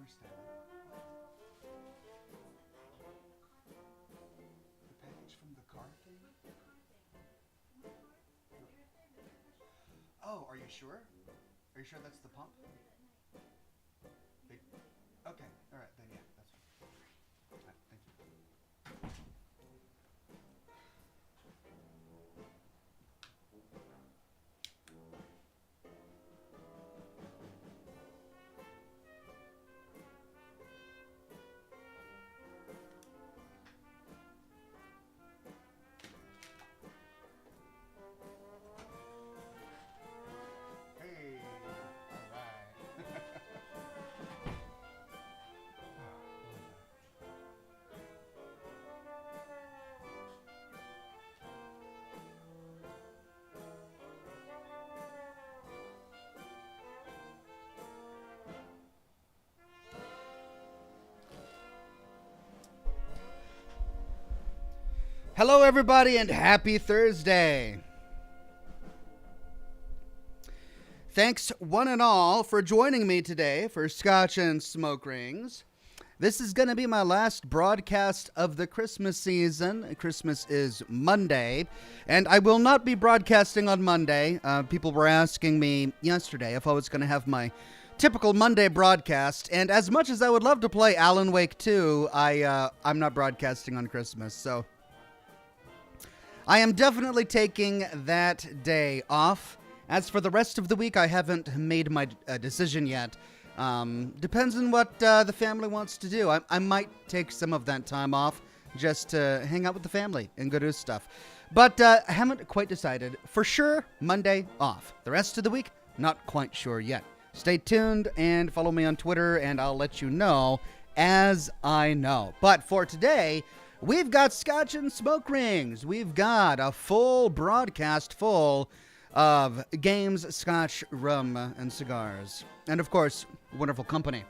understand that. The page from the car thing? Oh, are you sure? Are you sure that's the pump? They, okay, all right, then yeah, that's fine. All right, thank you. Hey, all right. Hello, everybody, and happy Thursday. Thanks, one and all, for joining me today for Scotch and Smoke Rings. This is going to be my last broadcast of the Christmas season. Christmas is Monday, and I will not be broadcasting on Monday. People were asking me yesterday if I was going to have my typical Monday broadcast, and as much as I would love to play Alan Wake 2, I'm not broadcasting on Christmas, so I am definitely taking that day off. As for the rest of the week, I haven't made my decision yet. Depends on what the family wants to do. I might take some of that time off just to hang out with the family and go do stuff. But I haven't quite decided. For sure, Monday off. The rest of the week, not quite sure yet. Stay tuned and follow me on Twitter, and I'll let you know as I know. But for today, we've got Scotch and Smoke Rings. We've got a full broadcast full of games, scotch, rum, and cigars. And of course, wonderful company.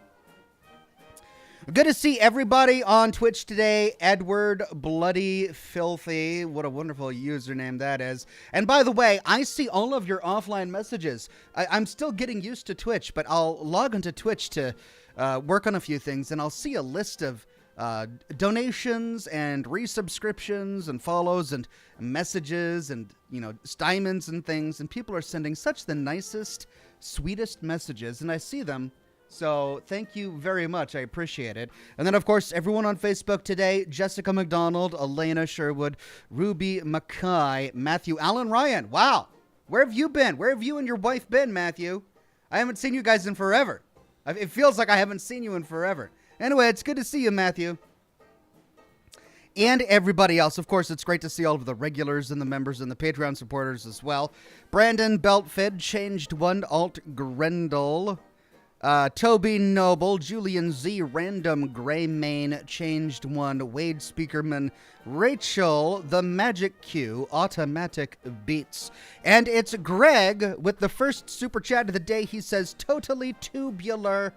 Good to see everybody on Twitch today. Edward Bloody Filthy. What a wonderful username that is. And by the way, I see all of your offline messages. I'm still getting used to Twitch, but I'll log into Twitch to work on a few things, and I'll see a list of donations and resubscriptions and follows and messages and, stymens and things. And people are sending such the nicest, sweetest messages, and I see them. So thank you very much. I appreciate it. And then, of course, everyone on Facebook today, Jessica McDonald, Elena Sherwood, Ruby Mackay, Matthew Allen Ryan. Wow. Where have you been? Where have you and your wife been, Matthew? I haven't seen you guys in forever. It feels like I haven't seen you in forever. Anyway, it's good to see you, Matthew. And everybody else. Of course, it's great to see all of the regulars and the members and the Patreon supporters as well. Brandon Beltfed, Changed One, Alt Grendel, Toby Noble, Julian Z, Random Greymane, Changed One, Wade Speakerman, Rachel, The Magic Q, Automatic Beats. And it's Greg with the first super chat of the day. He says, totally tubular,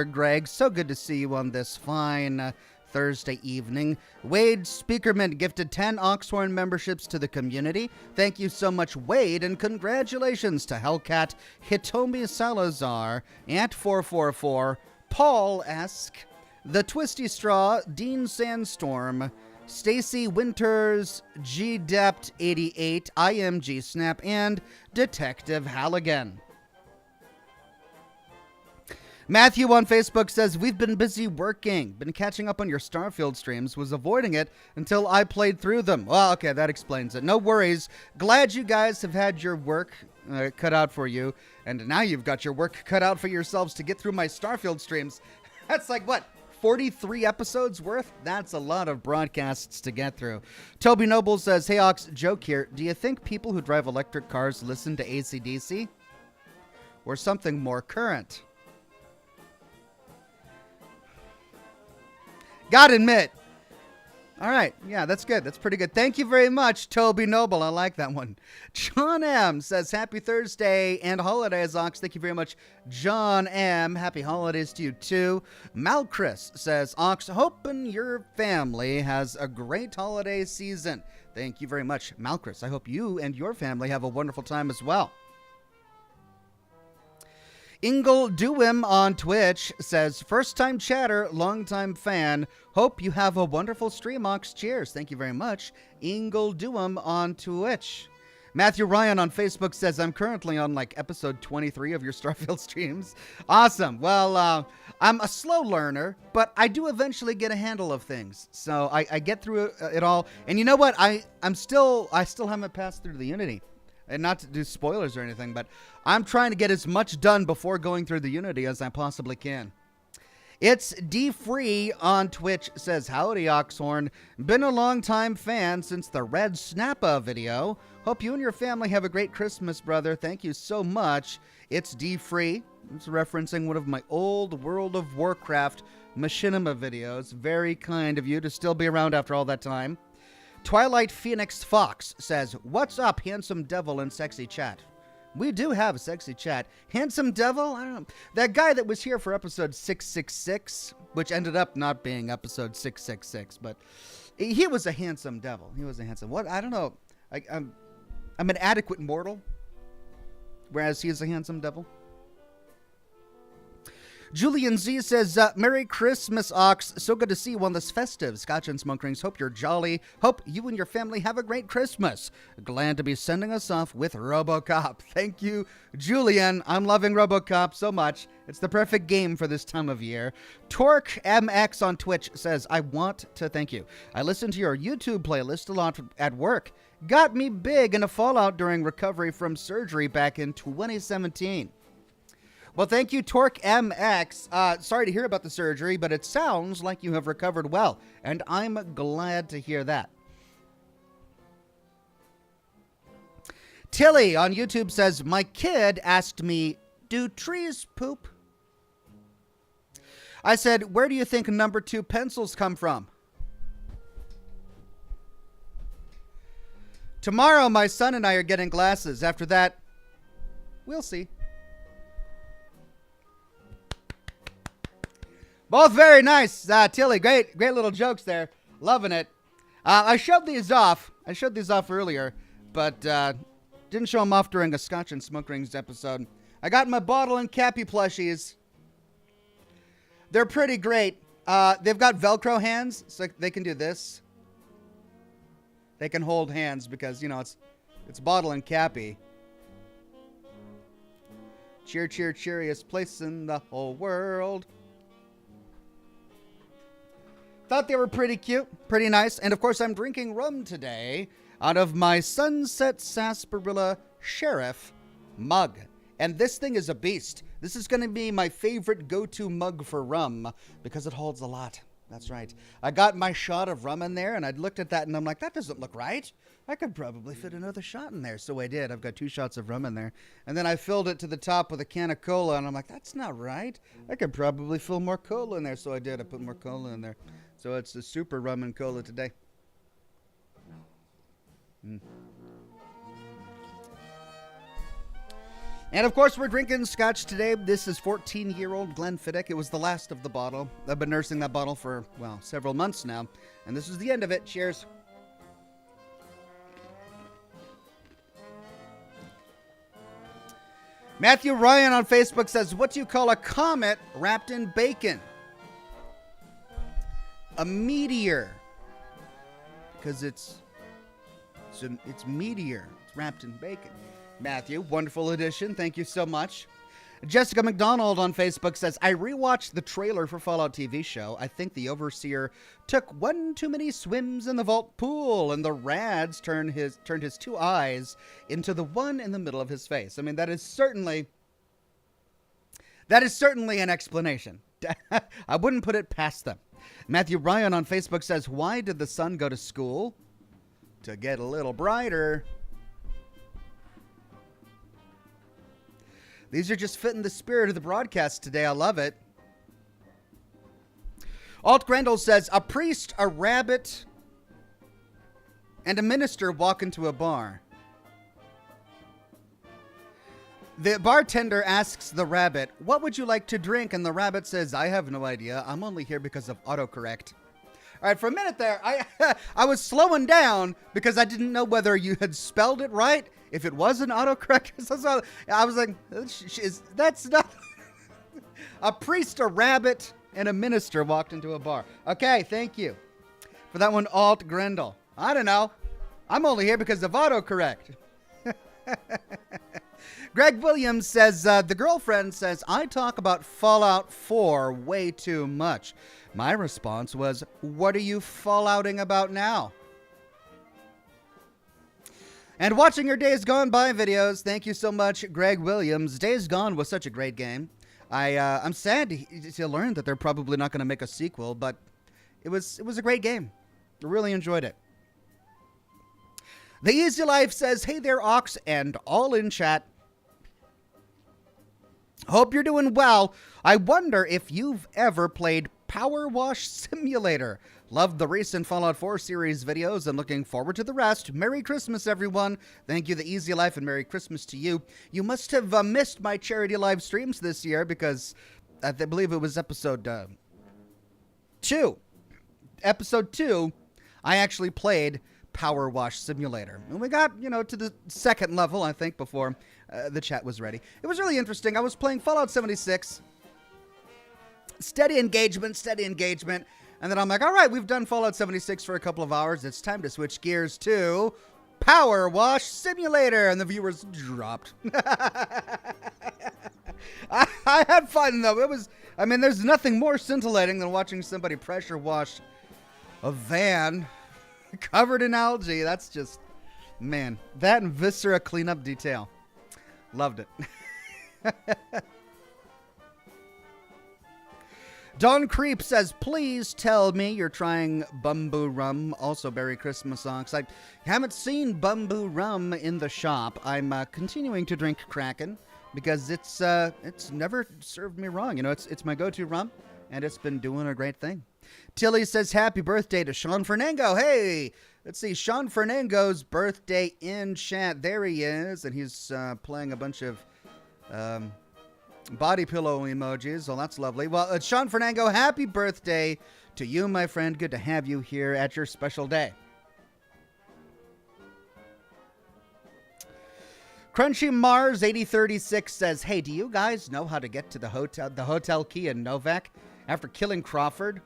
Greg. So good to see you on this fine Thursday evening. Wade Speakerman gifted 10 Oxhorn memberships to the community. Thank you so much, Wade, and congratulations to Hellcat, Hitomi Salazar, Ant444, Paul-esque, The Twisty Straw, Dean Sandstorm, Stacy Winters, G-Dept88, IMG Snap, and Detective Halligan. Matthew on Facebook says, we've been busy working. Been catching up on your Starfield streams. Was avoiding it until I played through them. Well, okay, that explains it. No worries. Glad you guys have had your work cut out for you. And now you've got your work cut out for yourselves to get through my Starfield streams. That's like, what, 43 episodes worth? That's a lot of broadcasts to get through. Toby Noble says, hey, Ox, joke here. Do you think people who drive electric cars listen to AC/DC? Or something more current? Gotta admit. All right. Yeah, that's good. That's pretty good. Thank you very much, Toby Noble. I like that one. John M. says, happy Thursday and holidays, Ox. Thank you very much, John M. Happy holidays to you, too. Malchris says, Ox, hoping your family has a great holiday season. Thank you very much, Malchris. I hope you and your family have a wonderful time as well. Ingle Dewim on Twitch says, first time chatter, long time fan. Hope you have a wonderful stream, Ox. Cheers. Thank you very much. Ingle Dewim on Twitch. Matthew Ryan on Facebook says, I'm currently on like episode 23 of your Starfield streams. Awesome. Well, I'm a slow learner, but I do eventually get a handle of things. So I get through it all. And you know what? I still haven't passed through the Unity. And not to do spoilers or anything, but I'm trying to get as much done before going through the Unity as I possibly can. It's D-Free on Twitch says, howdy, Oxhorn. Been a long time fan since the Red Snappa video. Hope you and your family have a great Christmas, brother. Thank you so much. It's D-Free. It's referencing one of my old World of Warcraft machinima videos. Very kind of you to still be around after all that time. Twilight Phoenix Fox says, what's up, handsome devil and sexy chat? We do have a sexy chat. Handsome devil? I don't know. That guy that was here for episode 666, which ended up not being episode 666, but he was a handsome devil. He was a handsome... What? I don't know. I'm an adequate mortal, whereas he is a handsome devil. Julian Z says, Merry Christmas, Ox. So good to see you on this festive. Scotch and Smoke Rings. Hope you're jolly. Hope you and your family have a great Christmas. Glad to be sending us off with RoboCop. Thank you, Julian. I'm loving RoboCop so much. It's the perfect game for this time of year. Torque MX on Twitch says, I want to thank you. I listen to your YouTube playlist a lot at work. Got me big in a fallout during recovery from surgery back in 2017. Well, thank you, Torque MX. Sorry to hear about the surgery, but it sounds like you have recovered well, and I'm glad to hear that. Tilly on YouTube says, my kid asked me, do trees poop? I said, where do you think number 2 pencils come from? Tomorrow, my son and I are getting glasses. After that, we'll see. Both very nice, Tilly. Great little jokes there. Loving it. I showed these off. Earlier, but didn't show them off during a Scotch and Smoke Rings episode. I got my bottle and Cappy plushies. They're pretty great. They've got Velcro hands, so they can do this. They can hold hands because, you know, it's bottle and Cappy. Cheer, cheer, cheeriest place in the whole world. Thought they were pretty cute, pretty nice. And of course, I'm drinking rum today out of my Sunset Sarsaparilla Sheriff mug. And this thing is a beast. This is going to be my favorite go-to mug for rum because it holds a lot. That's right. I got my shot of rum in there and I looked at that and I'm like, that doesn't look right. I could probably fit another shot in there. So I did. I've got 2 shots of rum in there. And then I filled it to the top with a can of cola and I'm like, that's not right. I could probably fill more cola in there. So I did. I put more cola in there. So it's a super rum and cola today. And of course, we're drinking Scotch today. This is 14-year-old Glenfiddich. It was the last of the bottle. I've been nursing that bottle for, well, several months now. And this is the end of it. Cheers. Matthew Ryan on Facebook says, what do you call a comet wrapped in bacon? A meteor. Because it's meteor. It's wrapped in bacon. Matthew, wonderful addition. Thank you so much. Jessica McDonald on Facebook says, I rewatched the trailer for Fallout TV show. I think the Overseer took one too many swims in the vault pool, and the rads turned his 2 eyes into the one in the middle of his face. I mean, that is certainly an explanation. I wouldn't put it past them. Matthew Ryan on Facebook says, why did the sun go to school? To get a little brighter. These are just fitting the spirit of the broadcast today. I love it. Alt Grendel says, a priest, a rabbit, and a minister walk into a bar. The bartender asks the rabbit, what would you like to drink? And the rabbit says, I have no idea. I'm only here because of autocorrect. All right, for a minute there, I was slowing down because I didn't know whether you had spelled it right, if it was an autocorrect. So I was like, that's not... A priest, a rabbit, and a minister walked into a bar. Okay, thank you for that one, Alt Grendel. I don't know. I'm only here because of autocorrect. Greg Williams says, the girlfriend says, I talk about Fallout 4 way too much. My response was, what are you fallouting about now? And watching your Days Gone By videos, thank you so much, Greg Williams. Days Gone was such a great game. I'm sad to learn that they're probably not going to make a sequel, but it was a great game. I really enjoyed it. The Easy Life says, hey there, Ox, and all in chat. Hope you're doing well. I wonder if you've ever played Power Wash Simulator. Loved the recent Fallout 4 series videos and looking forward to the rest. Merry Christmas, everyone. Thank you, The Easy Life, and Merry Christmas to you. You must have missed my charity live streams this year because I believe it was episode 2. Episode 2, I actually played Power Wash Simulator. And we got, to the second level, I think, before the chat was ready. It was really interesting. I was playing Fallout 76. Steady engagement. And then I'm like, all right, we've done Fallout 76 for a couple of hours. It's time to switch gears to Power Wash Simulator. And the viewers dropped. I had fun, though. There's nothing more scintillating than watching somebody pressure wash a van covered in algae. That's just, man, that and viscera cleanup detail. Loved it. Don Creep says, please tell me you're trying Bumbu Rum. Also, Merry Christmas songs. I haven't seen Bumbu Rum in the shop. I'm continuing to drink Kraken because it's never served me wrong. It's my go-to rum, and it's been doing a great thing. Tilly says, happy birthday to Sean Fernango. Hey, let's see, Sean Fernango's birthday in chat. There he is, and he's playing a bunch of body pillow emojis. Well, that's lovely. Well, Sean Fernango, happy birthday to you, my friend. Good to have you here at your special day. Crunchy Mars 8036 says, hey, do you guys know how to get to the hotel key in Novak after killing Crawford?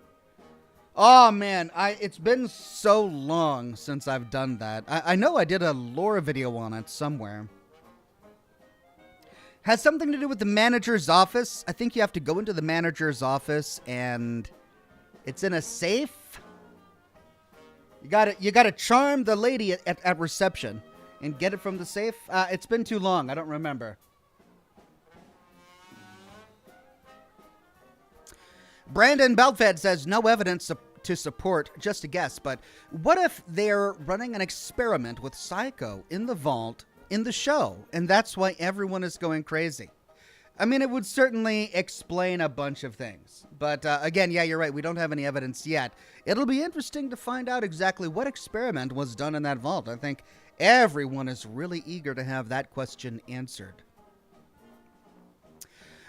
Oh, man, it's been so long since I've done that. I know I did a lore video on it somewhere. Has something to do with the manager's office. I think you have to go into the manager's office, and it's in a safe. You gotta charm the lady at reception and get it from the safe. It's been too long. I don't remember. Brandon Belfed says, no evidence to support, just a guess, but what if they're running an experiment with Psycho in the vault in the show, and that's why everyone is going crazy? I mean, it would certainly explain a bunch of things. But again, yeah, you're right. We don't have any evidence yet. It'll be interesting to find out exactly what experiment was done in that vault. I think everyone is really eager to have that question answered.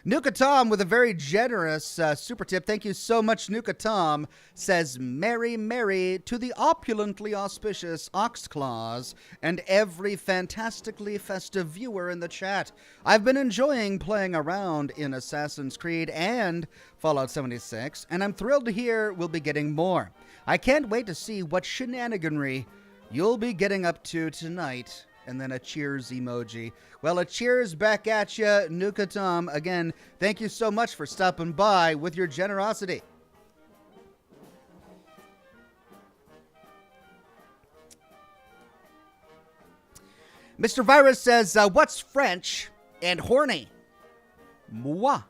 Nuka Tom with a very generous super tip. Thank you so much, Nuka Tom. Says, Merry, Merry to the opulently auspicious Oxclaws and every fantastically festive viewer in the chat. I've been enjoying playing around in Assassin's Creed and Fallout 76, and I'm thrilled to hear we'll be getting more. I can't wait to see what shenaniganry you'll be getting up to tonight. And then a cheers emoji. Well, a cheers back at you, Nuka Tom. Again, thank you so much for stopping by with your generosity. Mr. Virus says, what's French and horny? Moi.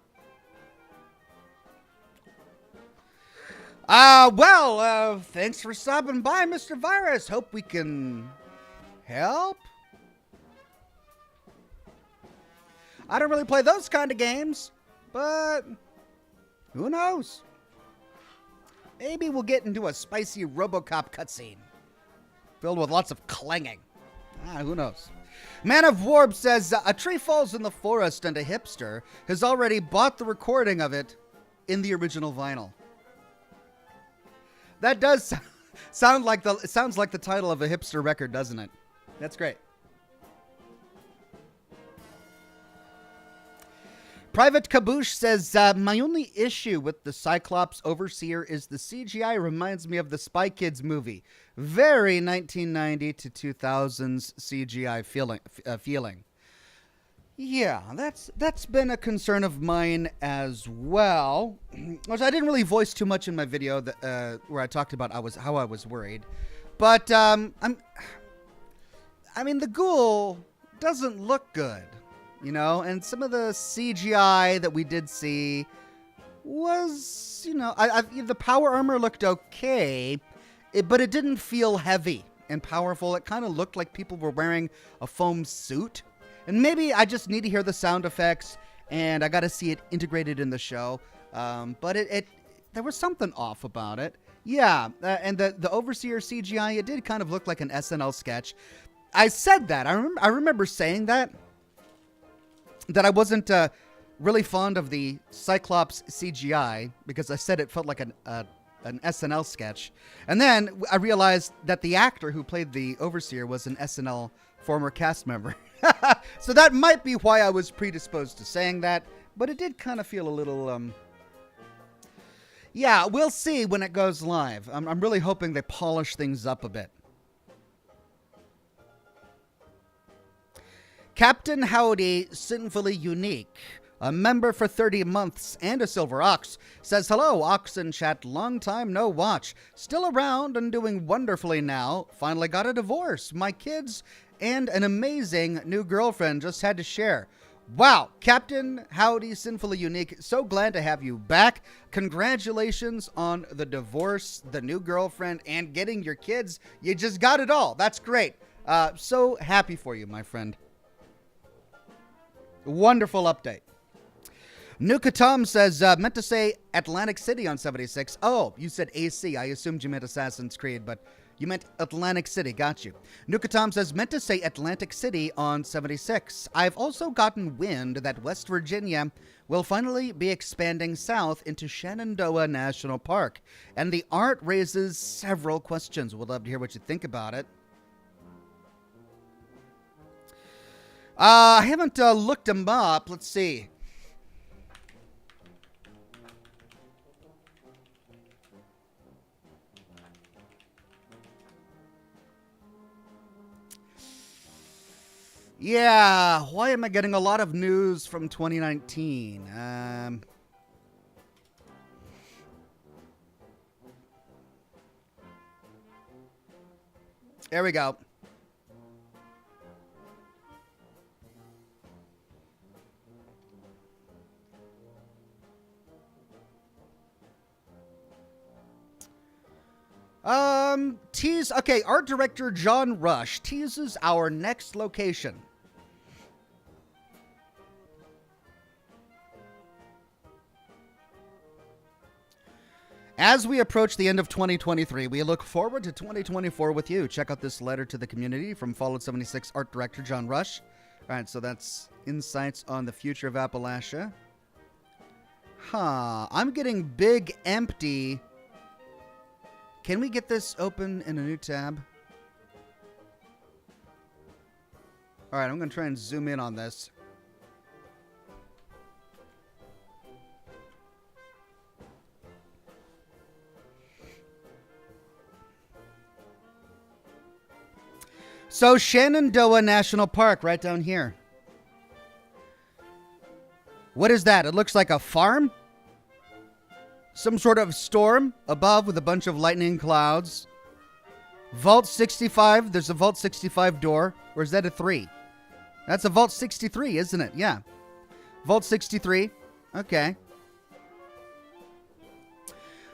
Thanks for stopping by, Mr. Virus. Hope we can help. I don't really play those kind of games, but who knows? Maybe we'll get into a spicy RoboCop cutscene filled with lots of clanging. Who knows? Man of Warp says, a tree falls in the forest and a hipster has already bought the recording of it in the original vinyl. That does sound like the title of a hipster record, doesn't it? That's great. Private Kaboosh says, my only issue with the Cyclops Overseer is the CGI reminds me of the Spy Kids movie. Very 1990 to 2000s CGI feeling. Yeah, that's been a concern of mine as well. Which I didn't really voice too much in my video that, where I talked about how I was worried. But the ghoul doesn't look good, you know, and some of the CGI that we did see was, you know, the power armor looked okay, but it didn't feel heavy and powerful. It kind of looked like people were wearing a foam suit. And maybe I just need to hear the sound effects, and I got to see it integrated in the show. But there was something off about it. Yeah, and the Overseer CGI, it did kind of look like an SNL sketch. I said that. I remember saying that I wasn't really fond of the Cyclops CGI because I said it felt like an SNL sketch. And then I realized that the actor who played the Overseer was an SNL former cast member. So that might be why I was predisposed to saying that, but it did kind of feel a little, yeah, we'll see when it goes live. I'm really hoping they polish things up a bit. Captain Howdy, Sinfully Unique, a member for 30 months and a Silver Ox, says, hello, Oxen chat, long time no watch. Still around and doing wonderfully now. Finally got a divorce. My kids and an amazing new girlfriend just had to share. Wow, Captain Howdy, Sinfully Unique, so glad to have you back. Congratulations on the divorce, the new girlfriend, and getting your kids. You just got it all. That's great. So happy for you, my friend. Wonderful update. Nuka Tom says, meant to say Atlantic City on 76. Oh, you said AC. I assumed you meant Assassin's Creed, but you meant Atlantic City. Got you. Nuka Tom says, meant to say Atlantic City on 76. I've also gotten wind that West Virginia will finally be expanding south into Shenandoah National Park. And the art raises several questions. We'd love to hear what you think about it. I haven't looked them up. Let's see. Yeah, why am I getting a lot of news from 2019? There we go. Okay, art director John Rush teases our next location. As we approach the end of 2023, we look forward to 2024 with you. Check out this letter to the community from Fallout 76 art director John Rush. All right, so that's insights on the future of Appalachia. I'm getting big empty. Can we get this open in a new tab? All right, I'm going to try and zoom in on this. So Shenandoah National Park right down here. What is that? It looks like a farm? Some sort of storm above with a bunch of lightning clouds. Vault 65. There's a Vault 65 door. Or is that a 3? That's a Vault 63, isn't it? Yeah. Vault 63. Okay.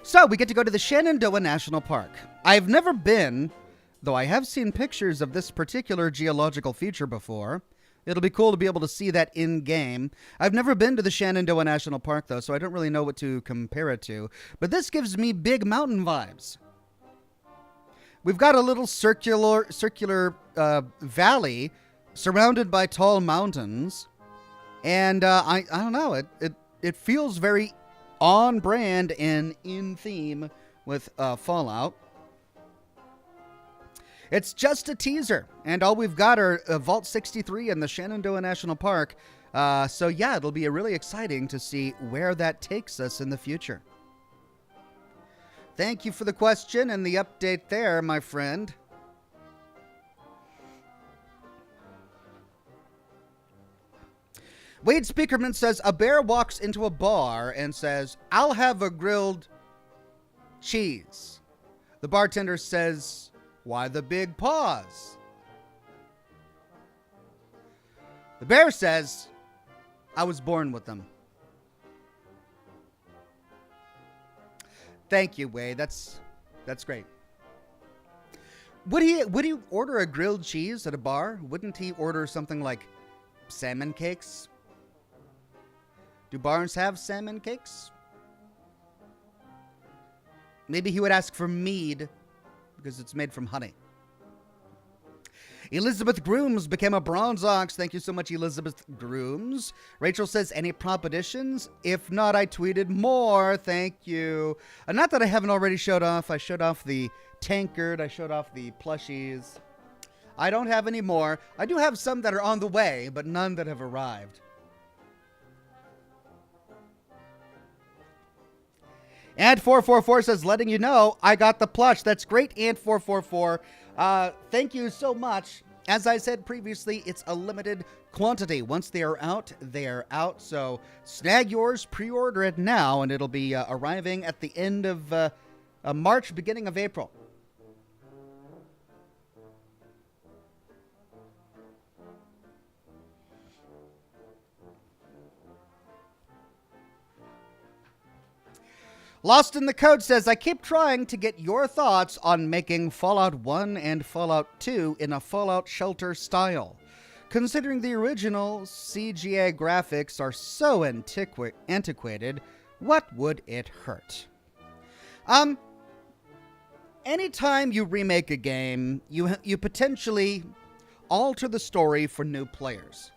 So we get to go to the Shenandoah National Park. I've never been, though I have seen pictures of this particular geological feature before. It'll be cool to be able to see that in-game. I've never been to the Shenandoah National Park, though, so I don't really know what to compare it to. But this gives me big mountain vibes. We've got a little circular valley surrounded by tall mountains. And I don't know, it feels very on brand and in theme with Fallout. It's just a teaser, and all we've got are Vault 63 and the Shenandoah National Park. So yeah, it'll be really exciting to see where that takes us in the future. Thank you for the question and the update there, my friend. Wade Speakerman says, a bear walks into a bar and says, I'll have a grilled cheese. The bartender says, why the big pause? The bear says, I was born with them. Thank you, Wade. That's great. Would he order a grilled cheese at a bar? Wouldn't he order something like salmon cakes? Do bars have salmon cakes? Maybe he would ask for mead because it's made from honey. Elizabeth Grooms became a bronze ox. Thank you so much, Elizabeth Grooms. Rachel says, any prop additions? If not, I tweeted more. Thank you. Not that I haven't already showed off. I showed off the tankard. I showed off the plushies. I don't have any more. I do have some that are on the way, but none that have arrived. Ant444 says, letting you know, I got the plush. That's great, Ant444. Thank you so much. As I said previously, it's a limited quantity. Once they are out, they are out. So snag yours, pre-order it now, and it'll be arriving at the end of March, beginning of April. Lost in the Code says, I keep trying to get your thoughts on making Fallout 1 and Fallout 2 in a Fallout Shelter style. Considering the original CGI graphics are so antiquated, what would it hurt? Anytime you remake a game, you potentially alter the story for new players.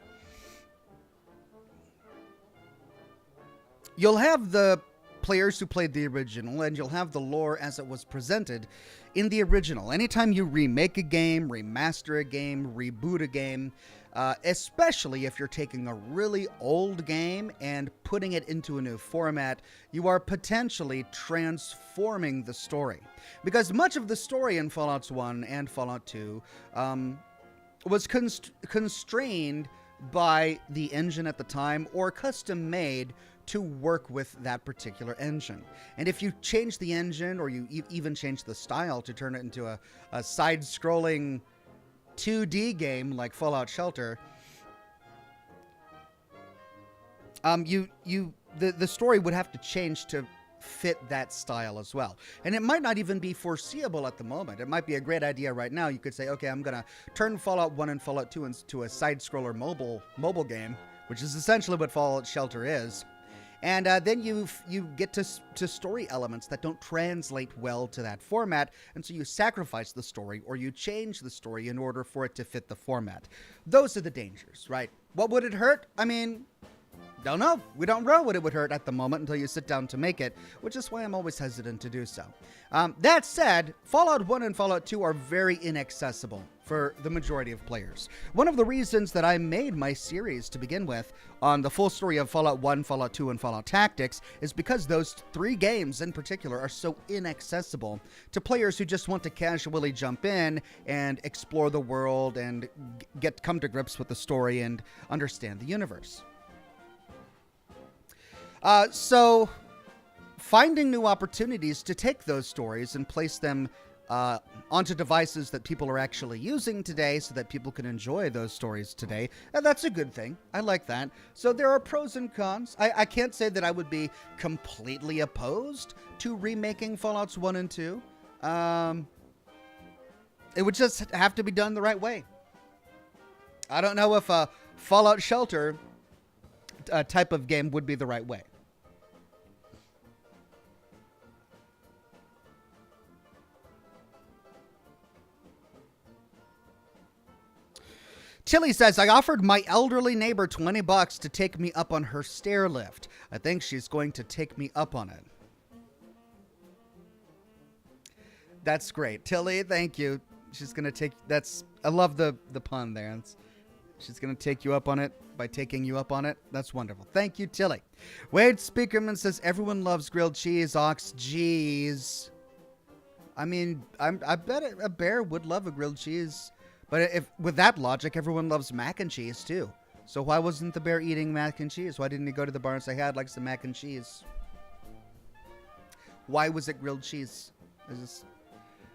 You'll have the players who played the original, and you'll have the lore as it was presented in the original. Anytime you remake a game, remaster a game, reboot a game, especially if you're taking a really old game and putting it into a new format, you are potentially transforming the story. Because much of the story in Fallout 1 and Fallout 2 was constrained by the engine at the time or custom made to work with that particular engine. And if you change the engine or you even change the style to turn it into a side-scrolling 2D game like Fallout Shelter, the story would have to change to fit that style as well. And it might not even be foreseeable at the moment. It might be a great idea right now. You could say, okay, I'm going to turn Fallout 1 and Fallout 2 into a side-scroller mobile game, which is essentially what Fallout Shelter is. And then you get to story elements that don't translate well to that format, and so you sacrifice the story or you change the story in order for it to fit the format. Those are the dangers, right? What would it hurt? I mean, don't know. We don't know what it would hurt at the moment until you sit down to make it, which is why I'm always hesitant to do so. That said, Fallout 1 and Fallout 2 are very inaccessible for the majority of players. One of the reasons that I made my series to begin with on the full story of Fallout 1, Fallout 2, and Fallout Tactics is because those three games in particular are so inaccessible to players who just want to casually jump in and explore the world and come to grips with the story and understand the universe. So finding new opportunities to take those stories and place them onto devices that people are actually using today so that people can enjoy those stories today, that's a good thing. I like that. So there are pros and cons. I can't say that I would be completely opposed to remaking Fallouts 1 and 2. It would just have to be done the right way. I don't know if a Fallout Shelter type of game would be the right way. Tilly says, I offered my elderly neighbor $20 to take me up on her stair lift. I think she's going to take me up on it. That's great. Tilly, thank you. She's going to take... I love the pun there. She's going to take you up on it by taking you up on it. That's wonderful. Thank you, Tilly. Wade Speakerman says, everyone loves grilled cheese. Ox, geez. I mean, I bet a bear would love a grilled cheese. But if with that logic, everyone loves mac and cheese, too. So why wasn't the bear eating mac and cheese? Why didn't he go to the bar and say, hey, I'd like some mac and cheese? Why was it grilled cheese?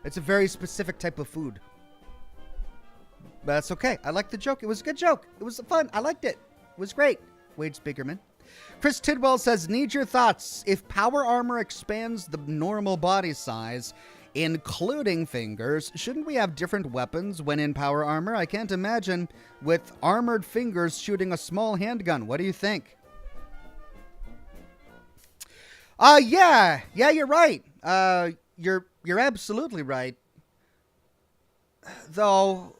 It's a very specific type of food. But that's okay. I liked the joke. It was a good joke. It was fun. I liked it. It was great. Wade Speakerman. Chris Tidwell says, need your thoughts. If power armor expands the normal body size, including fingers, shouldn't we have different weapons when in power armor? I can't imagine with armored fingers shooting a small handgun. What do you think? Yeah, you're right. You're absolutely right. Though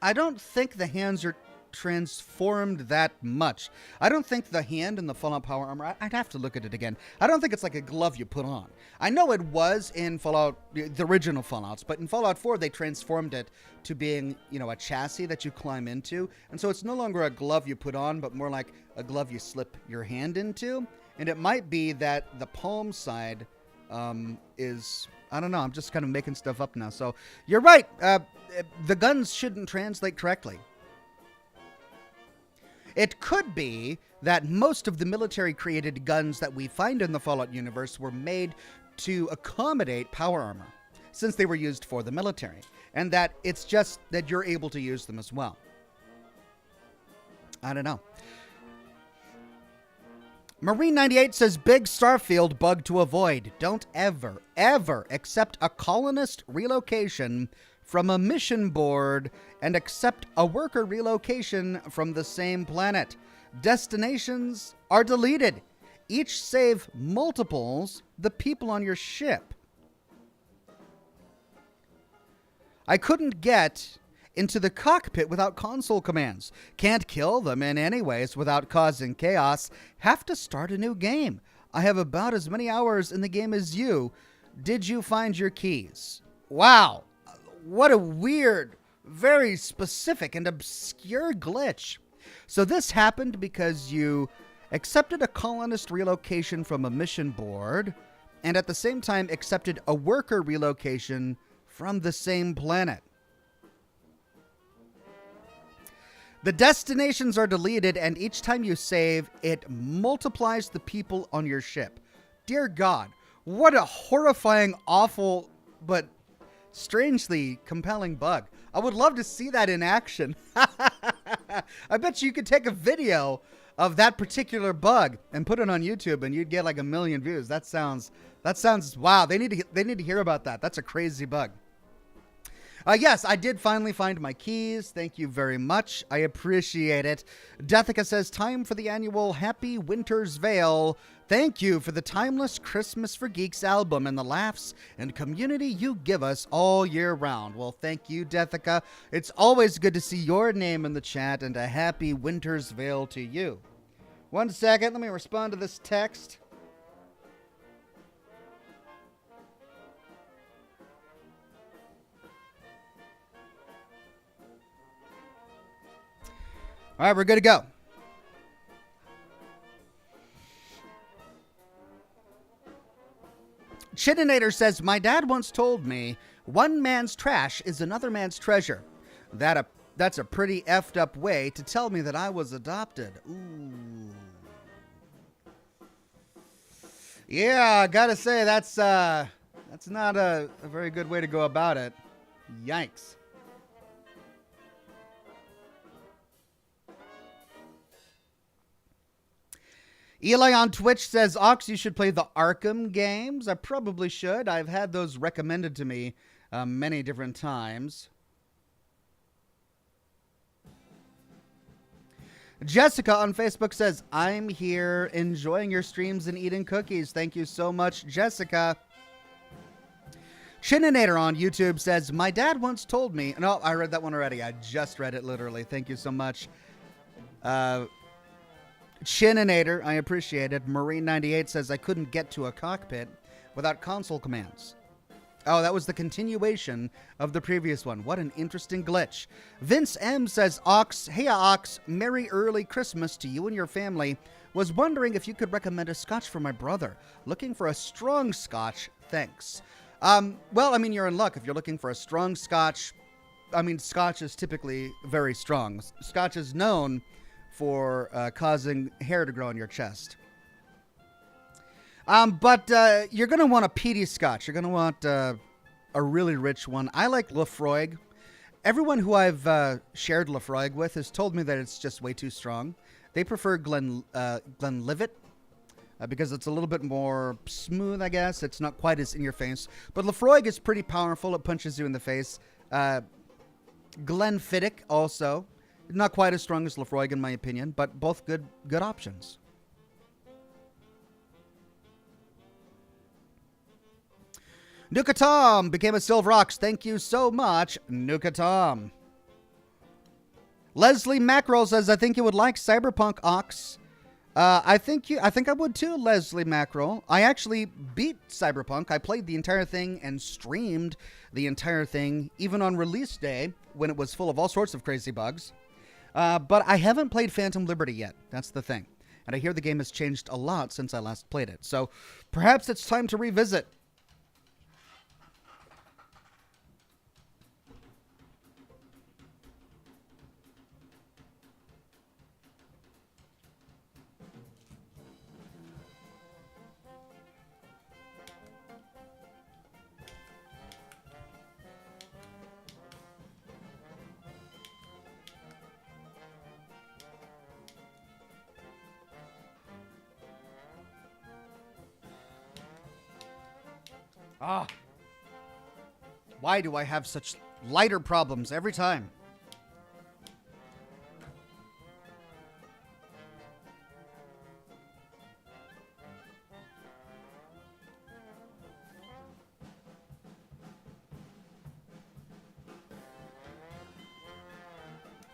I don't think the hands are transformed that much. I don't think the hand in the Fallout Power Armor, I'd have to look at it again. I don't think it's like a glove you put on. I know it was in Fallout, the original Fallouts, but in Fallout 4, they transformed it to being, a chassis that you climb into. And so it's no longer a glove you put on, but more like a glove you slip your hand into. And it might be that the palm side is, I don't know, I'm just kind of making stuff up now. So you're right. The guns shouldn't translate correctly. It could be that most of the military-created guns that we find in the Fallout universe were made to accommodate power armor, since they were used for the military, and that it's just that you're able to use them as well. I don't know. Marine98 says, big Starfield bug to avoid. Don't ever, ever accept a colonist relocation from a mission board and accept a worker relocation from the same planet. Destinations are deleted. Each save multiples the people on your ship. I couldn't get into the cockpit without console commands. Can't kill them in any ways without causing chaos. Have to start a new game. I have about as many hours in the game as you. Did you find your keys? Wow. What a weird, very specific and obscure glitch. So this happened because you accepted a colonist relocation from a mission board and at the same time accepted a worker relocation from the same planet. The destinations are deleted, and each time you save, it multiplies the people on your ship. Dear God, what a horrifying, awful, but strangely compelling bug. I would love to see that in action. I bet you could take a video of that particular bug and put it on YouTube, and you'd get like 1 million views. That sounds wow. They need to hear about that. That's a crazy bug. Yes, I did finally find my keys. Thank you very much. I appreciate it. Deathica says, time for the annual Happy Winter's Veil. Thank you for the timeless Christmas for Geeks album and the laughs and community you give us all year round. Well, thank you, Deathica. It's always good to see your name in the chat, and a Happy Winter's Veil to you. 1 second. Let me respond to this text. All right, we're good to go. Chininator says, my dad once told me, one man's trash is another man's treasure. That's a pretty effed up way to tell me that I was adopted. Ooh. Yeah, I gotta say, that's not a very good way to go about it. Yikes. Eli on Twitch says, Ox, you should play the Arkham games. I probably should. I've had those recommended to me many different times. Jessica on Facebook says, I'm here enjoying your streams and eating cookies. Thank you so much, Jessica. Chininator on YouTube says, my dad once told me... No, I read that one already. I just read it literally. Thank you so much. Chininator, I appreciate it. Marine98 says, I couldn't get to a cockpit without console commands. Oh, that was the continuation of the previous one. What an interesting glitch. Vince M says, Ox, hey Ox, Merry early Christmas to you and your family. Was wondering if you could recommend a Scotch for my brother. Looking for a strong Scotch. Thanks. Well, I mean, you're in luck. If you're looking for a strong Scotch, I mean, Scotch is typically very strong. Scotch is known for causing hair to grow on your chest. But you're going to want a peaty Scotch. You're going to want a really rich one. I like Lafroig. Everyone who I've shared Lafroig with has told me that it's just way too strong. They prefer Glenlivet because it's a little bit more smooth, I guess. It's not quite as in your face. But Lafroig is pretty powerful. It punches you in the face. Glenfiddich also. Not quite as strong as Lafroig in my opinion, but both good options. Nuka Tom became a Silver Ox. Thank you so much, Nuka Tom. Leslie Mackerel says, I think you would like Cyberpunk Ox. I think I would too, Leslie Mackerel. I actually beat Cyberpunk. I played the entire thing and streamed the entire thing, even on release day when it was full of all sorts of crazy bugs. But I haven't played Phantom Liberty yet. That's the thing. And I hear the game has changed a lot since I last played it. So perhaps it's time to revisit. Why do I have such lighter problems every time?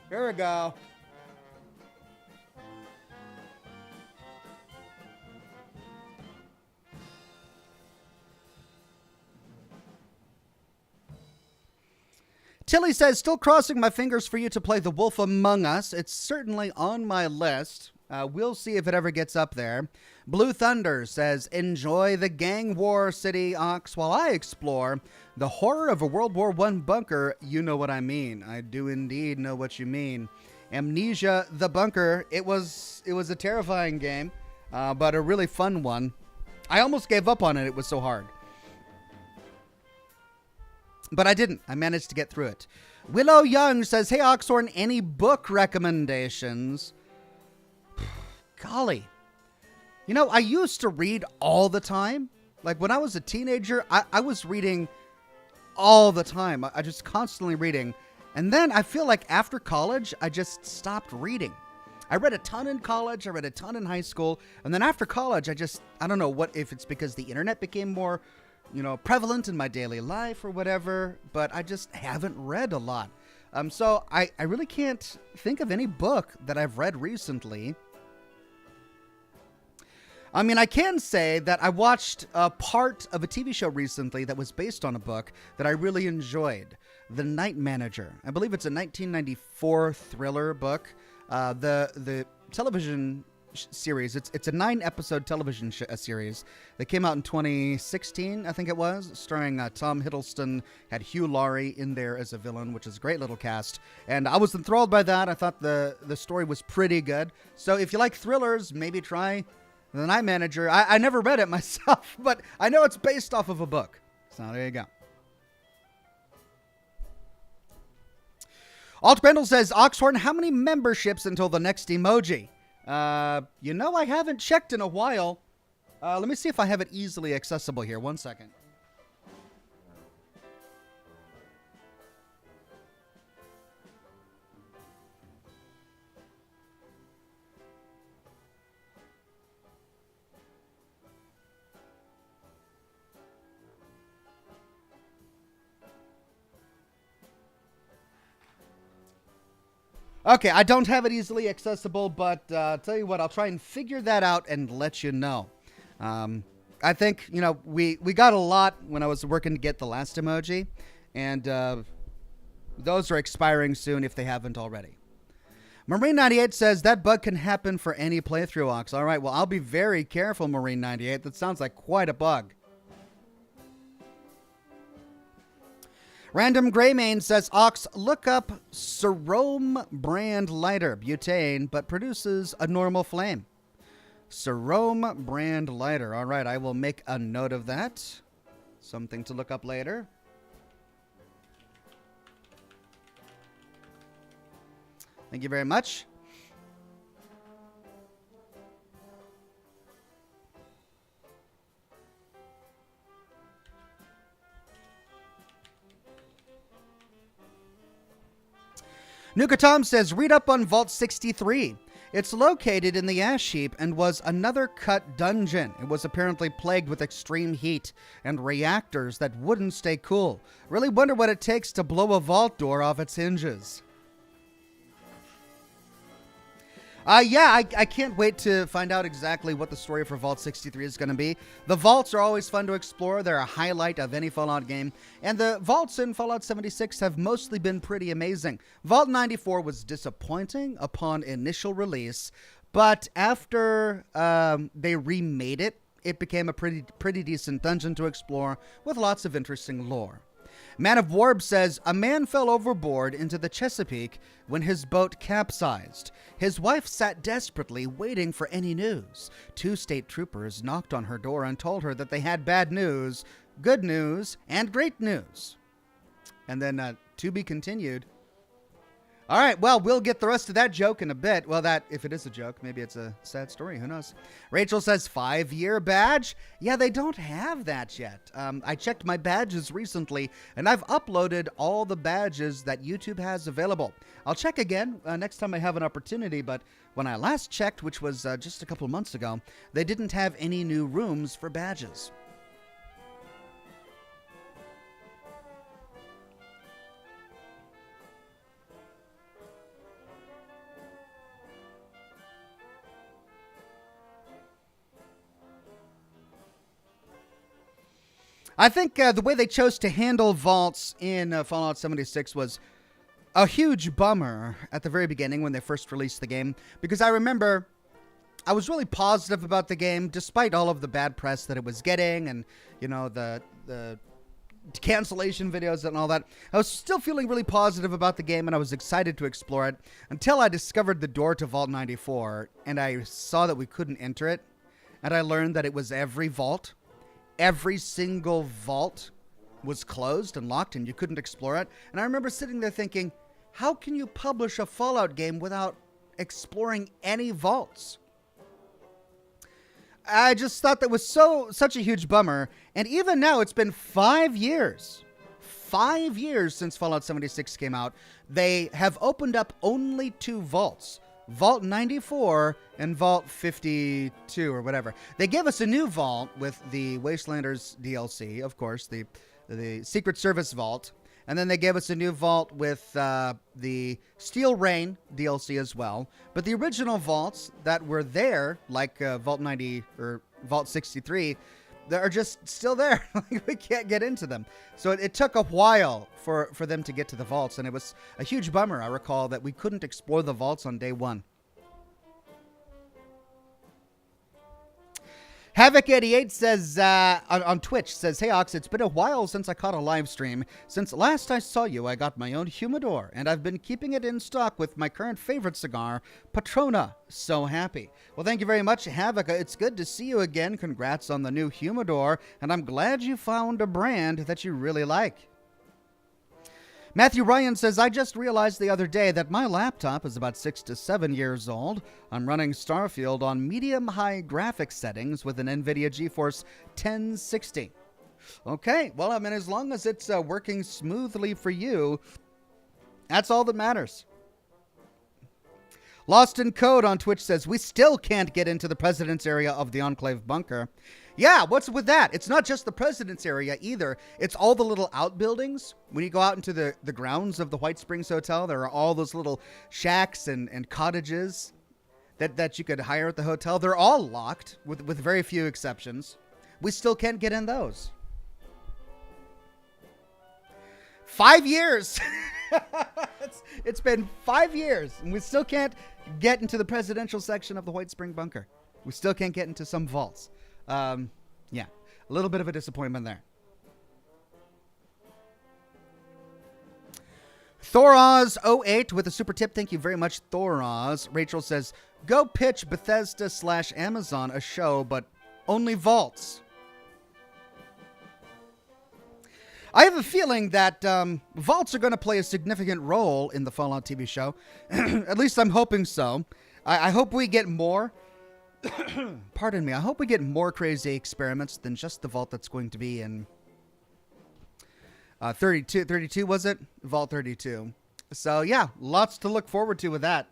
Here we go. Tilly says, still crossing my fingers for you to play The Wolf Among Us. It's certainly on my list. We'll see if it ever gets up there. Blue Thunder says, enjoy the gang war, City Ox, while I explore the horror of a World War I bunker. You know what I mean. I do indeed know what you mean. Amnesia, the Bunker. It was a terrifying game, but a really fun one. I almost gave up on it. It was so hard. But I didn't. I managed to get through it. Willow Young says, hey, Oxhorn, any book recommendations? Golly. You know, I used to read all the time. Like when I was a teenager, I was reading all the time. I just constantly reading. And then I feel like after college, I just stopped reading. I read a ton in college. I read a ton in high school. And then after college, I don't know if it's because the internet became more prevalent in my daily life or whatever, but I just haven't read a lot. So I really can't think of any book that I've read recently. I mean, I can say that I watched a part of a TV show recently that was based on a book that I really enjoyed. The Night Manager. I believe it's a 1994 thriller book. The television series. It's a 9-episode television series that came out in 2016, I think it was, starring Tom Hiddleston, had Hugh Laurie in there as a villain, which is a great little cast. And I was enthralled by that. I thought the story was pretty good. So if you like thrillers, maybe try The Night Manager. I never read it myself, but I know it's based off of a book. So there you go. Alt Brendel says, Oxhorn, how many memberships until the next emoji? I haven't checked in a while. Let me see if I have it easily accessible here. 1 second. Okay, I don't have it easily accessible, but tell you what, I'll try and figure that out and let you know. I I think, we got a lot when I was working to get the last emoji, and those are expiring soon if they haven't already. Marine98 says that bug can happen for any playthrough, Ox. All right, well, I'll be very careful, Marine98. That sounds like quite a bug. Random Greymane says, Ox, look up Cerome brand lighter, butane, but produces a normal flame. Cerome brand lighter. All right, I will make a note of that. Something to look up later. Thank you very much. Nuka Tom says, read up on Vault 63. It's located in the ash heap and was another cut dungeon. It was apparently plagued with extreme heat and reactors that wouldn't stay cool. Really wonder what it takes to blow a vault door off its hinges. I can't wait to find out exactly what the story for Vault 63 is going to be. The vaults are always fun to explore. They're a highlight of any Fallout game. And the vaults in Fallout 76 have mostly been pretty amazing. Vault 94 was disappointing upon initial release, but after they remade it, it became a pretty decent dungeon to explore with lots of interesting lore. Man of Warb says, a man fell overboard into the Chesapeake when his boat capsized. His wife sat desperately waiting for any news. 2 state troopers knocked on her door and told her that they had bad news, good news, and great news. And then to be continued. All right, well, we'll get the rest of that joke in a bit. Well, if it is a joke, maybe it's a sad story. Who knows? Rachel says, 5-year badge? Yeah, they don't have that yet. I checked my badges recently, and I've uploaded all the badges that YouTube has available. I'll check again next time I have an opportunity, but when I last checked, which was just a couple months ago, they didn't have any new rooms for badges. I think the way they chose to handle vaults in Fallout 76 was a huge bummer at the very beginning when they first released the game, because I remember I was really positive about the game despite all of the bad press that it was getting and, the cancellation videos and all that. I was still feeling really positive about the game and I was excited to explore it until I discovered the door to Vault 94 and I saw that we couldn't enter it, and I learned that it was every vault. Every single vault was closed and locked and you couldn't explore it. And I remember sitting there thinking, how can you publish a Fallout game without exploring any vaults? I just thought that was such a huge bummer. And even now, it's been 5 years. 5 years since Fallout 76 came out. They have opened up only 2 vaults. Vault 94 and Vault 52 or whatever. They gave us a new vault with the Wastelanders DLC, of course, the Secret Service vault. And then they gave us a new vault with the Steel Rain DLC as well. But the original vaults that were there, like Vault 90 or Vault 63, they are just still there. We can't get into them. So it took a while for them to get to the vaults, and it was a huge bummer. I recall that we couldn't explore the vaults on day 1. Havoc88 says, on Twitch, says, hey, Ox, it's been a while since I caught a live stream. Since last I saw you, I got my own humidor, and I've been keeping it in stock with my current favorite cigar, Patrona. So happy. Well, thank you very much, Havoc. It's good to see you again. Congrats on the new humidor, and I'm glad you found a brand that you really like. Matthew Ryan says, I just realized the other day that my laptop is about 6 to 7 years old. I'm running Starfield on medium-high graphics settings with an NVIDIA GeForce 1060. Okay, well, I mean, as long as it's working smoothly for you, that's all that matters. Lost in Code on Twitch says, we still can't get into the President's area of the Enclave bunker. Yeah, what's with that? It's not just the President's area either. It's all the little outbuildings. When you go out into the grounds of the White Springs Hotel, there are all those little shacks and cottages that you could hire at the hotel. They're all locked with very few exceptions. we still can't get in those. 5 years. It's been 5 years, and we still can't get into the presidential section of the White Spring Bunker. We still can't get into some vaults. Yeah, a little bit of a disappointment there. Thoraz08 with a super tip. Thank you very much, Thoraz. Rachel says, go pitch Bethesda/Amazon a show, but only vaults. I have a feeling that vaults are going to play a significant role in the Fallout TV show. At least I'm hoping so. I hope we get more. Pardon me. I hope we get more crazy experiments than just the vault that's going to be in 32, was it? Vault 32. So, yeah, lots to look forward to with that.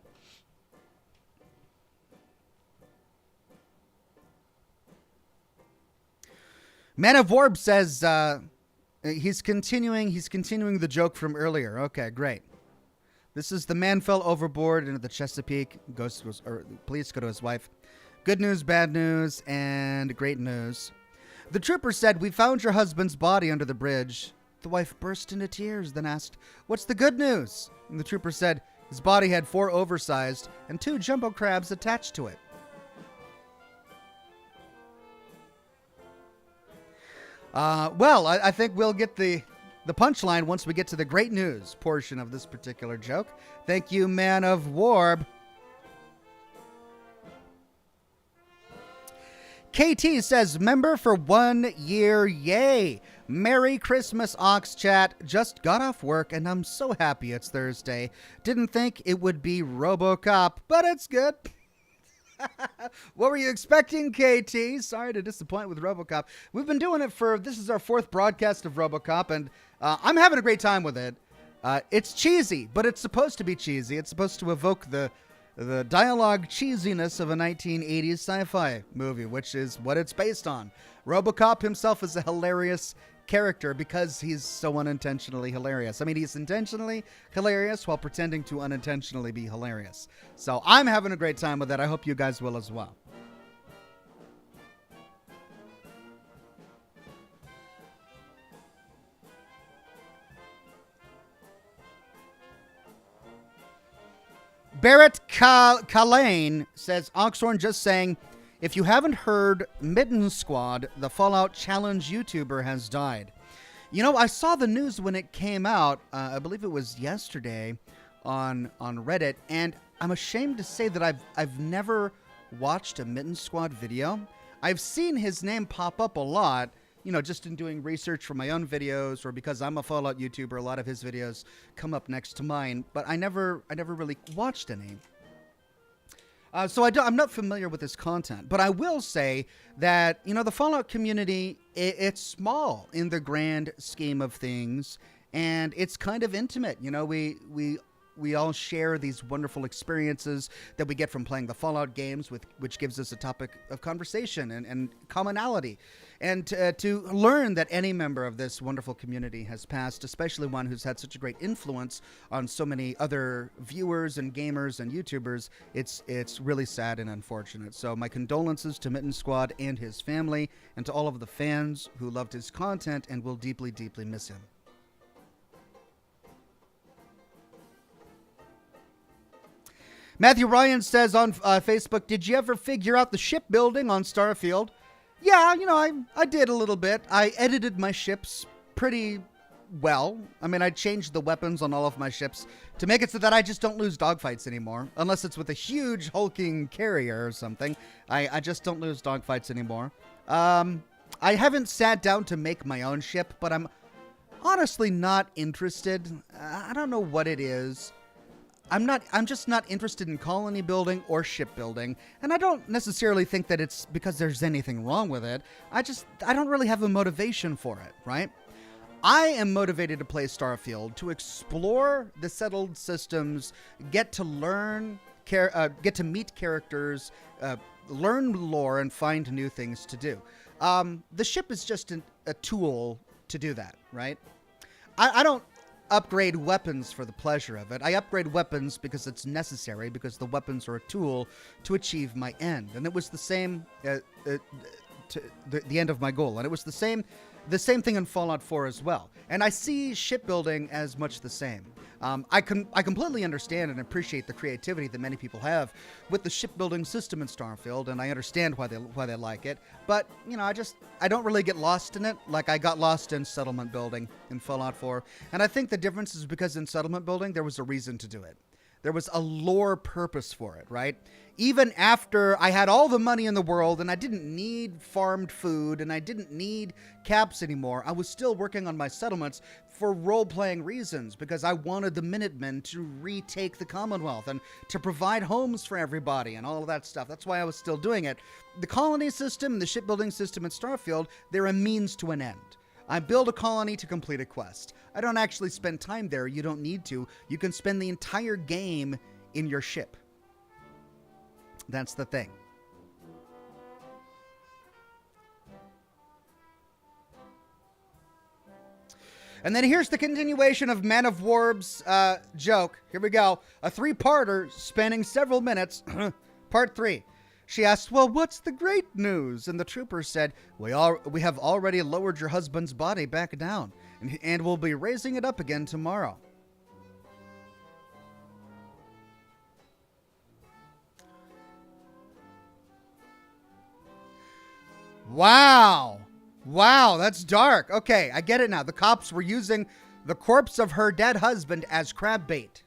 Man of Warb says... He's continuing the joke from earlier. Okay, great. This is the man fell overboard into the Chesapeake. Goes to police go to his wife. Good news, bad news, and great news. The trooper said, we found your husband's body under the bridge. The wife burst into tears, then asked, what's the good news? And the trooper said, his body had 4 oversized and 2 jumbo crabs attached to it. Well, I think we'll get the punchline once we get to the great news portion of this particular joke. Thank you, Man of Warb. KT says, member for 1 year, yay. Merry Christmas, Ox Chat. Just got off work and I'm so happy it's Thursday. Didn't think it would be RoboCop, but it's good. What were you expecting, KT? Sorry to disappoint with RoboCop. We've been doing it this is our 4th broadcast of RoboCop, and I'm having a great time with it. It's cheesy, but it's supposed to be cheesy. It's supposed to evoke the dialogue cheesiness of a 1980s sci-fi movie, which is what it's based on. RoboCop himself is a hilarious character because he's so unintentionally hilarious. I mean, he's intentionally hilarious while pretending to unintentionally be hilarious. So I'm having a great time with that. I hope you guys will as well. Barrett Kalane says, Oxhorn just saying, if you haven't heard, Mitten Squad, the Fallout Challenge YouTuber, has died. You know, I saw the news when it came out. I believe it was yesterday on Reddit, and I'm ashamed to say that I've never watched a Mitten Squad video. I've seen his name pop up a lot, you know, just in doing research for my own videos, or because I'm a Fallout YouTuber, a lot of his videos come up next to mine, but I never really watched any. So I'm not familiar with his content, but I will say that, you know, the Fallout community, it's small in the grand scheme of things, and it's kind of intimate. You know, we all share these wonderful experiences that we get from playing the Fallout games, which gives us a topic of conversation and commonality. And to learn that any member of this wonderful community has passed, especially one who's had such a great influence on so many other viewers and gamers and YouTubers, it's really sad and unfortunate. So my condolences to Mitten Squad and his family, and to all of the fans who loved his content and will deeply, deeply miss him. Matthew Ryan says on Facebook, did you ever figure out the shipbuilding on Starfield? Yeah, you know, I did a little bit. I edited my ships pretty well. I mean, I changed the weapons on all of my ships to make it so that I just don't lose dogfights anymore. Unless it's with a huge hulking carrier or something. I just don't lose dogfights anymore. I haven't sat down to make my own ship, but I'm honestly not interested. I don't know what it is. I'm just not interested in colony building or shipbuilding, and I don't necessarily think that it's because there's anything wrong with it. I don't really have a motivation for it, right? I am motivated to play Starfield, to explore the settled systems, get to learn, get to meet characters, learn lore, and find new things to do. The ship is just a tool to do that, right? I don't upgrade weapons for the pleasure of it. I upgrade weapons because it's necessary, because the weapons are a tool to achieve my end. And it was the same to the end of my goal. And it was the same thing in Fallout 4 as well. And I see shipbuilding as much the same. I completely understand and appreciate the creativity that many people have with the shipbuilding system in Starfield, and I understand why they like it. But I don't really get lost in it like I got lost in settlement building in Fallout 4. And I think the difference is because in settlement building there was a reason to do it. There was a lore purpose for it, right? Even after I had all the money in the world and I didn't need farmed food and I didn't need caps anymore, I was still working on my settlements for role-playing reasons because I wanted the Minutemen to retake the Commonwealth and to provide homes for everybody and all of that stuff. That's why I was still doing it. The colony system, the shipbuilding system in Starfield, they're a means to an end. I build a colony to complete a quest. I don't actually spend time there. You don't need to. You can spend the entire game in your ship. That's the thing. And then here's the continuation of Man of Warb's joke. Here we go. A three-parter spanning several minutes. Part 3. She asked, well, what's the great news? And the trooper said, we have already lowered your husband's body back down, and we'll be raising it up again tomorrow. Wow. Wow, that's dark. Okay, I get it now. The cops were using the corpse of her dead husband as crab bait.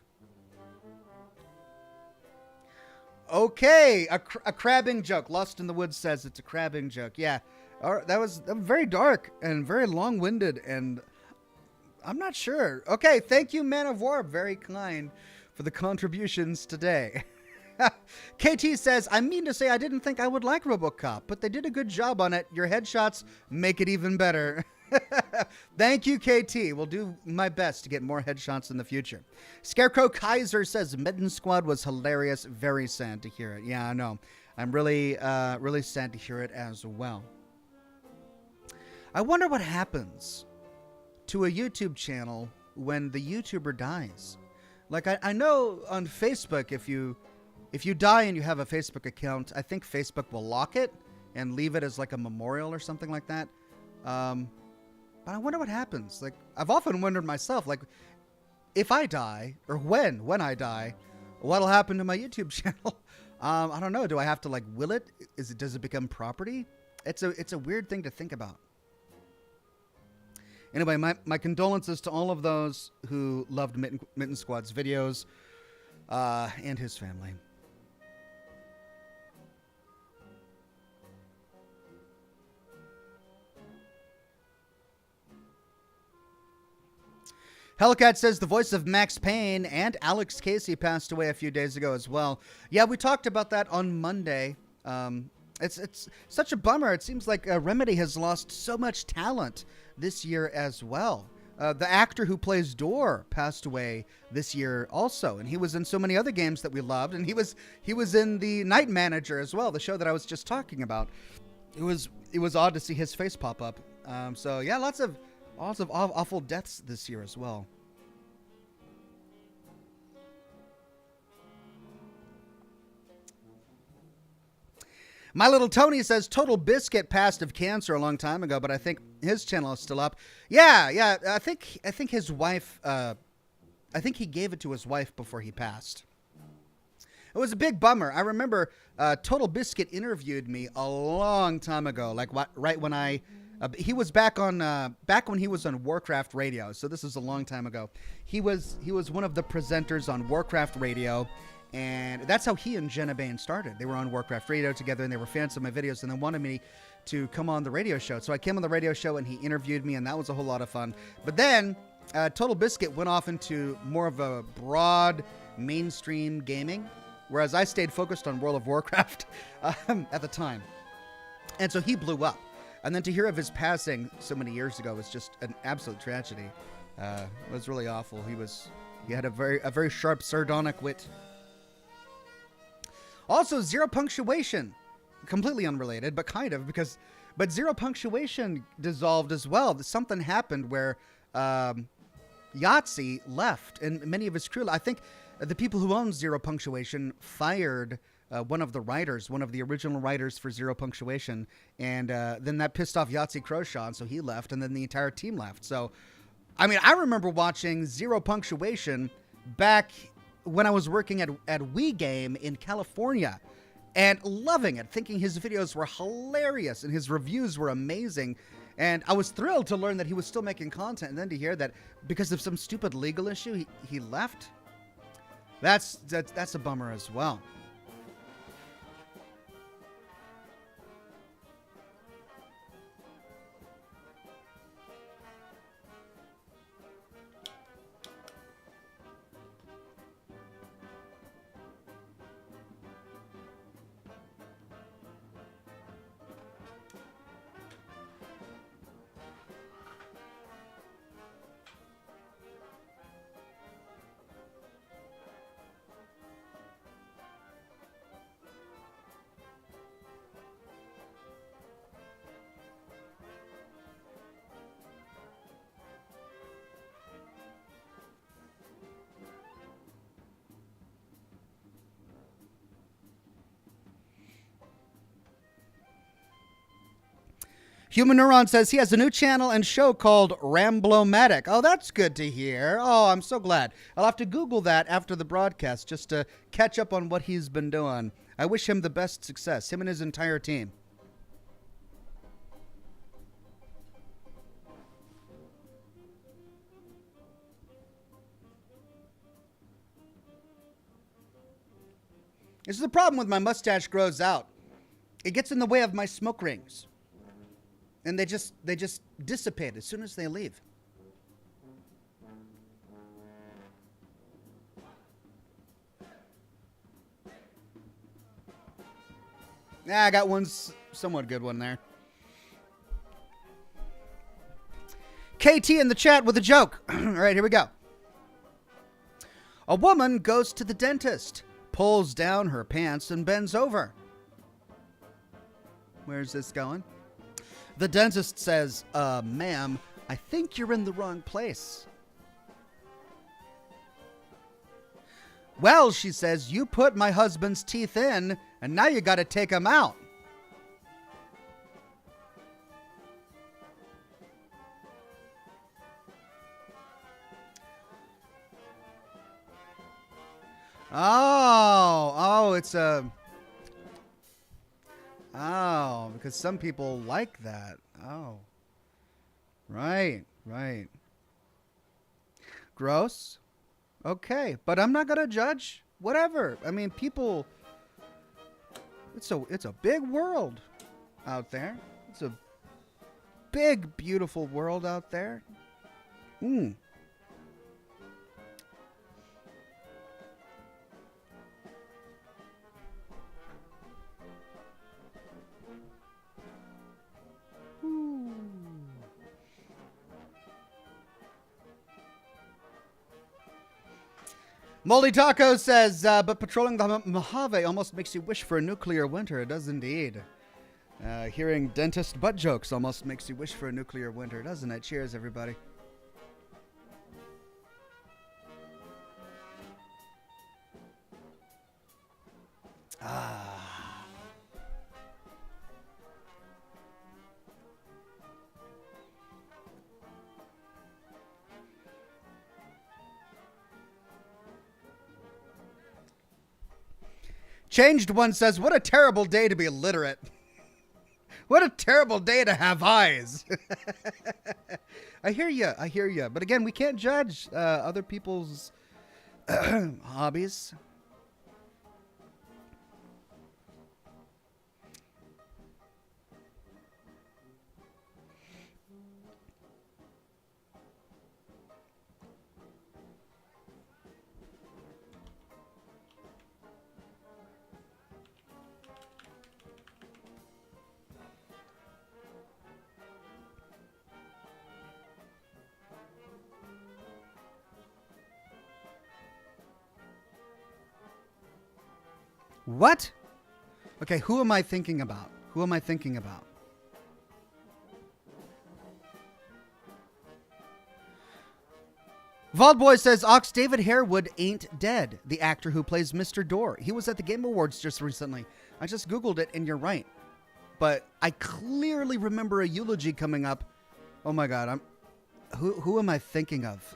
Okay, a crabbing joke. Lost in the Woods says it's a crabbing joke. Yeah, that was very dark and very long-winded, and I'm not sure. Okay, thank you, Man of War. Very kind for the contributions today. KT says, I mean to say I didn't think I would like RoboCop, but they did a good job on it. Your headshots make it even better. Thank you, KT. We'll do my best to get more headshots in the future. Scarecrow Kaiser says, Mitten Squad was hilarious. Very sad to hear it. Yeah, I know. I'm really sad to hear it as well. I wonder what happens to a YouTube channel when the YouTuber dies. Like, I know on Facebook, if you die and you have a Facebook account, I think Facebook will lock it and leave it as like a memorial or something like that. But I wonder what happens. Like, I've often wondered myself, like, if I die, or when I die, what'll happen to my YouTube channel? I don't know. Do I have to, like, will it? Does it become property? It's a weird thing to think about. Anyway, my condolences to all of those who loved Mitten Squad's videos, and his family. Hellcat says the voice of Max Payne and Alex Casey passed away a few days ago as well. Yeah, we talked about that on Monday. It's such a bummer. It seems like Remedy has lost so much talent this year as well. The actor who plays Door passed away this year also, and he was in so many other games that we loved, and he was in the Night Manager as well, the show that I was just talking about. It was odd to see his face pop up. So yeah, lots of awful deaths this year as well. My Little Tony says Total Biscuit passed of cancer a long time ago, but I think his channel is still up. Yeah. I think his wife. I think he gave it to his wife before he passed. It was a big bummer. I remember Total Biscuit interviewed me a long time ago, like right when he was back when he was on Warcraft Radio. So this is a long time ago. He was one of the presenters on Warcraft Radio. And that's how he and Jenna Bain started. They were on Warcraft Radio together, and they were fans of my videos, and they wanted me to come on the radio show. So I came on the radio show, and he interviewed me, and that was a whole lot of fun. But then Total Biscuit went off into more of a broad mainstream gaming, whereas I stayed focused on World of Warcraft at the time. And so he blew up. And then to hear of his passing so many years ago was just an absolute tragedy. It was really awful. He had a very sharp, sardonic wit. Also, Zero Punctuation, completely unrelated, but kind of, but Zero Punctuation dissolved as well. Something happened where Yahtzee left, and many of his crew, I think the people who owned Zero Punctuation fired one of the writers, one of the original writers for Zero Punctuation, and then that pissed off Yahtzee Croshaw, and so he left, and then the entire team left. So, I mean, I remember watching Zero Punctuation back when I was working at Wii Game in California, and loving it, thinking his videos were hilarious and his reviews were amazing. And I was thrilled to learn that he was still making content, and then to hear that because of some stupid legal issue, he left. That's a bummer as well. Human Neuron says he has a new channel and show called Ramblomatic. Oh, that's good to hear. Oh, I'm so glad. I'll have to Google that after the broadcast just to catch up on what he's been doing. I wish him the best success, him and his entire team. This is the problem with my mustache grows out. It gets in the way of my smoke rings. And they just dissipate as soon as they leave. Yeah, I got one somewhat good one there. KT in the chat with a joke. All right, here we go. A woman goes to the dentist, pulls down her pants and bends over. Where's this going? The dentist says, ma'am, I think you're in the wrong place. Well, she says, you put my husband's teeth in, and now you got to take them out. It's a... Oh, because some people like that. Oh. Right. Gross. Okay, but I'm not going to judge. Whatever. I mean, people... It's a big world out there. It's a big, beautiful world out there. Moldy Taco says, but patrolling the Mojave almost makes you wish for a nuclear winter. It does indeed. Hearing dentist butt jokes almost makes you wish for a nuclear winter, doesn't it? Cheers, everybody. Changed One says, what a terrible day to be illiterate. What a terrible day to have eyes. I hear you. But again, we can't judge other people's hobbies. What? Okay, who am I thinking about? Vaultboy says, Ox David Harewood ain't dead. The actor who plays Mr. Door. He was at the Game Awards just recently. I just Googled it, and you're right. But I clearly remember a eulogy coming up. Oh my God, who am I thinking of?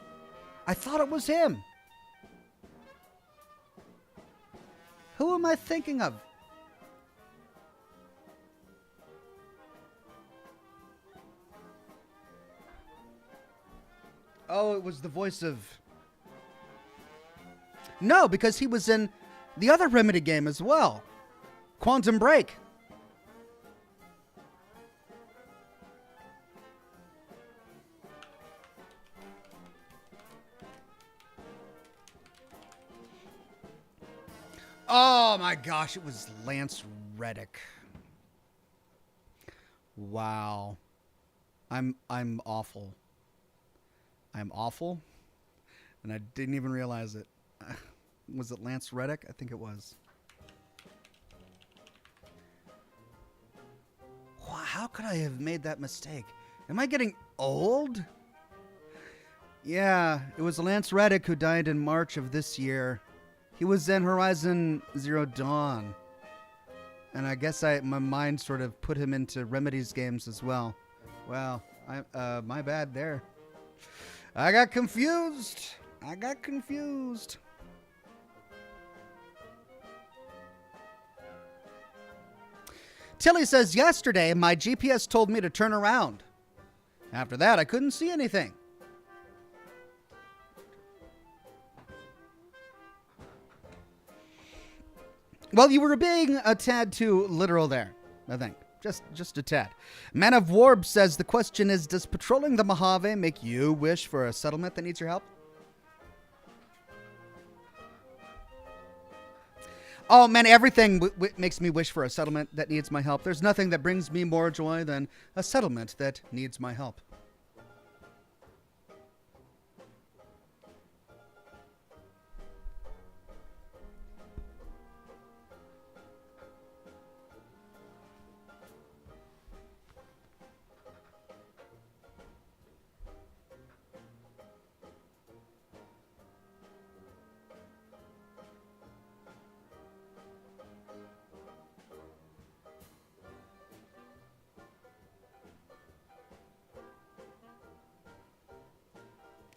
I thought it was him. Who am I thinking of? Oh, it was the voice of... No, because he was in the other Remedy game as well. Quantum Break. Oh my gosh, it was Lance Reddick. Wow. I'm awful. I'm awful, and I didn't even realize it. Was it Lance Reddick? I think it was. Wow, how could I have made that mistake? Am I getting old? Yeah, it was Lance Reddick who died in March of this year. He was in Horizon Zero Dawn. And I guess my mind sort of put him into Remedy's games as well. Well, my bad there. I got confused. Tilly says, yesterday, my GPS told me to turn around. After that, I couldn't see anything. Well, you were being a tad too literal there, I think. Just a tad. Man of Warb says, the question is, does patrolling the Mojave make you wish for a settlement that needs your help? Oh, man, everything makes me wish for a settlement that needs my help. There's nothing that brings me more joy than a settlement that needs my help.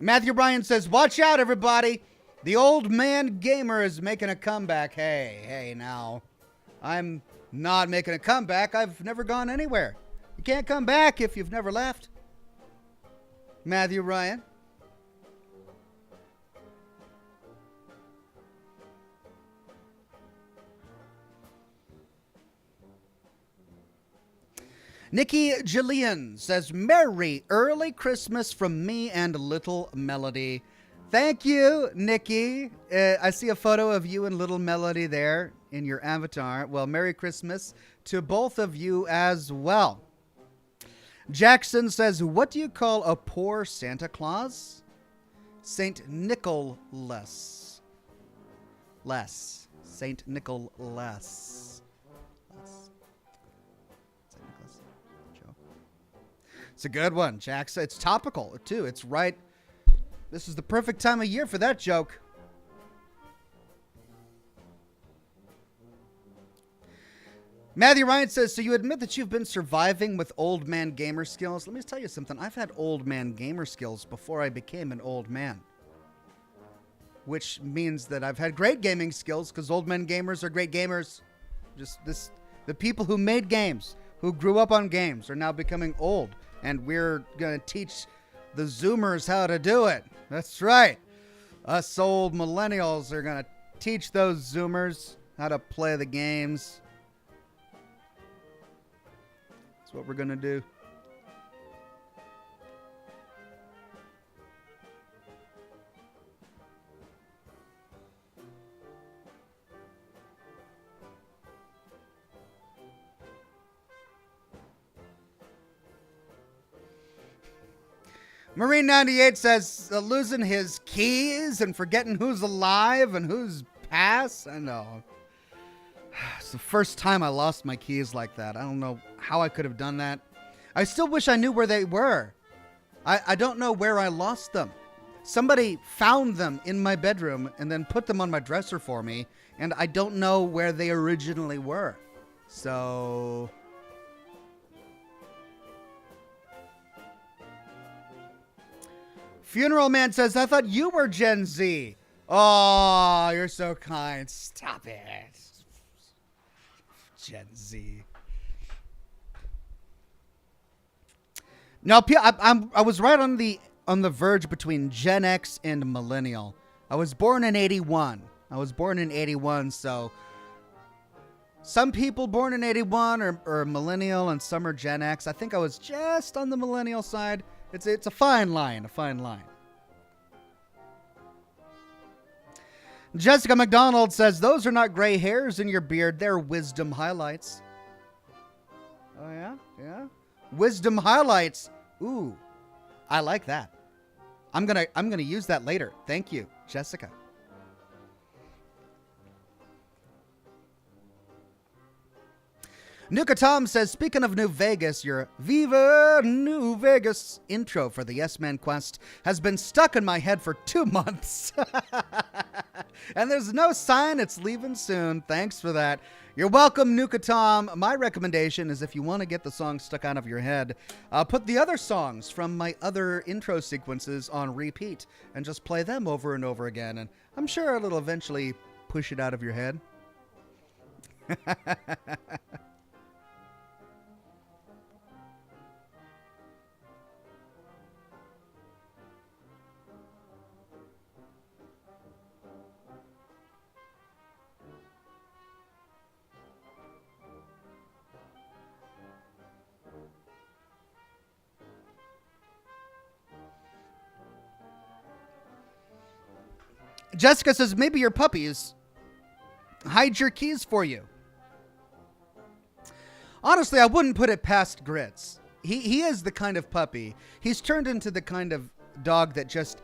Matthew Bryan says, watch out, everybody. The old man gamer is making a comeback. Hey, now. I'm not making a comeback. I've never gone anywhere. You can't come back if you've never left. Matthew Bryan. Nikki Jillian says, Merry early Christmas from me and Little Melody. Thank you, Nikki. I see a photo of you and Little Melody there in your avatar. Well, Merry Christmas to both of you as well. Jackson says, what do you call a poor Santa Claus? Saint Nicholas. Saint Nicholas. It's a good one, Jackson. It's topical, too. It's right. This is the perfect time of year for that joke. Matthew Ryan says, so you admit that you've been surviving with old man gamer skills? Let me tell you something. I've had old man gamer skills before I became an old man. Which means that I've had great gaming skills because old men gamers are great gamers. The people who made games, who grew up on games, are now becoming old. And we're going to teach the Zoomers how to do it. That's right. Us old millennials are going to teach those Zoomers how to play the games. That's what we're going to do. Marine98 says, losing his keys and forgetting who's alive and who's passed. I know. It's the first time I lost my keys like that. I don't know how I could have done that. I still wish I knew where they were. I don't know where I lost them. Somebody found them in my bedroom and then put them on my dresser for me, and I don't know where they originally were. So... Funeral Man says, I thought you were Gen Z. Oh, you're so kind. Stop it. Gen Z. Now, I was right on the verge between Gen X and Millennial. I was born in 81. So some people born in 81 are Millennial and some are Gen X. I think I was just on the Millennial side. It's a fine line, Jessica McDonald says, those are not gray hairs in your beard. They're wisdom highlights. Oh, yeah? Yeah? Wisdom highlights. Ooh, I like that. I'm gonna use that later. Thank you, Jessica. Nuka Tom says, speaking of New Vegas, your Viva New Vegas intro for the Yes Man Quest has been stuck in my head for 2 months. And there's no sign it's leaving soon. Thanks for that. You're welcome, Nuka Tom. My recommendation is if you want to get the song stuck out of your head, put the other songs from my other intro sequences on repeat and just play them over and over again. And I'm sure it'll eventually push it out of your head. Jessica says, maybe your puppies hide your keys for you. Honestly, I wouldn't put it past Grits. He is the kind of puppy. He's turned into the kind of dog that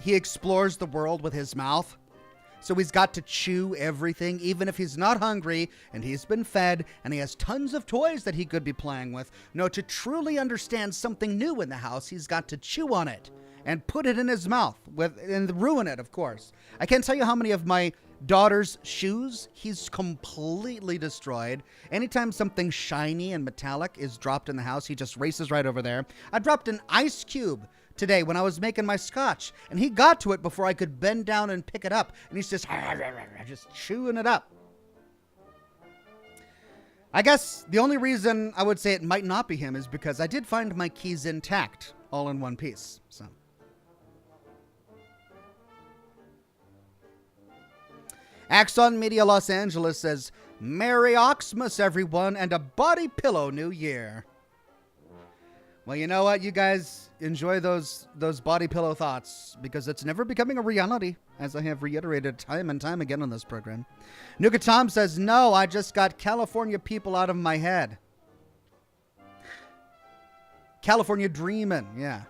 he explores the world with his mouth. So he's got to chew everything, even if he's not hungry and he's been fed and he has tons of toys that he could be playing with. No, to truly understand something new in the house, he's got to chew on it and put it in his mouth and ruin it, of course. I can't tell you how many of my daughter's shoes he's completely destroyed. Anytime something shiny and metallic is dropped in the house, he just races right over there. I dropped an ice cube today when I was making my scotch, and he got to it before I could bend down and pick it up, and he's just chewing it up. I guess the only reason I would say it might not be him is because I did find my keys intact, all in one piece, so... Axon Media Los Angeles says, Merry Oxmas, everyone, and a body pillow New Year. Well, you know what? You guys enjoy those body pillow thoughts because it's never becoming a reality, as I have reiterated time and time again on this program. Nuka Tom says, no, I just got California people out of my head. California Dreamin', yeah.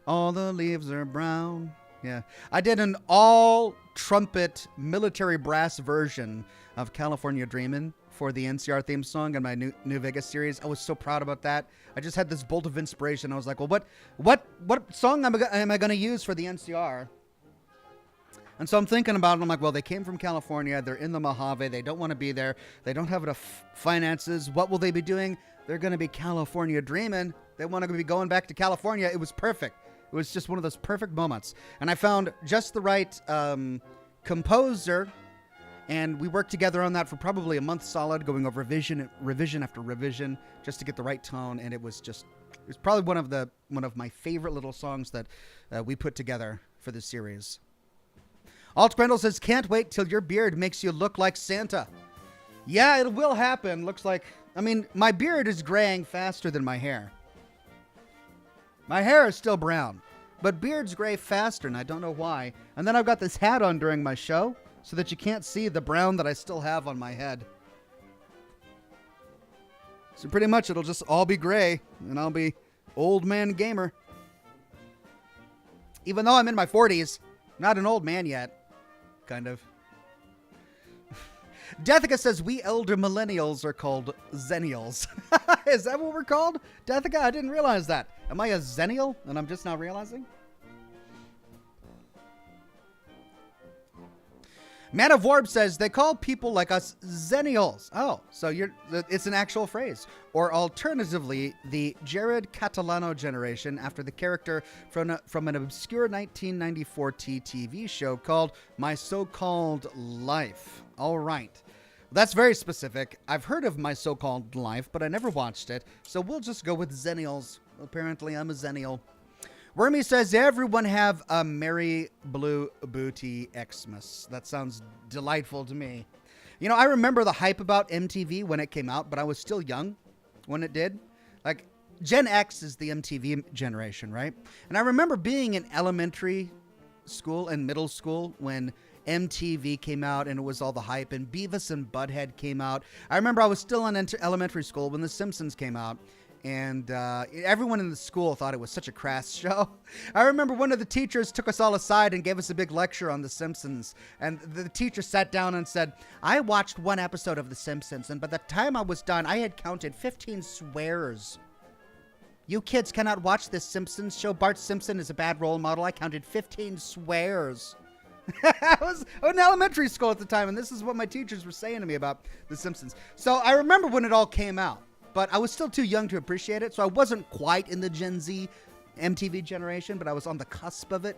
All the leaves are brown. Yeah, I did an all-trumpet military brass version of California Dreamin' for the NCR theme song in my New Vegas series. I was so proud about that. I just had this bolt of inspiration. I was like, well, what song am I going to use for the NCR? And so I'm thinking about it. I'm like, well, they came from California. They're in the Mojave. They don't want to be there. They don't have enough finances. What will they be doing? They're going to be California Dreamin'. They want to be going back to California. It was perfect. It was just one of those perfect moments. And I found just the right composer, and we worked together on that for probably a month solid, going over revision after revision, just to get the right tone. And it was probably one of my favorite little songs that we put together for this series. Alt Brendel says, can't wait till your beard makes you look like Santa. Yeah, it will happen. Looks like, I mean, my beard is graying faster than my hair. My hair is still brown, but beard's gray faster, and I don't know why. And then I've got this hat on during my show so that you can't see the brown that I still have on my head. So pretty much it'll just all be gray, and I'll be old man gamer. Even though I'm in my 40s, not an old man yet. Kind of. Deathica says, we elder millennials are called zennials. Is that what we're called? Deathica, I didn't realize that. Am I a zennial and I'm just now realizing? Man of Warp says they call people like us Zennials. Oh, so it's an actual phrase. Or alternatively, the Jared Catalano generation after the character from an obscure 1994 TV show called My So-Called Life. All right. That's very specific. I've heard of My So-Called Life, but I never watched it. So we'll just go with Zennials. Apparently, I'm a Zennial. Wormy says, everyone have a merry blue booty Xmas. That sounds delightful to me. You know, I remember the hype about MTV when it came out, but I was still young when it did. Like, Gen X is the MTV generation, right? And I remember being in elementary school and middle school when MTV came out and it was all the hype, and Beavis and Butthead came out. I remember I was still in elementary school when The Simpsons came out. And everyone in the school thought it was such a crass show. I remember one of the teachers took us all aside and gave us a big lecture on The Simpsons. And the teacher sat down and said, I watched one episode of The Simpsons, and by the time I was done, I had counted 15 swears. You kids cannot watch this Simpsons show. Bart Simpson is a bad role model. I counted 15 swears. I was in elementary school at the time, and this is what my teachers were saying to me about The Simpsons. So I remember when it all came out. But I was still too young to appreciate it, so I wasn't quite in the Gen Z MTV generation, but I was on the cusp of it.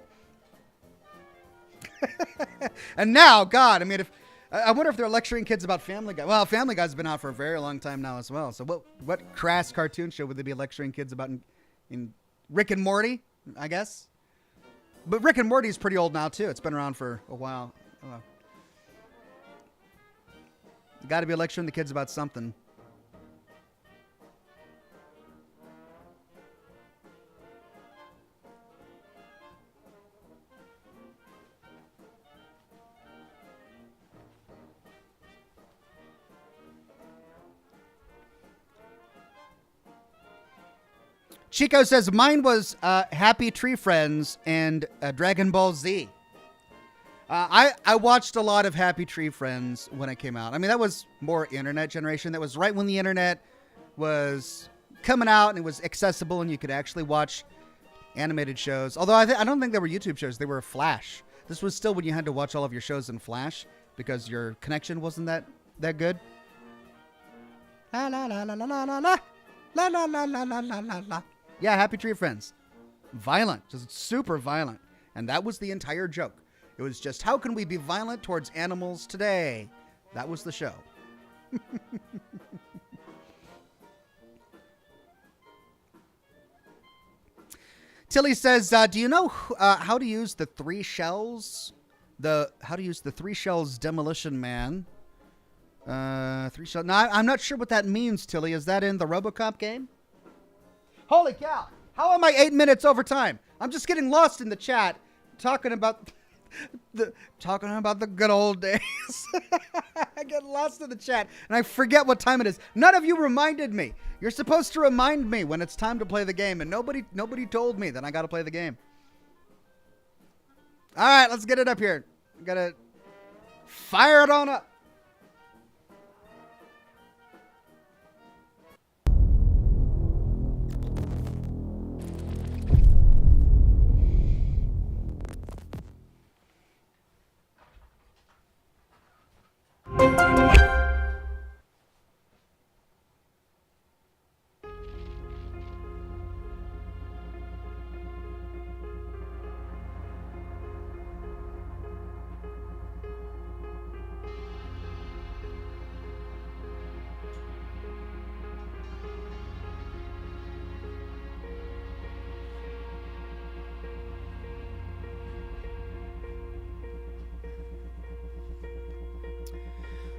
And now, God, I mean, I wonder if they're lecturing kids about Family Guy. Well, Family Guy's been out for a very long time now as well. So what crass cartoon show would they be lecturing kids about in Rick and Morty, I guess? But Rick and Morty is pretty old now, too. It's been around for a while. Got to be lecturing the kids about something. Chico says, mine was Happy Tree Friends and Dragon Ball Z. I watched a lot of Happy Tree Friends when it came out. I mean, that was more internet generation. That was right when the internet was coming out and it was accessible and you could actually watch animated shows. Although I don't think they were YouTube shows. They were Flash. This was still when you had to watch all of your shows in Flash because your connection wasn't that good. La la la la la la la la la la la la la la la. Yeah, Happy Tree Friends. Violent, just super violent. And that was the entire joke. It was just, how can we be violent towards animals today? That was the show. Tilly says, do you know how to use the 3 shells? How to use the 3 shells Demolition Man? 3 shells. No, I'm not sure what that means, Tilly. Is that in the RoboCop game? Holy cow. How am I 8 minutes over time? I'm just getting lost in the chat talking about the good old days. I get lost in the chat and I forget what time it is. None of you reminded me. You're supposed to remind me when it's time to play the game, and nobody told me that I got to play the game. All right, let's get it up here. Got to fire it on up.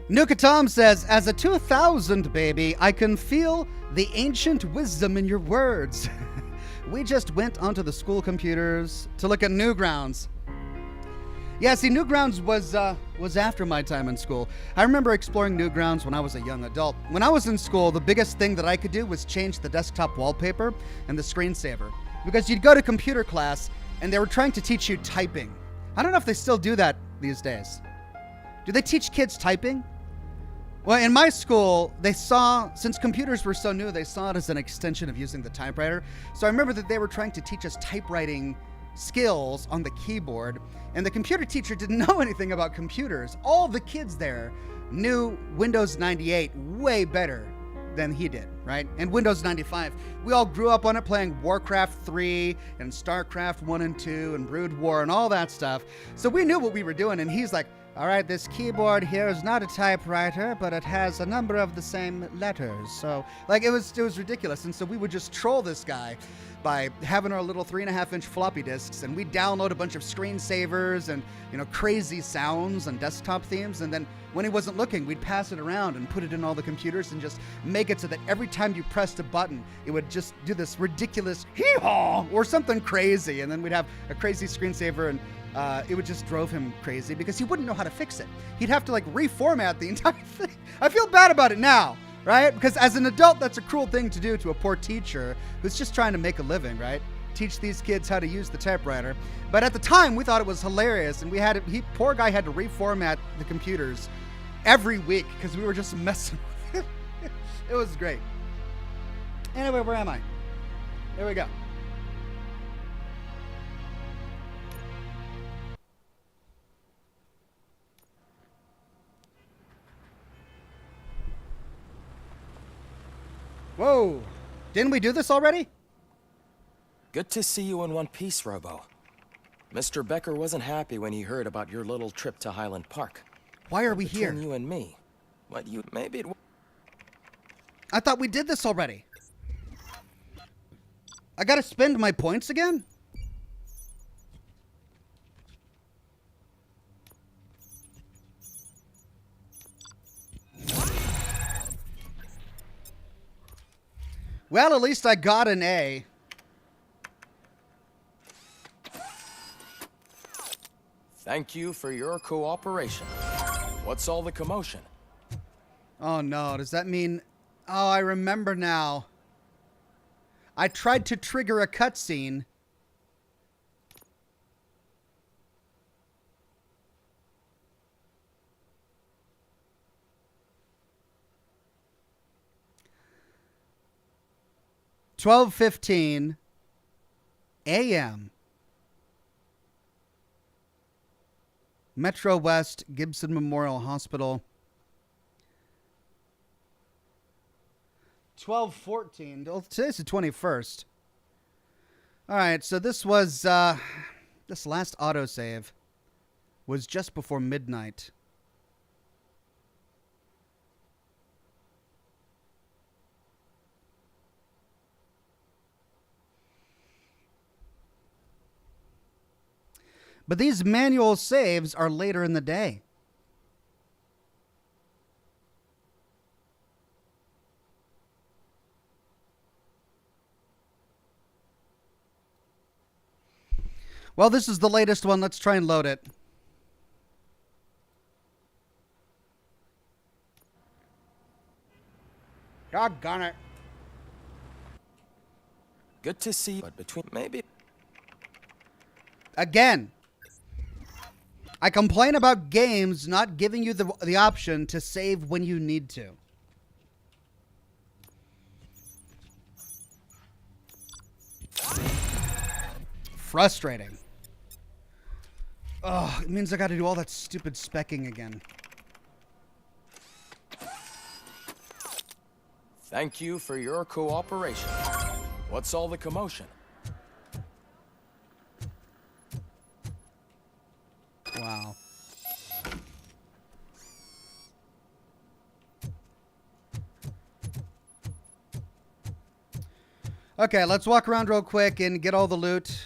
Nuka Tom says, as a 2000 baby, I can feel the ancient wisdom in your words. We just went onto the school computers to look at Newgrounds. Yeah, see, Newgrounds was after my time in school. I remember exploring Newgrounds when I was a young adult. When I was in school, the biggest thing that I could do was change the desktop wallpaper and the screensaver. Because you'd go to computer class, and they were trying to teach you typing. I don't know if they still do that these days. Do they teach kids typing? Well, in my school, since computers were so new, they saw it as an extension of using the typewriter. So I remember that they were trying to teach us typewriting skills on the keyboard, and the computer teacher didn't know anything about computers. All the kids there knew Windows 98 way better than he did, right? And Windows 95. We all grew up on it playing Warcraft 3 and StarCraft 1 and 2 and Brood War and all that stuff. So we knew what we were doing, and he's like, all right, this keyboard here is not a typewriter, but it has a number of the same letters. So, like, it was ridiculous. And so we would just troll this guy by having our little 3.5-inch floppy disks, and we'd download a bunch of screensavers and, you know, crazy sounds and desktop themes. And then when he wasn't looking, we'd pass it around and put it in all the computers and just make it so that every time you pressed a button, it would just do this ridiculous hee-haw or something crazy. And then we'd have a crazy screensaver, and it would just drove him crazy because he wouldn't know how to fix it. He'd have to like reformat the entire thing. I feel bad about it now, right? Because as an adult, that's a cruel thing to do to a poor teacher who's just trying to make a living, right? Teach these kids how to use the typewriter. But at the time, we thought it was hilarious, and poor guy had to reformat the computers every week because we were just messing with it. It was great. Anyway, where am I? There we go. Whoa, didn't we do this already? Good to see you in one piece, Robo. Mr. Becker wasn't happy when he heard about your little trip to Highland Park. Why are we here? Between you and me, maybe it... I thought we did this already. I gotta spend my points again? Well, at least I got an A. Thank you for your cooperation. What's all the commotion? Oh no, does that mean... Oh, I remember now. I tried to trigger a cutscene. $12:15 a.m. Metro West, Gibson Memorial Hospital. 12:14. Well, today's the 21st. All right, so this was this last autosave was just before midnight. But these manual saves are later in the day. Well, this is the latest one. Let's try and load it. Doggone it. Good to see you, but between maybe... Again. I complain about games not giving you the option to save when you need to. Frustrating. Oh, it means I got to do all that stupid specking again. Thank you for your cooperation. What's all the commotion? Wow. Okay, let's walk around real quick and get all the loot.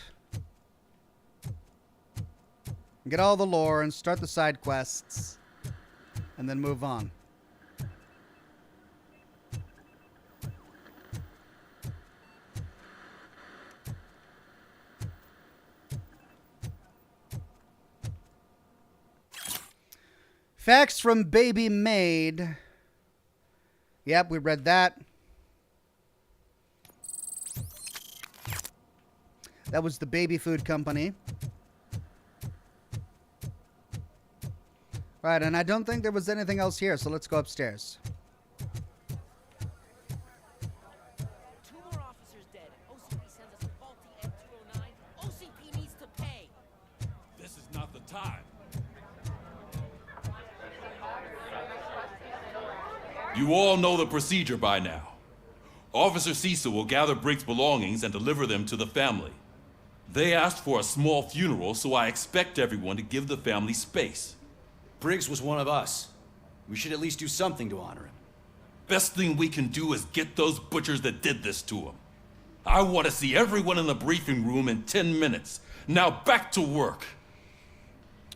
Get all the lore and start the side quests. And then move on. Facts from Baby Maid. Yep, we read that. That was the baby food company. Right, and I don't think there was anything else here, so let's go upstairs. Two more officers dead. OCP sends us a faulty M209. OCP needs to time. You all know the procedure by now. Officer Cecil will gather Briggs' belongings and deliver them to the family. They asked for a small funeral, so I expect everyone to give the family space. Briggs was one of us. We should at least do something to honor him. Best thing we can do is get those butchers that did this to him. I want to see everyone in the briefing room in 10 minutes. Now back to work.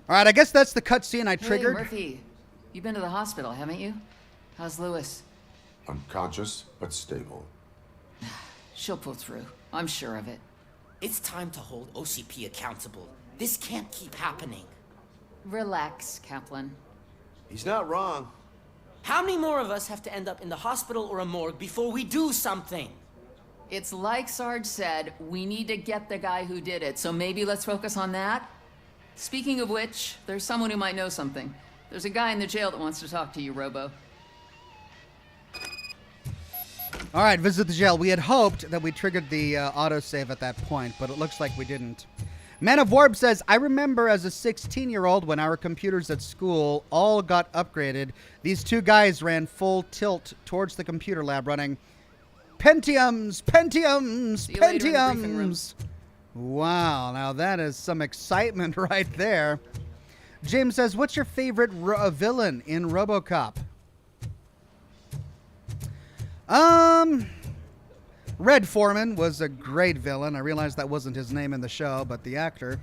All right, I guess that's the cutscene I triggered. Hey, Murphy. You've been to the hospital, haven't you? How's Lewis? Unconscious, but stable. She'll pull through. I'm sure of it. It's time to hold OCP accountable. This can't keep happening. Relax, Kaplan. He's not wrong. How many more of us have to end up in the hospital or a morgue before we do something? It's like Sarge said, we need to get the guy who did it, so maybe let's focus on that? Speaking of which, there's someone who might know something. There's a guy in the jail that wants to talk to you, Robo. All right, visit the jail. We had hoped that we triggered the autosave at that point, but it looks like we didn't. Man of Warp says, I remember as a 16-year-old when our computers at school all got upgraded, these two guys ran full tilt towards the computer lab running Pentiums, See you later in the briefing room. Pentiums. Wow, now that is some excitement right there. James says, what's your favorite villain in RoboCop? Red Foreman was a great villain. I realized that wasn't his name in the show, but the actor.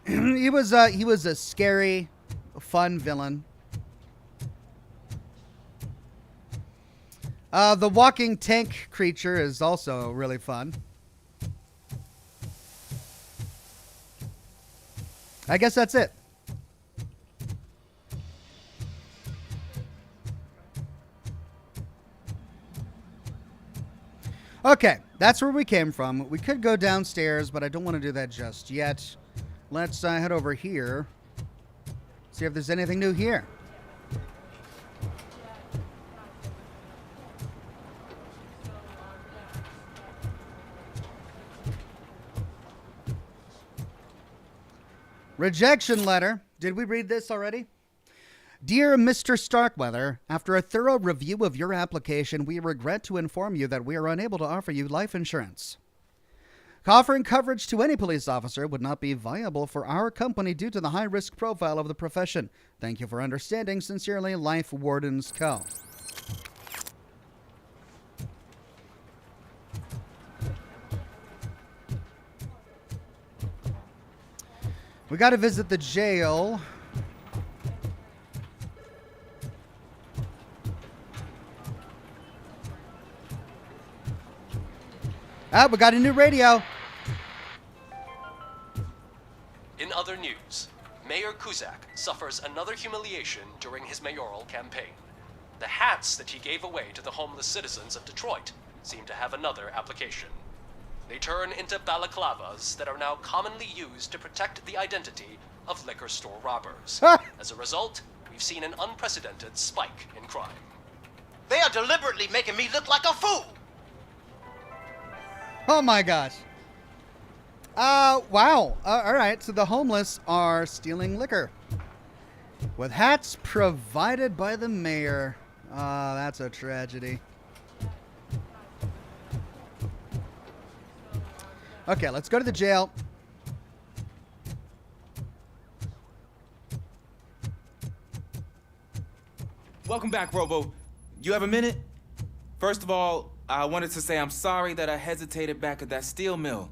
he was a scary, fun villain. The walking tank creature is also really fun. I guess that's it. Okay, that's where we came from. We could go downstairs, but I don't want to do that just yet. Let's head over here. See if there's anything new here. Rejection letter. Did we read this already? Dear Mr. Starkweather, after a thorough review of your application, we regret to inform you that we are unable to offer you life insurance. Offering coverage to any police officer would not be viable for our company due to the high-risk profile of the profession. Thank you for understanding. Sincerely, Life Wardens Co. We got to visit the jail. Ah, we got a new radio. In other news, Mayor Kuzak suffers another humiliation during his mayoral campaign. The hats that he gave away to the homeless citizens of Detroit seem to have another application. They turn into balaclavas that are now commonly used to protect the identity of liquor store robbers. As a result, we've seen an unprecedented spike in crime. They are deliberately making me look like a fool! Oh my gosh. Wow. All right, so the homeless are stealing liquor with hats provided by the mayor. That's a tragedy. Okay, let's go to the jail. Welcome back, Robo. You have a minute? First of all, I wanted to say I'm sorry that I hesitated back at that steel mill.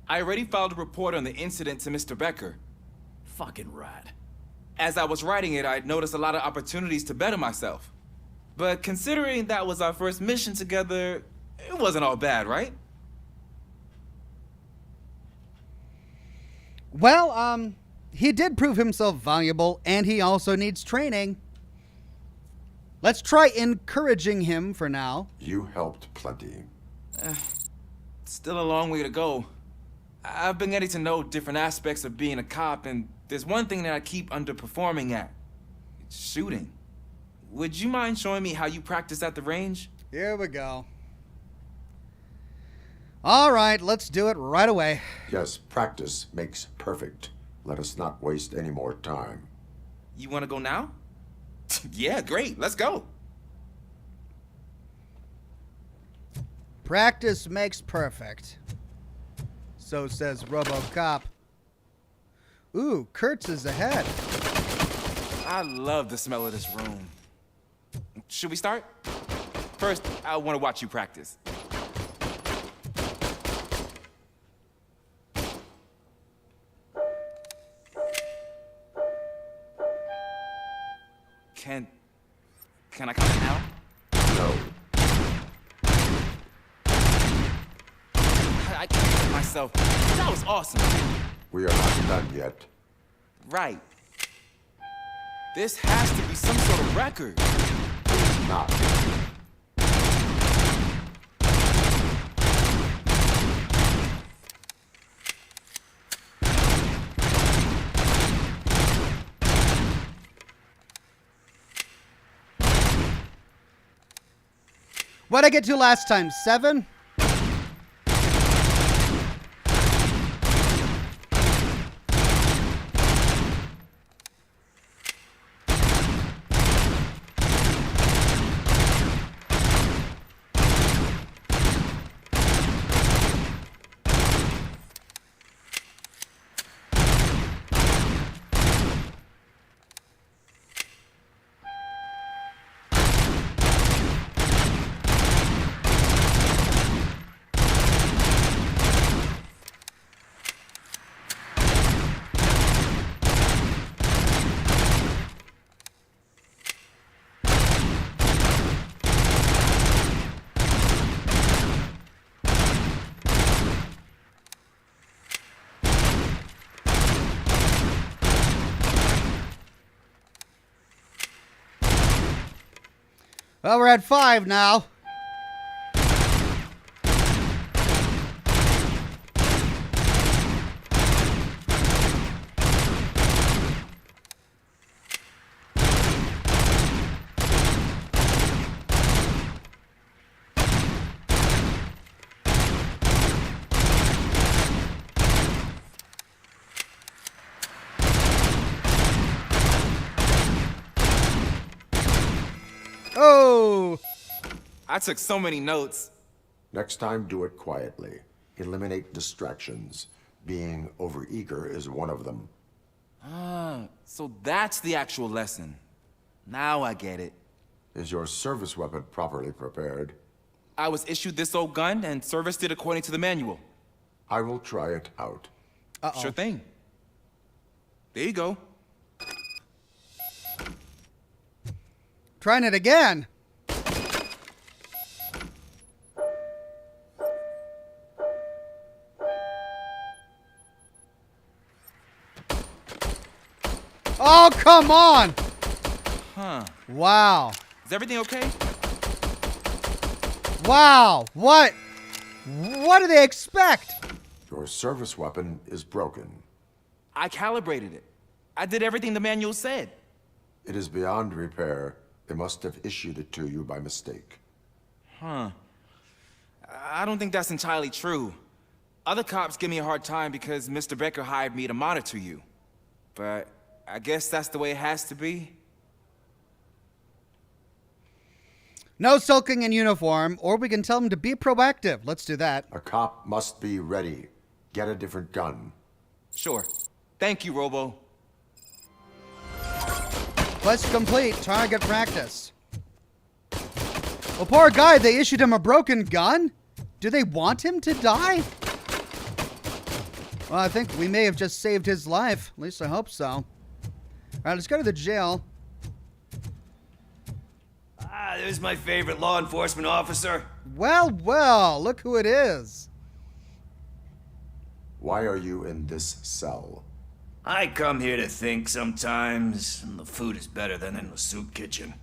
I already filed a report on the incident to Mr. Becker. Fucking rat. As I was writing it, I'd noticed a lot of opportunities to better myself. But considering that was our first mission together, it wasn't all bad, right? Well, he did prove himself valuable, and he also needs training. Let's try encouraging him for now. You helped plenty. Still a long way to go. I've been getting to know different aspects of being a cop, and there's one thing that I keep underperforming at. It's shooting. Would you mind showing me how you practice at the range? Here we go. All right, let's do it right away. Yes, practice makes perfect. Let us not waste any more time. You want to go now? Yeah, great. Let's go. Practice makes perfect. So says RoboCop. Ooh, Kurtz is ahead. I love the smell of this room. Should we start? First, I want to watch you practice. Can I come now? No. I can't get myself. That was awesome. We are not done yet. Right. This has to be some sort of record. Not. What'd I get to last time? 7? Well, we're at 5 now. Oh! I took so many notes. Next time, do it quietly. Eliminate distractions. Being overeager is one of them. Ah, so that's the actual lesson. Now I get it. Is your service weapon properly prepared? I was issued this old gun and serviced it according to the manual. I will try it out. Uh-oh. Sure thing. There you go. Trying it again. Oh, come on! Huh. Wow. Is everything okay? Wow. What? What do they expect? Your service weapon is broken. I calibrated it. I did everything the manual said. It is beyond repair. They must have issued it to you by mistake. Huh. I don't think that's entirely true. Other cops give me a hard time because Mr. Becker hired me to monitor you. But I guess that's the way it has to be. No sulking in uniform, or we can tell them to be proactive. Let's do that. A cop must be ready. Get a different gun. Sure. Thank you, Robo. Quest complete. Target practice. Well, poor guy, they issued him a broken gun? Do they want him to die? Well, I think we may have just saved his life. At least I hope so. All right, let's go to the jail. Ah, there's my favorite law enforcement officer. Well, well, look who it is. Why are you in this cell? I come here to think sometimes, and the food is better than in the soup kitchen.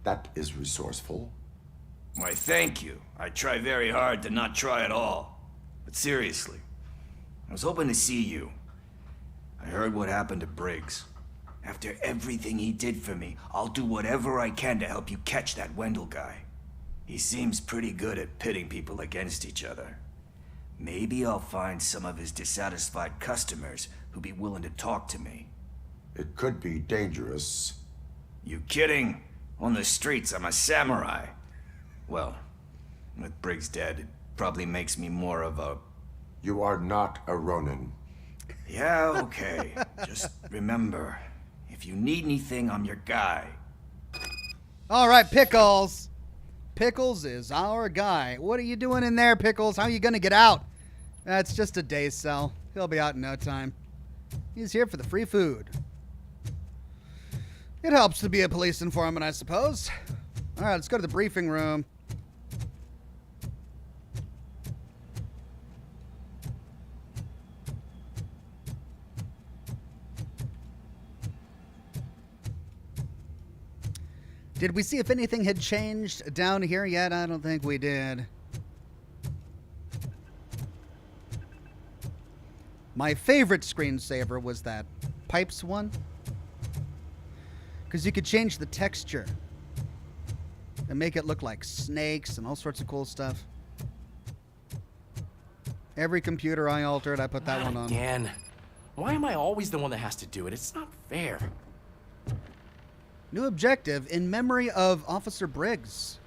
That is resourceful. Why, thank you. I try very hard to not try at all. But seriously, I was hoping to see you. I heard what happened to Briggs. After everything he did for me, I'll do whatever I can to help you catch that Wendell guy. He seems pretty good at pitting people against each other. Maybe I'll find some of his dissatisfied customers who'd be willing to talk to me. It could be dangerous. You kidding? On the streets, I'm a samurai. Well, with Briggs dead, it probably makes me more of a... You are not a Ronin. Yeah, okay. Just remember, if you need anything, I'm your guy. All right, Pickles. Pickles is our guy. What are you doing in there, Pickles? How are you going to get out? That's just a day cell. He'll be out in no time. He's here for the free food. It helps to be a police informant, I suppose. All right, let's go to the briefing room. Did we see if anything had changed down here yet? I don't think we did. My favorite screensaver was that pipes one, because you could change the texture and make it look like snakes and all sorts of cool stuff. Every computer I altered, I put that one on. Again. Why am I always the one that has to do it? It's not fair. New objective in memory of Officer Briggs.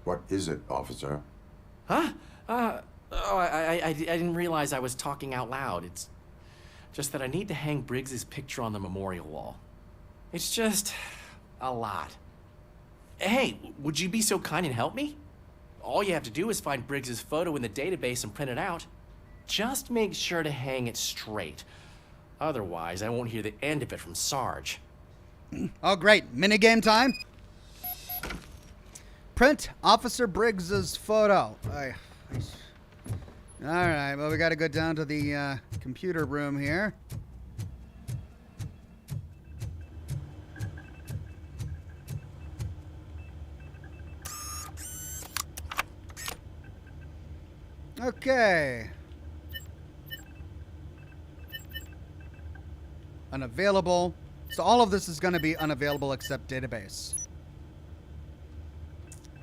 What is it, officer? Huh? I didn't realize I was talking out loud. It's just that I need to hang Briggs's picture on the memorial wall. It's just a lot. Hey, would you be so kind and help me? All you have to do is find Briggs's photo in the database and print it out. Just make sure to hang it straight. Otherwise, I won't hear the end of it from Sarge. Oh, great. Minigame time. Print Officer Briggs's photo. All right, well, we got to go down to the computer room here. Okay. Unavailable. So all of this is going to be unavailable except database.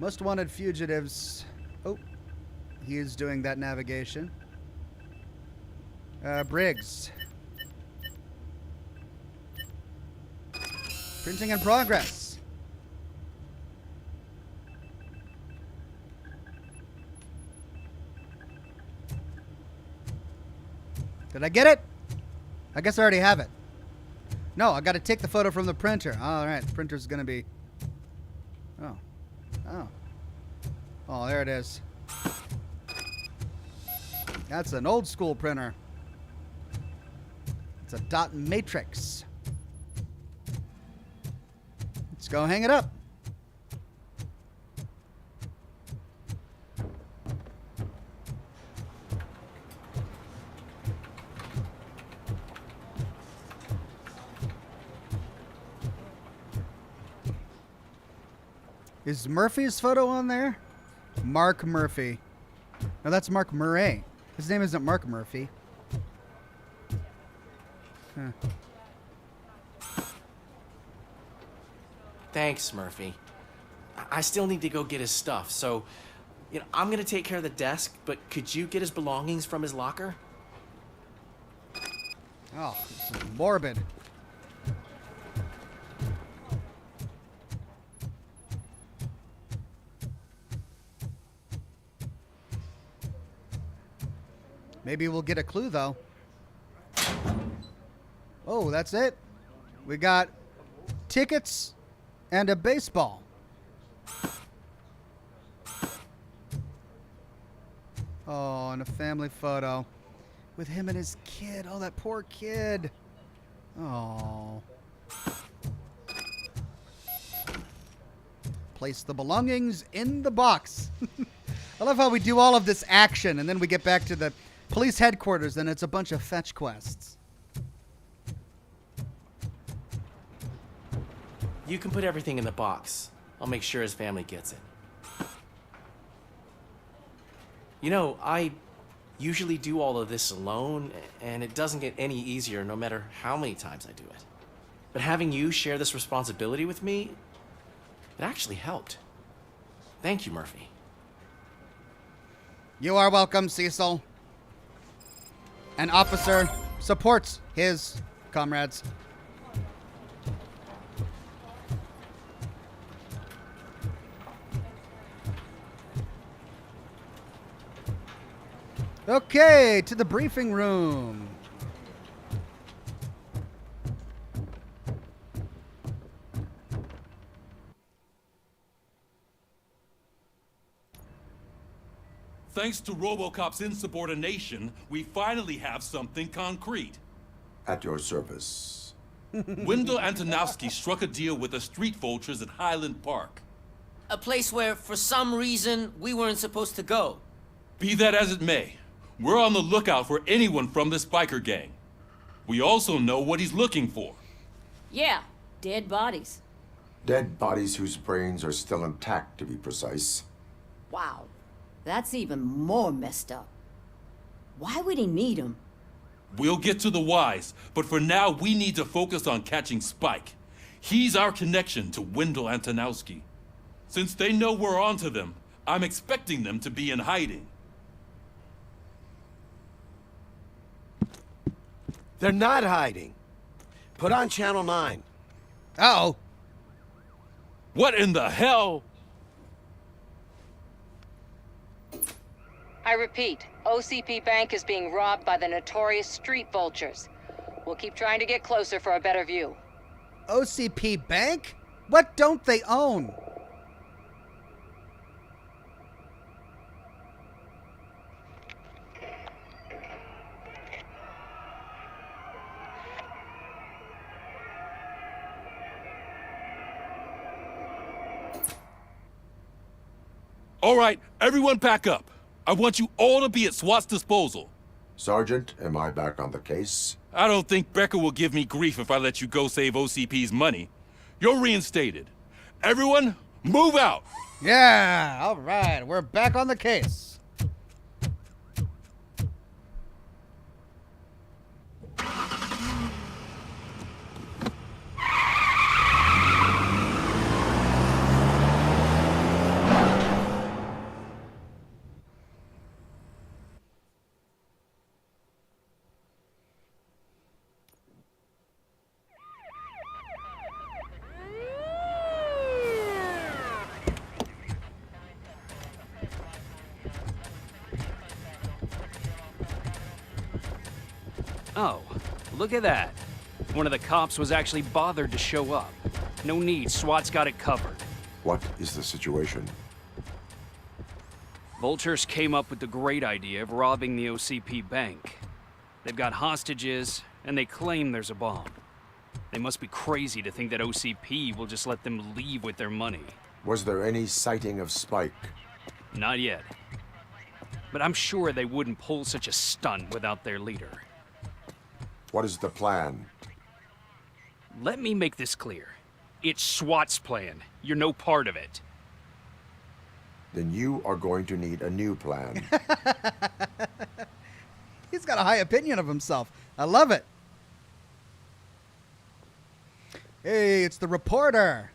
Most wanted fugitives. Oh, he is doing that navigation. Briggs. Printing in progress. Did I get it? I guess I already have it. No, I got to take the photo from the printer. All right, the printer's going to be... Oh, there it is. That's an old school printer. It's a dot matrix. Let's go hang it up. Is Murphy's photo on there? Mark Murphy. No, that's Mark Murray. His name isn't Mark Murphy. Huh. Thanks, Murphy. I still need to go get his stuff, so, I'm gonna take care of the desk, but could you get his belongings from his locker? Oh, this is morbid. Maybe we'll get a clue, though. Oh, that's it. We got tickets and a baseball. Oh, and a family photo with him and his kid. Oh, that poor kid. Oh. Place the belongings in the box. I love how we do all of this action and then we get back to the police headquarters and it's a bunch of fetch quests. You can put everything in the box. I'll make sure his family gets it. I usually do all of this alone, and it doesn't get any easier no matter how many times I do it. But having you share this responsibility with me, it actually helped. Thank you, Murphy. You are welcome, Cecil. An officer supports his comrades. Okay, to the briefing room. Thanks to RoboCop's insubordination, we finally have something concrete. At your service. Wendell Antonowski struck a deal with the street vultures at Highland Park. A place where, for some reason, we weren't supposed to go. Be that as it may, we're on the lookout for anyone from this biker gang. We also know what he's looking for. Yeah, dead bodies. Dead bodies whose brains are still intact, to be precise. Wow, that's even more messed up. Why would he need them? We'll get to the whys, but for now we need to focus on catching Spike. He's our connection to Wendell Antonowski. Since they know we're onto them, I'm expecting them to be in hiding. They're not hiding. Put on Channel 9. Uh-oh. What in the hell? I repeat, OCP Bank is being robbed by the notorious street vultures. We'll keep trying to get closer for a better view. OCP Bank? What don't they own? All right, everyone pack up. I want you all to be at SWAT's disposal. Sergeant, am I back on the case? I don't think Becker will give me grief if I let you go save OCP's money. You're reinstated. Everyone, move out! Yeah, all right, we're back on the case. Oh, look at that. One of the cops was actually bothered to show up. No need, SWAT's got it covered. What is the situation? Vultures came up with the great idea of robbing the OCP bank. They've got hostages, and they claim there's a bomb. They must be crazy to think that OCP will just let them leave with their money. Was there any sighting of Spike? Not yet. But I'm sure they wouldn't pull such a stunt without their leader. What is the plan? Let me make this clear. It's SWAT's plan. You're no part of it. Then you are going to need a new plan. He's got a high opinion of himself. I love it. Hey, it's the reporter.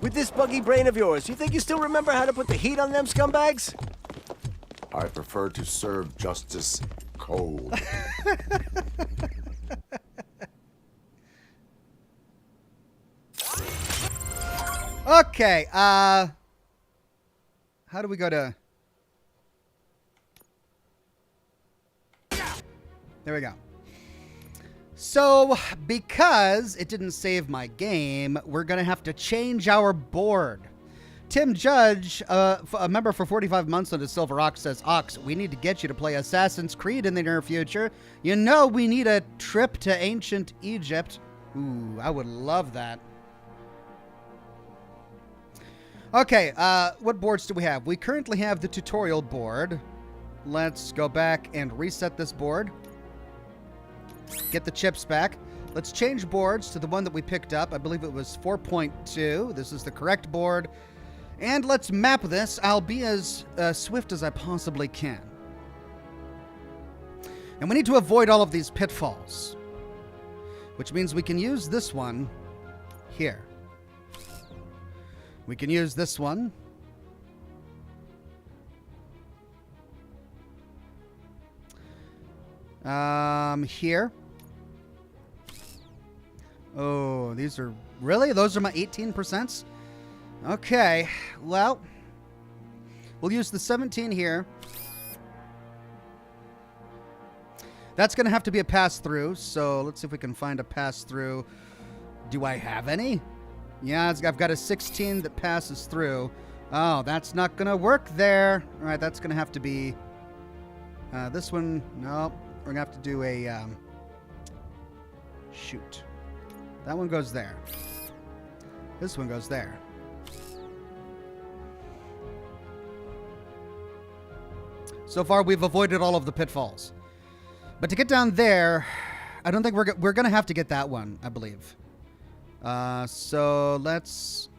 With this buggy brain of yours, you think you still remember how to put the heat on them scumbags? I prefer to serve justice cold. Okay, how do we go to... There we go. So, because it didn't save my game, we're going to have to change our board. Tim Judge, a member for 45 months on the Silver Ox, says, Ox, we need to get you to play Assassin's Creed in the near future. You know we need a trip to ancient Egypt. Ooh, I would love that. Okay, what boards do we have? We currently have the tutorial board. Let's go back and reset this board. Get the chips back. Let's change boards to the one that we picked up. I believe it was 4.2. This is the correct board. And let's map this. I'll be as swift as I possibly can. And we need to avoid all of these pitfalls. Which means we can use this one here. We can use this one. Here. Oh, these are... Really? Those are my 18%? Okay. Well, we'll use the 17 here. That's going to have to be a pass-through, so let's see if we can find a pass-through. Do I have any? Yeah, I've got a 16 that passes through. Oh, that's not going to work there. All right, that's going to have to be... this one, no. We're going to have to do a... shoot. That one goes there. This one goes there. So far, we've avoided all of the pitfalls. But to get down there, I don't think we're going to have to get that one, I believe. So let's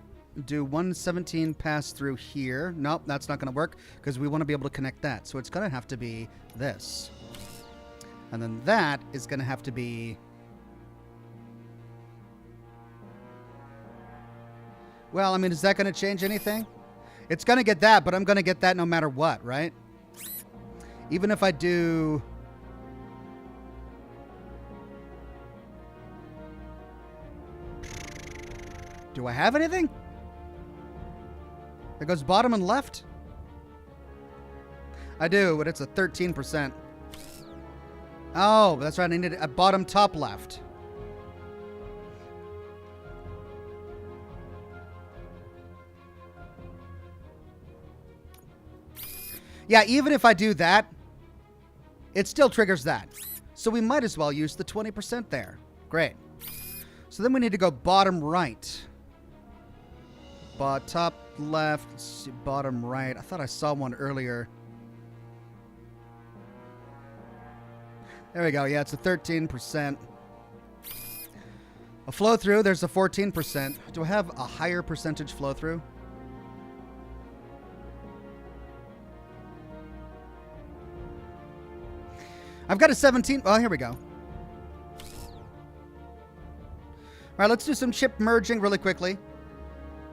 do 117 pass through here. Nope, that's not going to work because we want to be able to connect that. So it's going to have to be this. And then that is going to have to be... Well, I mean, is that going to change anything? It's going to get that, but I'm going to get that no matter what, right? Even if I do... Do I have anything? That goes bottom and left? I do, but it's a 13%. Oh, that's right. I need a bottom top left. Yeah, even if I do that, it still triggers that. So we might as well use the 20% there. Great. So then we need to go bottom right. Top left, let's see, bottom right. I thought I saw one earlier. There we go. Yeah, it's a 13%. A flow through, there's a 14%. Do I have a higher percentage flow through? I've got a 17. Oh, here we go. All right, let's do some chip merging really quickly.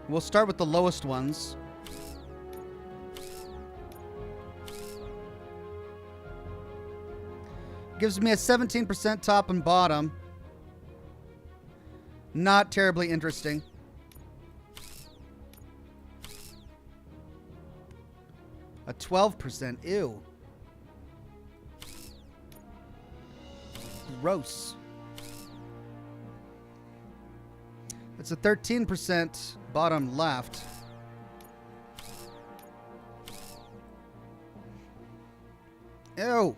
We'll start with the lowest ones. Gives me a 17% top and bottom. Not terribly interesting. A 12%. Ew. Gross. It's a 13% bottom left. Ew.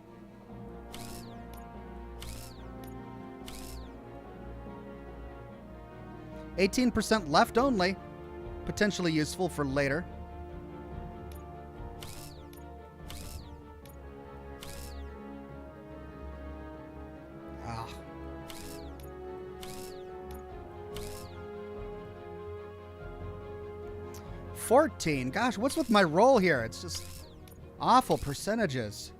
%, left only. Potentially useful for later. Ah. 14. Gosh, what's with my roll here? It's just awful percentages.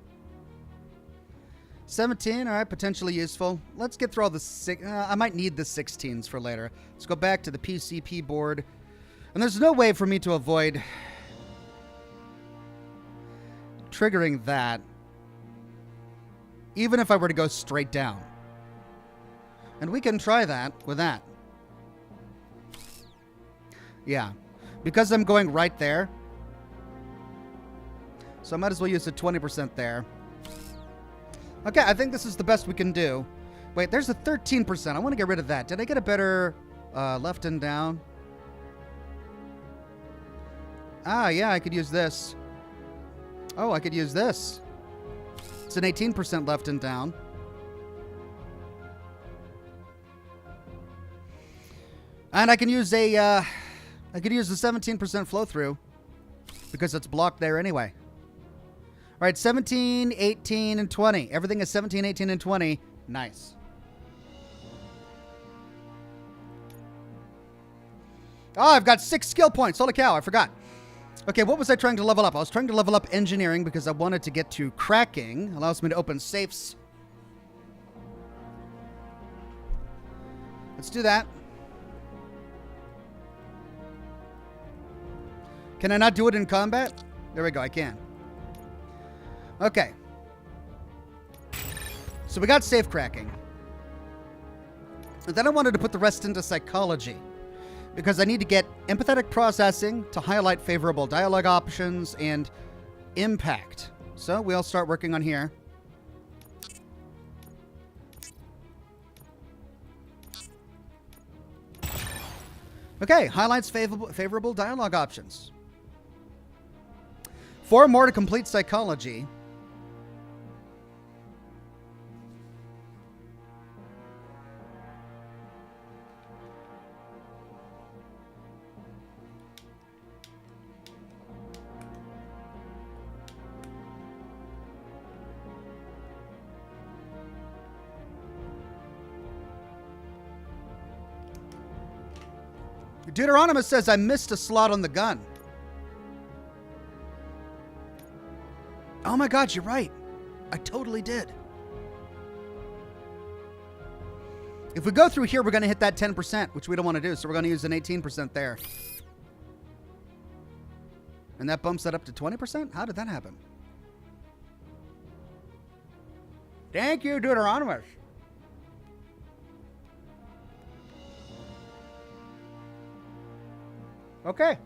17, all right, potentially useful. Let's get through all the I might need the 16s for later. Let's go back to the PCP board. And there's no way for me to avoid triggering that, even if I were to go straight down. And we can try that with that. Yeah, because I'm going right there. So I might as well use the 20% there. Okay, I think this is the best we can do. Wait, there's a 13%. I want to get rid of that. Did I get a better left and down? Ah, yeah, I could use this. Oh, I could use this. It's an 18% left and down. And I can use a, I could use the 17% flow through because it's blocked there anyway. All right, 17, 18, and 20. Everything is 17, 18, and 20. Nice. Oh, I've got 6 skill points. Holy cow, I forgot. Okay, what was I trying to level up? I was trying to level up engineering because I wanted to get to cracking. Allows me to open safes Let's do that. Can I not do it in combat? There we go, I can. Okay. So we got safe cracking. And then I wanted to put the rest into psychology, because I need to get empathetic processing to highlight favorable dialogue options and impact. So we'll start working on here. Okay, highlights favorable dialogue options. 4 more to complete psychology. Deuteronomus says I missed a slot on the gun. Oh my God, you're right. I totally did. If we go through here, we're going to hit that 10%, which we don't want to do, so we're going to use an 18% there. And that bumps that up to 20%? How did that happen? Thank you, Deuteronomus. Okay.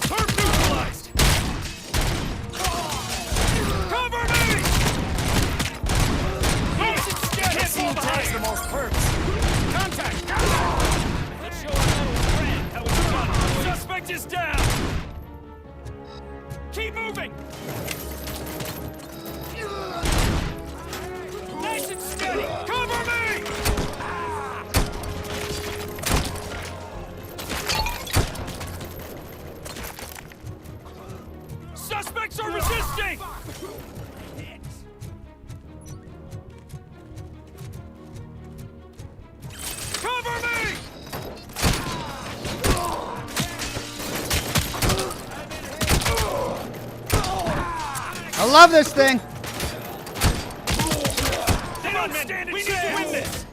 Neutralized! Cover me! Can't fall behind the most perks. Contact! Let's show our little friend how it's done. Suspect is down! Keep moving! Nice and steady! Cover me! Suspects are resisting! Cover me! I love this thing! We need to win this!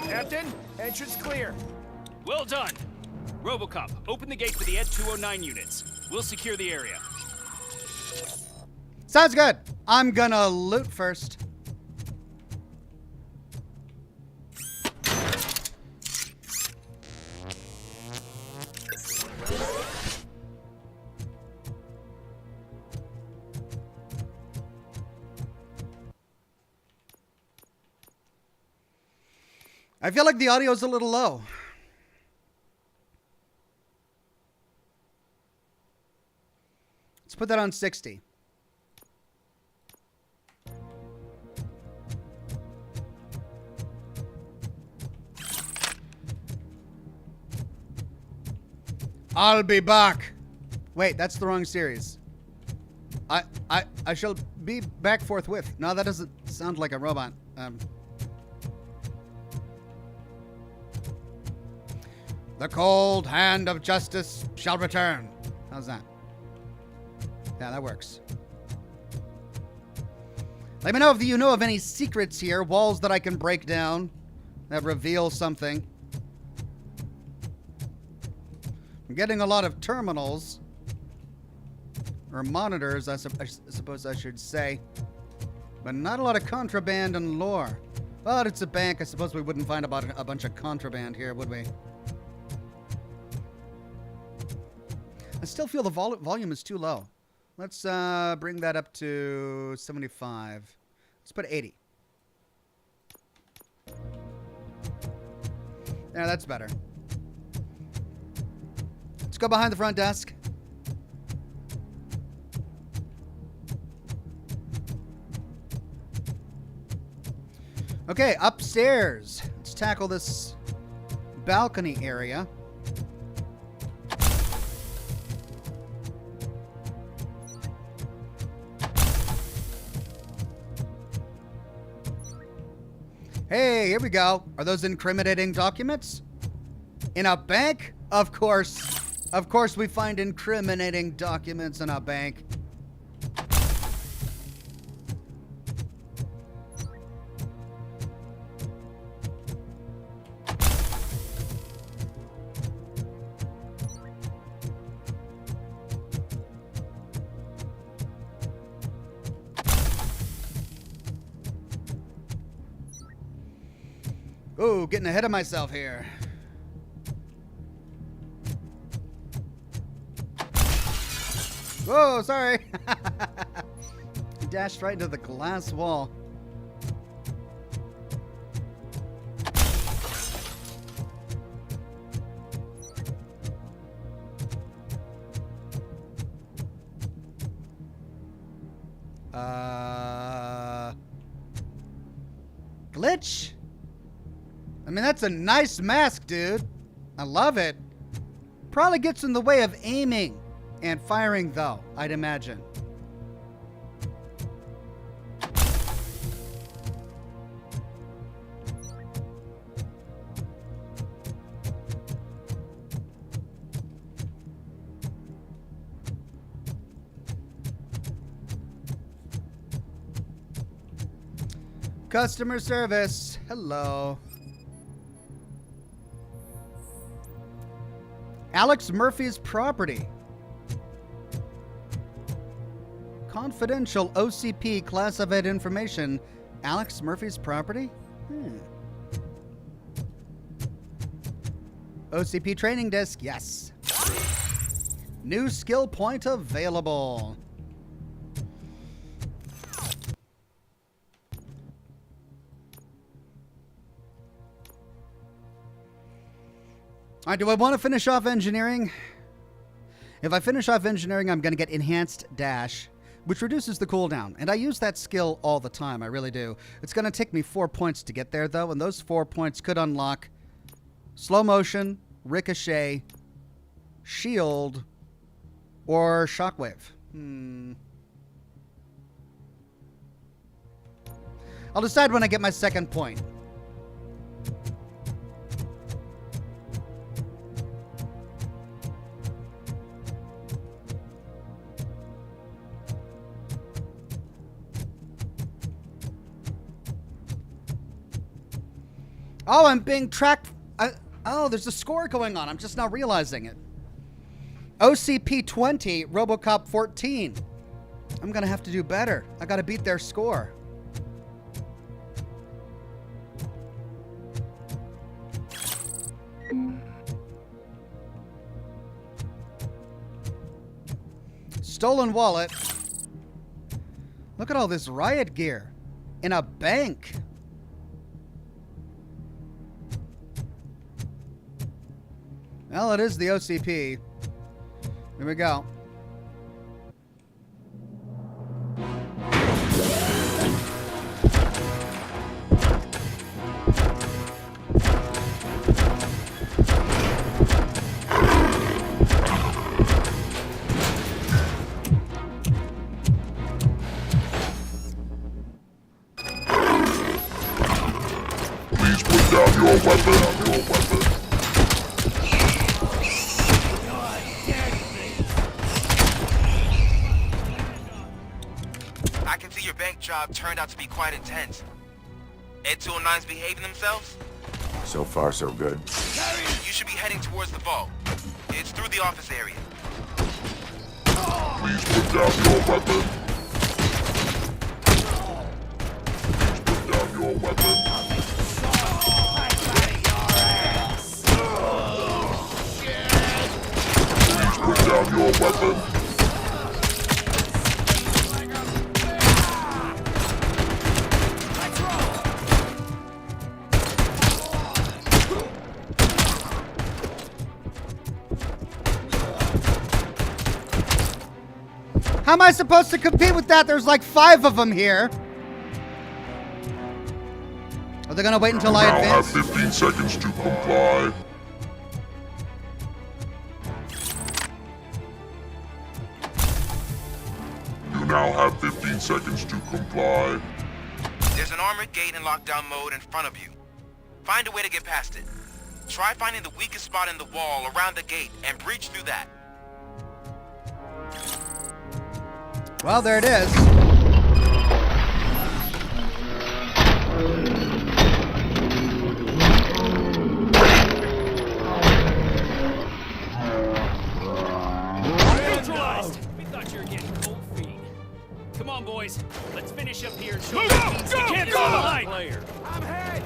Captain, entrance clear. Well done. RoboCop, open the gate for the Ed 209 units. We'll secure the area. Sounds good. I'm gonna loot first. I feel like the audio's a little low. Let's put that on 60. I'll be back. Wait, that's the wrong series. I shall be back forthwith. No, that doesn't sound like a robot. The cold hand of justice shall return. How's that? Yeah, that works. Let me know if you know of any secrets here, walls that I can break down that reveal something. I'm getting a lot of terminals, or monitors, I suppose I should say, but not a lot of contraband and lore. But it's a bank. I suppose we wouldn't find about a bunch of contraband here, would we? I still feel the volume is too low. Let's bring that up to 75. Let's put 80. Yeah, that's better. Let's go behind the front desk. Okay, upstairs. Let's tackle this balcony area. Hey, here we go. Are those incriminating documents? In a bank? Of course. Of course we find incriminating documents in a bank. Oh, getting ahead of myself here. Whoa, sorry. Dashed right into the glass wall. Glitch? I mean, that's a nice mask, dude. I love it. Probably gets in the way of aiming and firing, though, I'd imagine. Customer service. Hello. Alex Murphy's property. Confidential OCP classified information. Alex Murphy's property? OCP training disc. Yes. New skill point available. All right, do I want to finish off engineering? If I finish off engineering, I'm going to get enhanced dash, which reduces the cooldown. And I use that skill all the time. I really do. It's going to take me 4 points to get there, though. And those 4 points could unlock slow motion, ricochet, shield, or shockwave. I'll decide when I get my second point. Oh, I'm being tracked. Oh, there's a score going on. I'm just now realizing it. OCP 20, RoboCop 14. I'm going to have to do better. I got to beat their score. Stolen wallet. Look at all this riot gear in a bank. Well, it is the OCP. Here we go. Please put down your weapon. Job turned out to be quite intense. Ed 209's behaving themselves? So far, so good. You should be heading towards the vault. It's through the office area. Please put down your weapon. Please put down your weapon. Please put down your weapon. How am I supposed to compete with that? There's like 5 of them here. Are they gonna wait until I advance? You now have 15 seconds to comply. You now have 15 seconds to comply. There's an armored gate in lockdown mode in front of you. Find a way to get past it. Try finding the weakest spot in the wall around the gate and breach through that. Well, there it is. Neutralized! We thought you were getting cold feet. Come on, boys. Let's finish up here and show Move the out! teams Go! you can't Go! fall behind. I'm hit!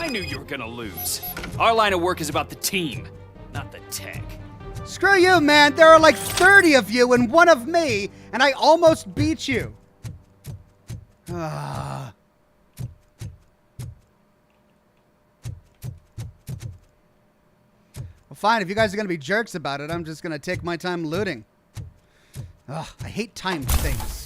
I knew you were gonna lose. Our line of work is about the team, not the tech. Screw you, man. There are like 30 of you and one of me, and I almost beat you. Ah. Well, fine. If you guys are going to be jerks about it, I'm just going to take my time looting. Ugh, I hate timed things.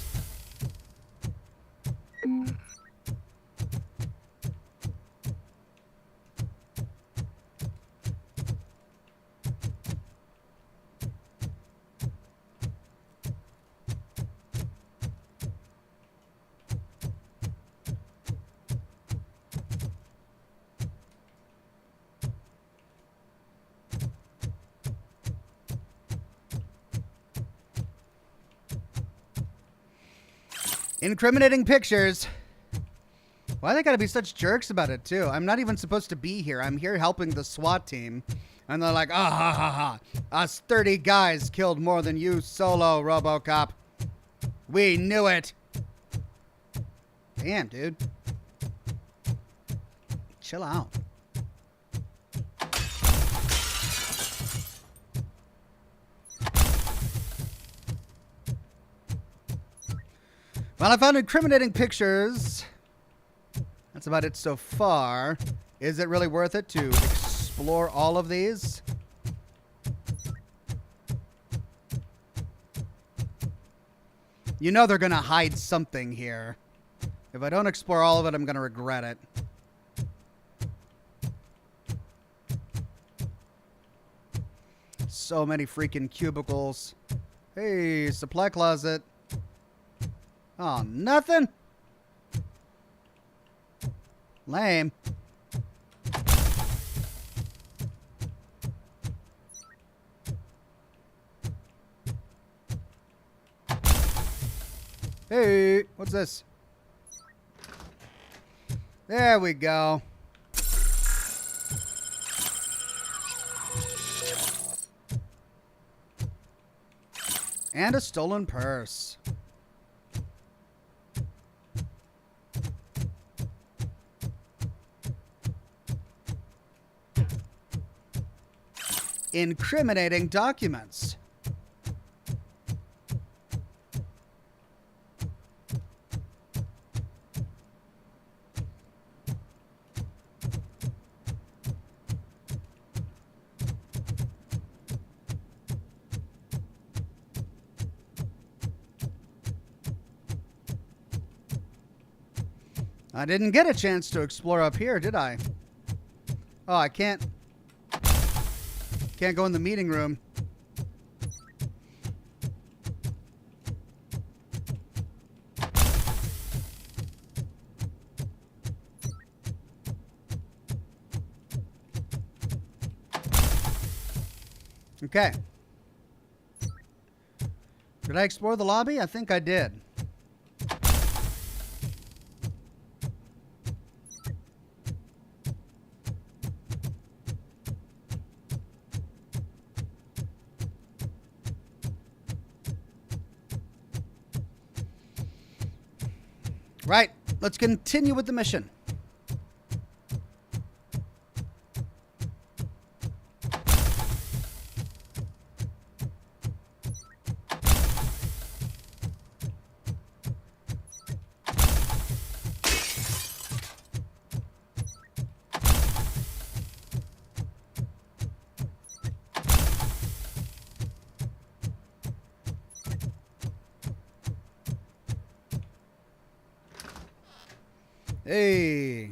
Incriminating pictures. Why they gotta be such jerks about it, too? I'm not even supposed to be here. I'm here helping the SWAT team. And they're like, ah, ha, ha, ha. Us 30 guys killed more than you solo, RoboCop. We knew it. Damn, dude. Chill out. Well, I found incriminating pictures. That's about it so far. Is it really worth it to explore all of these? You know they're going to hide something here. If I don't explore all of it, I'm going to regret it. So many freaking cubicles. Hey, supply closet. Oh, nothing? Lame. Hey, what's this? There we go. And a stolen purse. Incriminating documents. I didn't get a chance to explore up here, did I? Oh, I can't go in the meeting room. Okay. Did I explore the lobby? I think I did. Right, let's continue with the mission. Hey.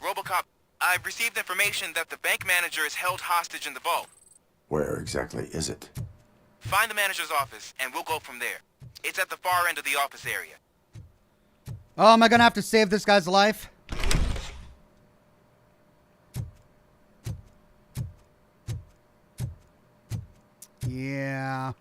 RoboCop, I've received information that the bank manager is held hostage in the vault. Where exactly is it? Find the manager's office, and we'll go from there. It's at the far end of the office area. Oh, am I gonna have to save this guy's life? Yeah.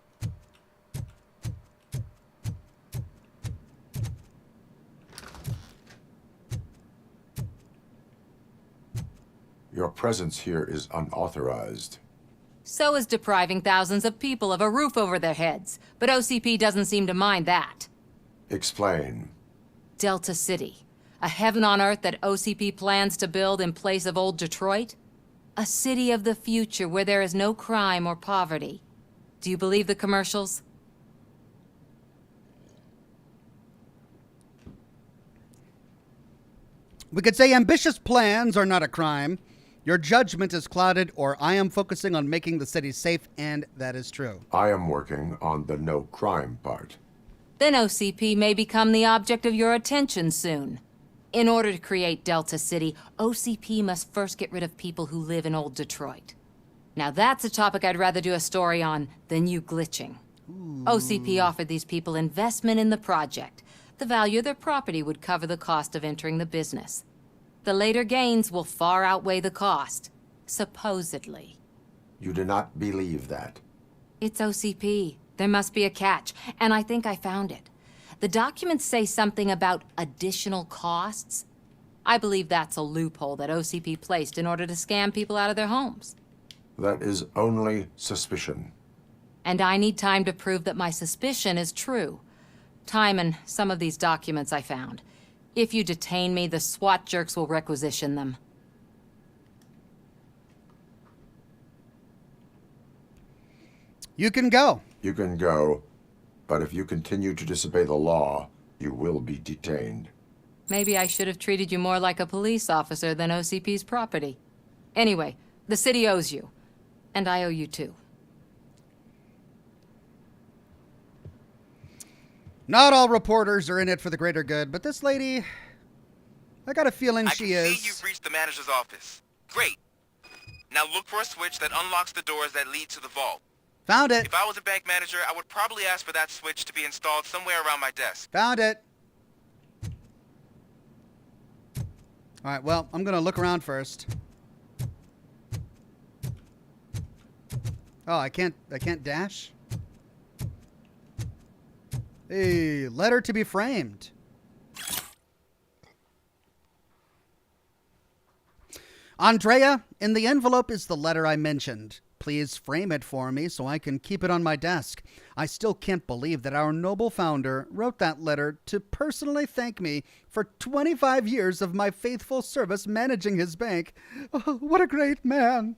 Your presence here is unauthorized. So is depriving thousands of people of a roof over their heads. But OCP doesn't seem to mind that. Explain. Delta City. A heaven on earth that OCP plans to build in place of old Detroit? A city of the future where there is no crime or poverty. Do you believe the commercials? We could say ambitious plans are not a crime. Your judgment is clouded, or I am focusing on making the city safe, and that is true. I am working on the no crime part. Then OCP may become the object of your attention soon. In order to create Delta City, OCP must first get rid of people who live in old Detroit. Now that's a topic I'd rather do a story on than you glitching. OCP offered these people investment in the project. The value of their property would cover the cost of entering the business. The later gains will far outweigh the cost, supposedly. You do not believe that. It's OCP. There must be a catch, and I think I found it. The documents say something about additional costs. I believe that's a loophole that OCP placed in order to scam people out of their homes. That is only suspicion. And I need time to prove that my suspicion is true. Time and some of these documents I found. If you detain me, the SWAT jerks will requisition them. You can go. You can go, but if you continue to disobey the law, you will be detained. Maybe I should have treated you more like a police officer than OCP's property. Anyway, the city owes you. And I owe you too. Not all reporters are in it for the greater good, but this lady, I got a feeling she is. I can see you've reached the manager's office. Great. Now look for a switch that unlocks the doors that lead to the vault. Found it. If I was a bank manager, I would probably ask for that switch to be installed somewhere around my desk. Found it. All right, well, I'm going to look around first. Oh, I can't dash? Hey, letter to be framed. Andrea, in the envelope is the letter I mentioned. Please frame it for me so I can keep it on my desk. I still can't believe that our noble founder wrote that letter to personally thank me for 25 years of my faithful service managing his bank. Oh, what a great man.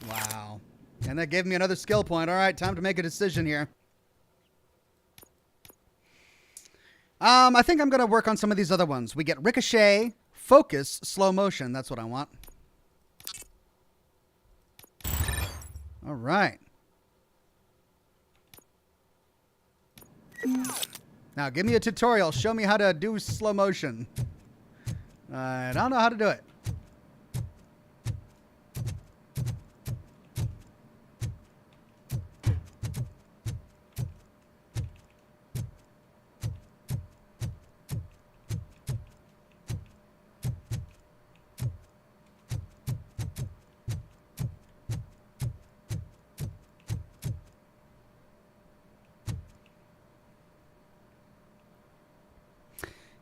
Wow. And that gave me another skill point. All right, time to make a decision here. I think I'm going to work on some of these other ones. We get ricochet, focus, slow motion. That's what I want. All right. Now, give me a tutorial. Show me how to do slow motion. I don't know how to do it.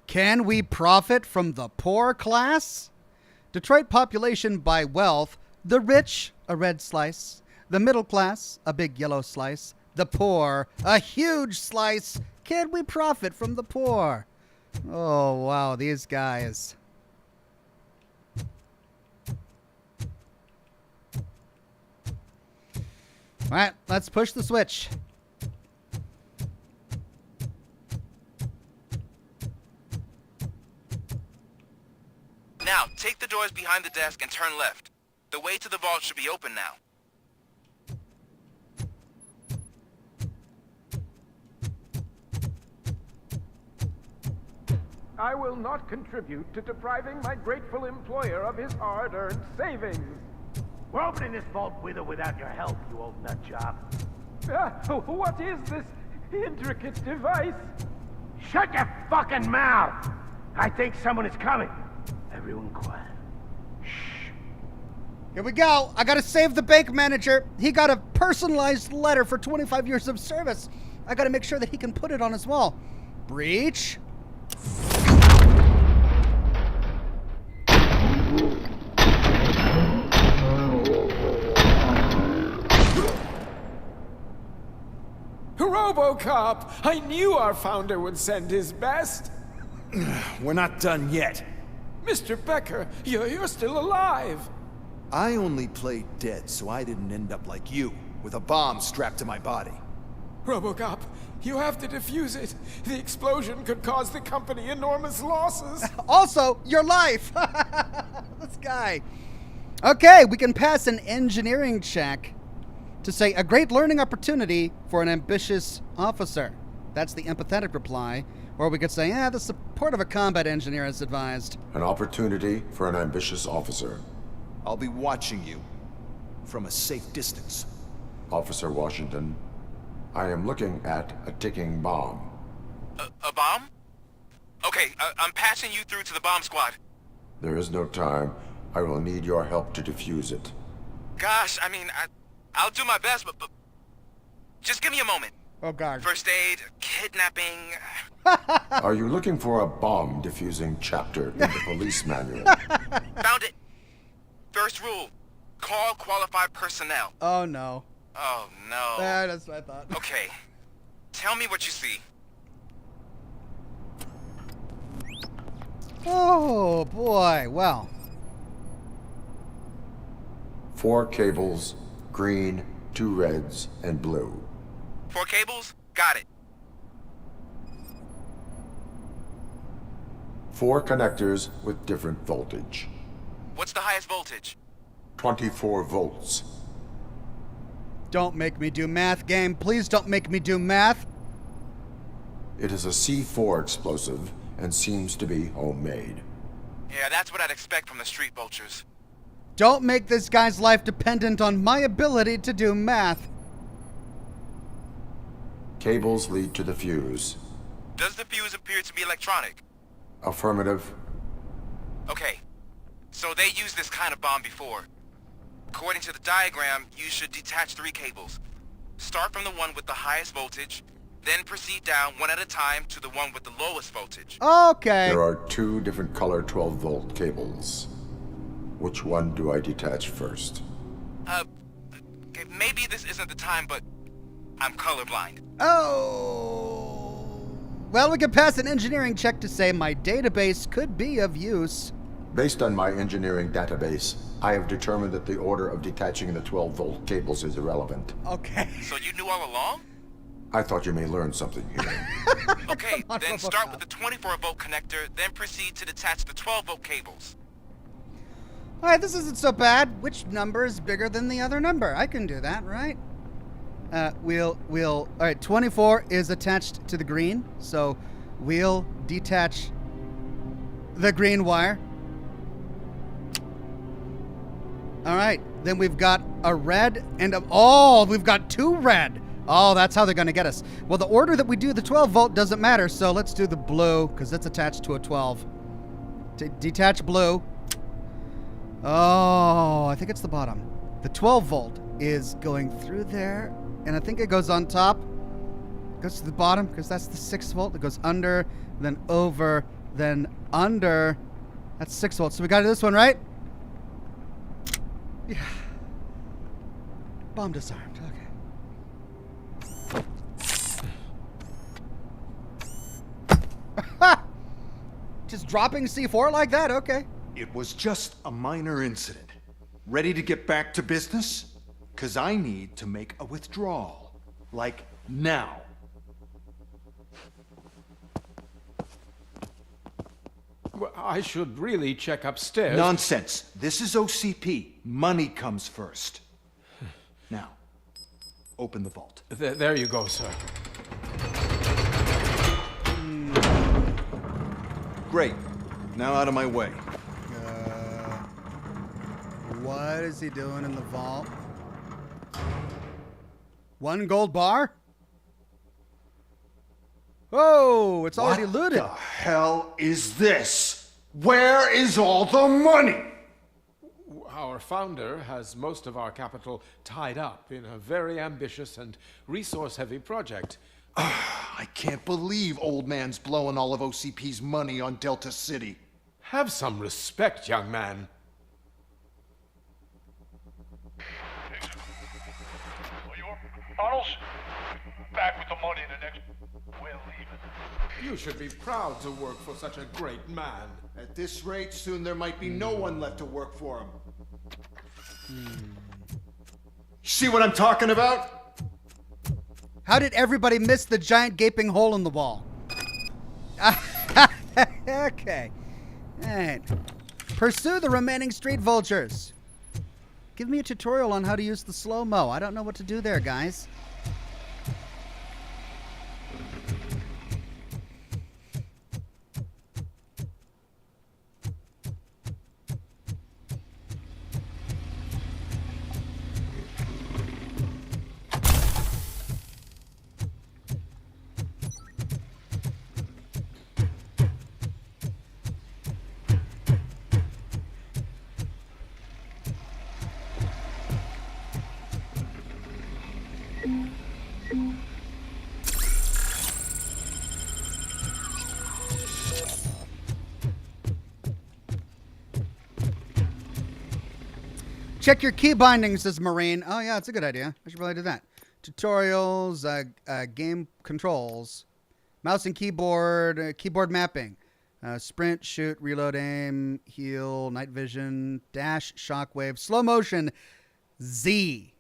Can we profit from the poor class? Detroit population by wealth, the rich, a red slice, the middle class, a big yellow slice, the poor, a huge slice. Can we profit from the poor? Oh, wow, these guys. All right, let's push the switch. Now, take the doors behind the desk and turn left. The way to the vault should be open now. I will not contribute to depriving my grateful employer of his hard-earned savings. We're opening this vault with or without your help, you old nutjob. What is this intricate device? Shut your fucking mouth! I think someone is coming. Everyone quiet. Shh. Here we go. I gotta save the bank manager. He got a personalized letter for 25 years of service. I gotta make sure that he can put it on his wall. Breach. RoboCop! I knew our founder would send his best. We're not done yet. Mr. Becker, you're still alive. I only played dead, so I didn't end up like you, with a bomb strapped to my body. RoboCop, you have to defuse it. The explosion could cause the company enormous losses. Also, your life! This guy. Okay, we can pass an engineering check to say a great learning opportunity for an ambitious officer. That's the empathetic reply. Or we could say, the support of a combat engineer is advised. An opportunity for an ambitious officer. I'll be watching you from a safe distance. Officer Washington, I am looking at a ticking bomb. A bomb? Okay, I'm passing you through to the bomb squad. There is no time. I will need your help to defuse it. Gosh, I mean, I'll do my best, but just give me a moment. Oh, God. First aid, kidnapping... Are you looking for a bomb defusing chapter in the police manual? Found it. First rule, call qualified personnel. Oh, no. Oh, no. That's what I thought. Okay, tell me what you see. Oh, boy. Well. 4 cables, green, 2 reds, and blue. 4 cables? Got it. 4 connectors with different voltage. What's the highest voltage? 24 volts. Don't make me do math, game. Please don't make me do math. It is a C4 explosive and seems to be homemade. Yeah, that's what I'd expect from the street vultures. Don't make this guy's life dependent on my ability to do math. Cables lead to the fuse. Does the fuse appear to be electronic? Affirmative. Okay, so they used this kind of bomb before. According to the diagram, you should detach 3 cables. Start from the one with the highest voltage, then proceed down one at a time to the one with the lowest voltage. Okay. There are 2 different color 12-volt cables. Which one do I detach first? Okay, maybe this isn't the time, but I'm colorblind. Oh. Well, we can pass an engineering check to say my database could be of use. Based on my engineering database, I have determined that the order of detaching the 12-volt cables is irrelevant. Okay. So you knew all along? I thought you may learn something here. Okay, then start with the 24-volt connector, then proceed to detach the 12-volt cables. All right, this isn't so bad. Which number is bigger than the other number? I can do that, right? All right, 24 is attached to the green, so we'll detach the green wire. All right, then we've got a red and we've got 2 red. Oh, that's how they're going to get us. Well, the order that we do the 12 volt doesn't matter, so let's do the blue because it's attached to a 12. Detach blue. Oh, I think it's the bottom. The 12 volt is going through there, and I think it goes on top. Goes to the bottom because that's the 6 volt. It goes under, then over, then under. That's 6 volts. So we got this one, right? Yeah. Bomb disarmed. Okay. Just dropping C4 like that? Okay. It was just a minor incident. Ready to get back to business? 'Cause I need to make a withdrawal. Like now. Well, I should really check upstairs. Nonsense. This is OCP. Money comes first. Now, open the vault. There you go, sir. Great. Now out of my way. What is he doing in the vault? 1 gold bar? Oh, it's already looted. What the hell is this? Where is all the money? Our founder has most of our capital tied up in a very ambitious and resource-heavy project. I can't believe old man's blowing all of OCP's money on Delta City. Have some respect, young man. Tunnels? Back with the money. You should be proud to work for such a great man. At this rate, soon there might be no one left to work for him. See what I'm talking about? How did everybody miss the giant gaping hole in the wall? Okay. Alright. Pursue the remaining street vultures. Give me a tutorial on how to use the slow-mo. I don't know what to do there, guys. Check your key bindings, says Marine. Oh, yeah, it's a good idea. I should probably do that. Tutorials, game controls, mouse and keyboard, keyboard mapping, sprint, shoot, reload, aim, heal, night vision, dash, shockwave, slow motion, Z.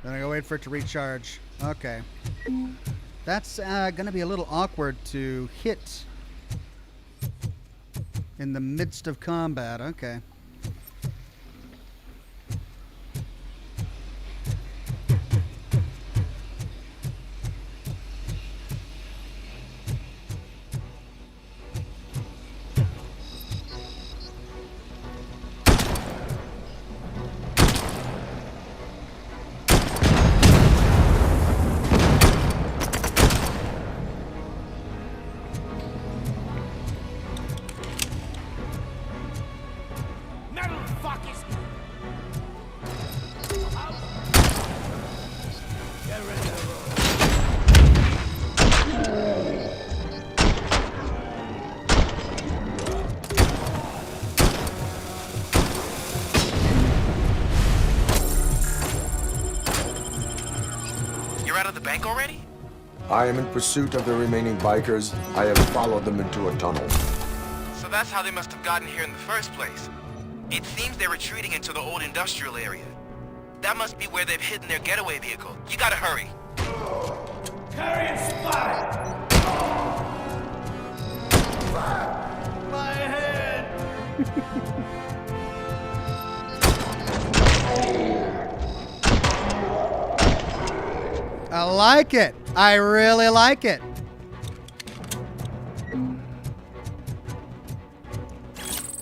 Then I go wait for it to recharge. Okay. That's going to be a little awkward to hit in the midst of combat. Okay. I am in pursuit of the remaining bikers. I have followed them into a tunnel. So that's how they must have gotten here in the first place. It seems they're retreating into the old industrial area. That must be where they've hidden their getaway vehicle. You gotta hurry. Carrion spotted! My head! I like it. I really like it.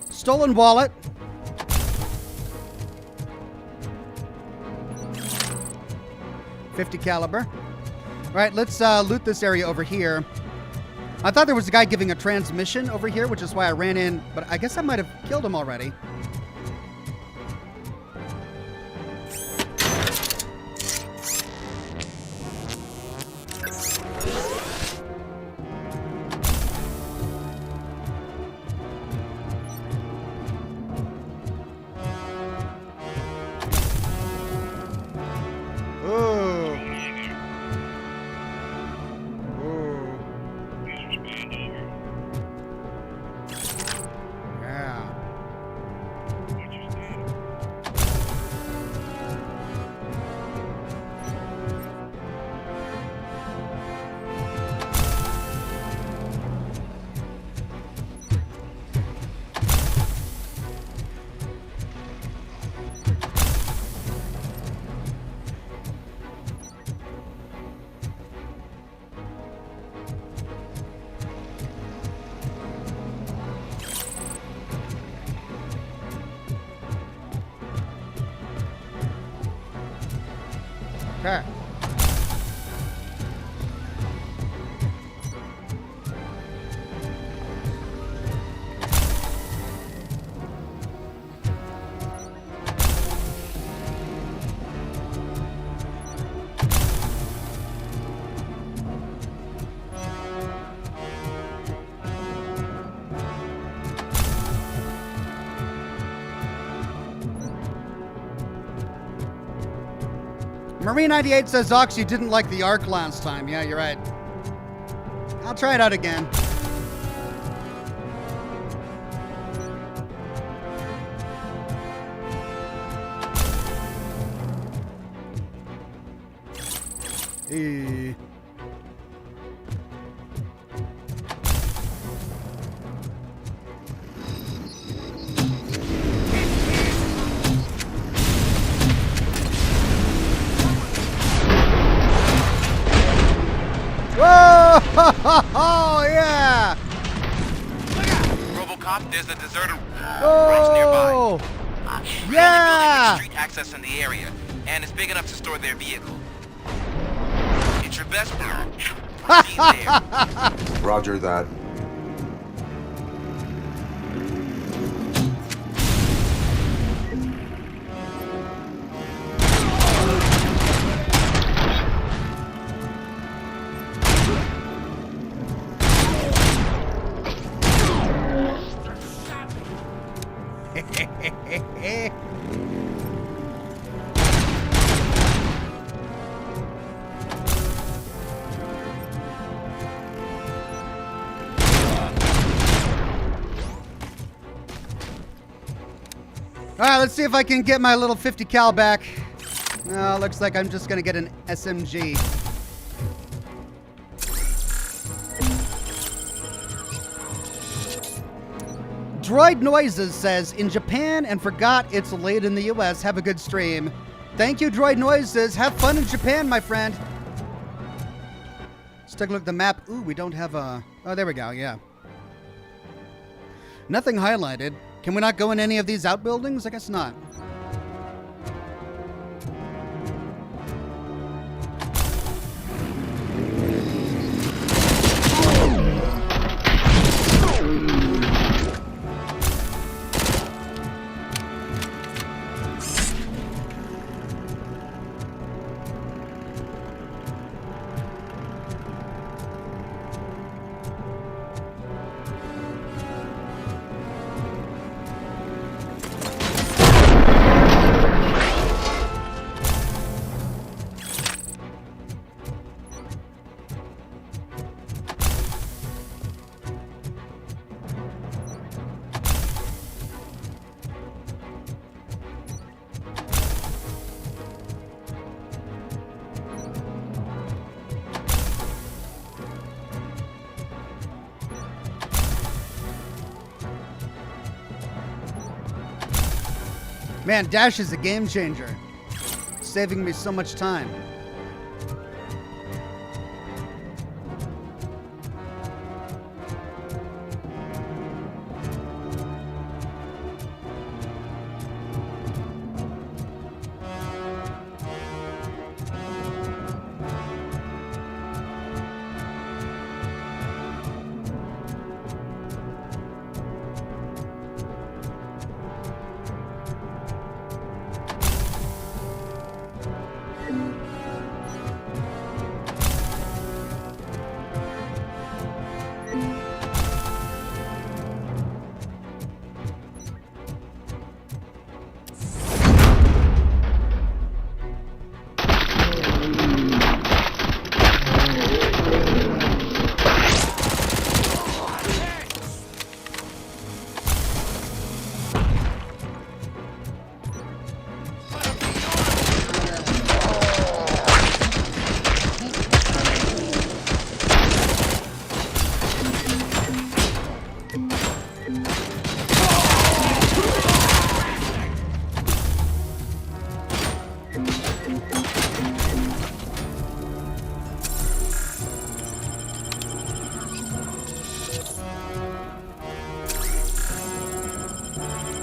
Stolen wallet. .50 caliber. All right, let's loot this area over here. I thought there was a guy giving a transmission over here, which is why I ran in, but I guess I might have killed him already. Okay. Marie 98 says, Ox, you didn't like the arc last time. Yeah, you're right. I'll try it out again. Hey. Whoa! Oh, yeah! RoboCop, there's a deserted Oh! branch nearby. Yeah! Street access in the area, and it's big enough to store their vehicle. It's your best bet. Be there. Roger that. Alright, let's see if I can get my little 50 cal back. Looks like I'm just gonna get an SMG. Droid Noises says, in Japan and forgot it's late in the US. Have a good stream. Thank you, Droid Noises. Have fun in Japan, my friend. Let's take a look at the map. Ooh, we don't have a... Oh, there we go, yeah. Nothing highlighted. Can we not go in any of these outbuildings? I guess not. Man, Dash is a game changer. Saving me so much time.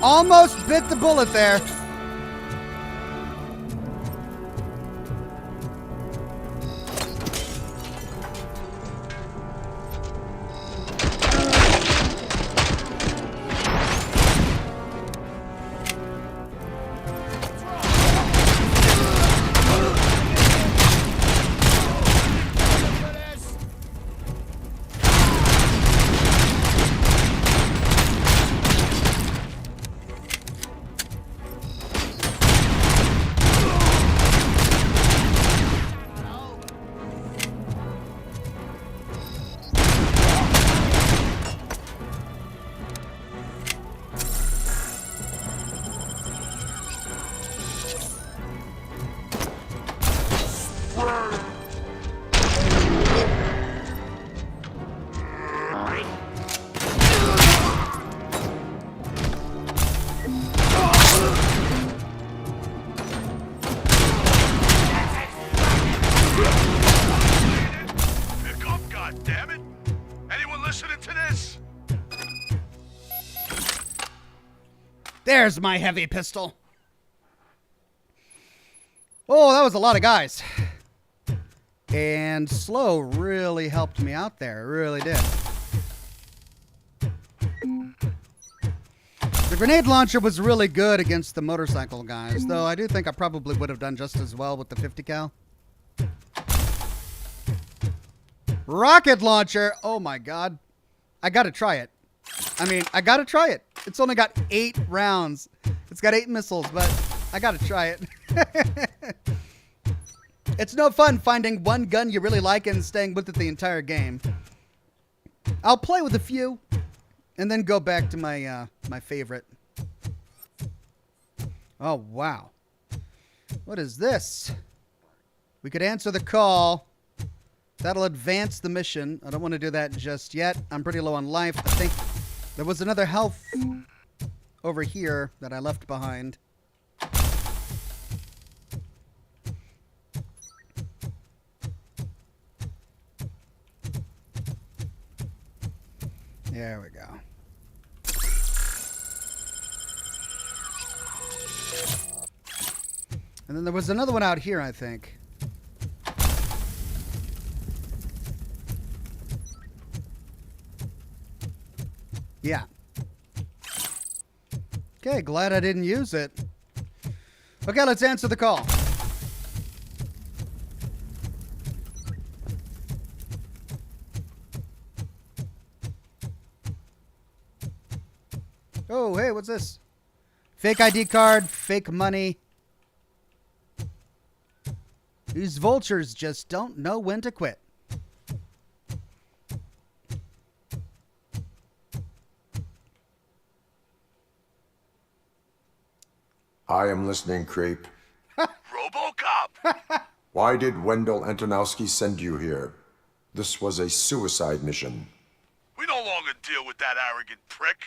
Almost bit the bullet there. There's my heavy pistol. Oh, that was a lot of guys. And slow really helped me out there. It really did. The grenade launcher was really good against the motorcycle guys, though I do think I probably would have done just as well with the 50 cal. Rocket launcher. Oh my god. I gotta try it. I gotta try it. It's only got 8 rounds. It's got 8 missiles, but I gotta try it. It's no fun finding one gun you really like and staying with it the entire game. I'll play with a few and then go back to my my favorite. Oh, wow. What is this? We could answer the call. That'll advance the mission. I don't want to do that just yet. I'm pretty low on life. I think there was another health over here that I left behind. There we go. And then there was another one out here, I think. Yeah. Okay, glad I didn't use it. Okay, let's answer the call. Oh, hey, what's this? Fake ID card, fake money. These vultures just don't know when to quit. I am listening, creep. RoboCop! Why did Wendell Antonowski send you here? This was a suicide mission. We no longer deal with that arrogant prick.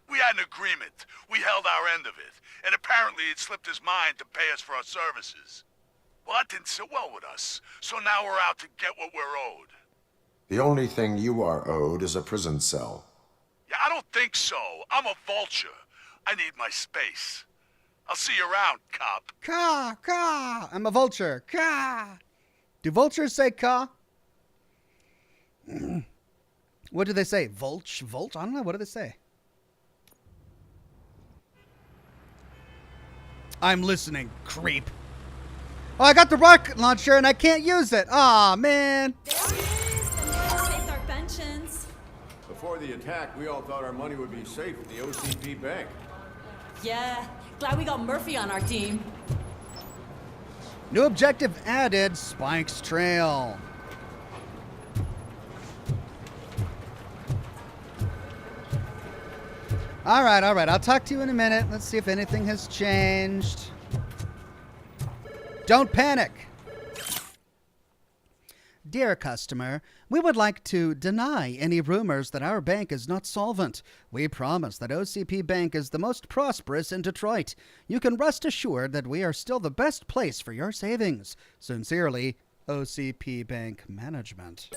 We had an agreement. We held our end of it. And apparently it slipped his mind to pay us for our services. Well, that didn't sit well with us. So now we're out to get what we're owed. The only thing you are owed is a prison cell. Yeah, I don't think so. I'm a vulture. I need my space. I'll see you around, cop. Caw, caw. I'm a vulture. Caw. Do vultures say caw? What do they say? Vulch? Volt? I don't know. What do they say? I'm listening, creep. Oh, I got the rocket launcher and I can't use it. Aw, man. Our pensions. Before the attack, we all thought our money would be safe at the OCP bank. Yeah, glad we got Murphy on our team. New objective added, Spike's Trail. All right. I'll talk to you in a minute. Let's see if anything has changed. Don't panic. Dear customer, we would like to deny any rumors that our bank is not solvent. We promise that OCP Bank is the most prosperous in Detroit. You can rest assured that we are still the best place for your savings. Sincerely, OCP Bank Management.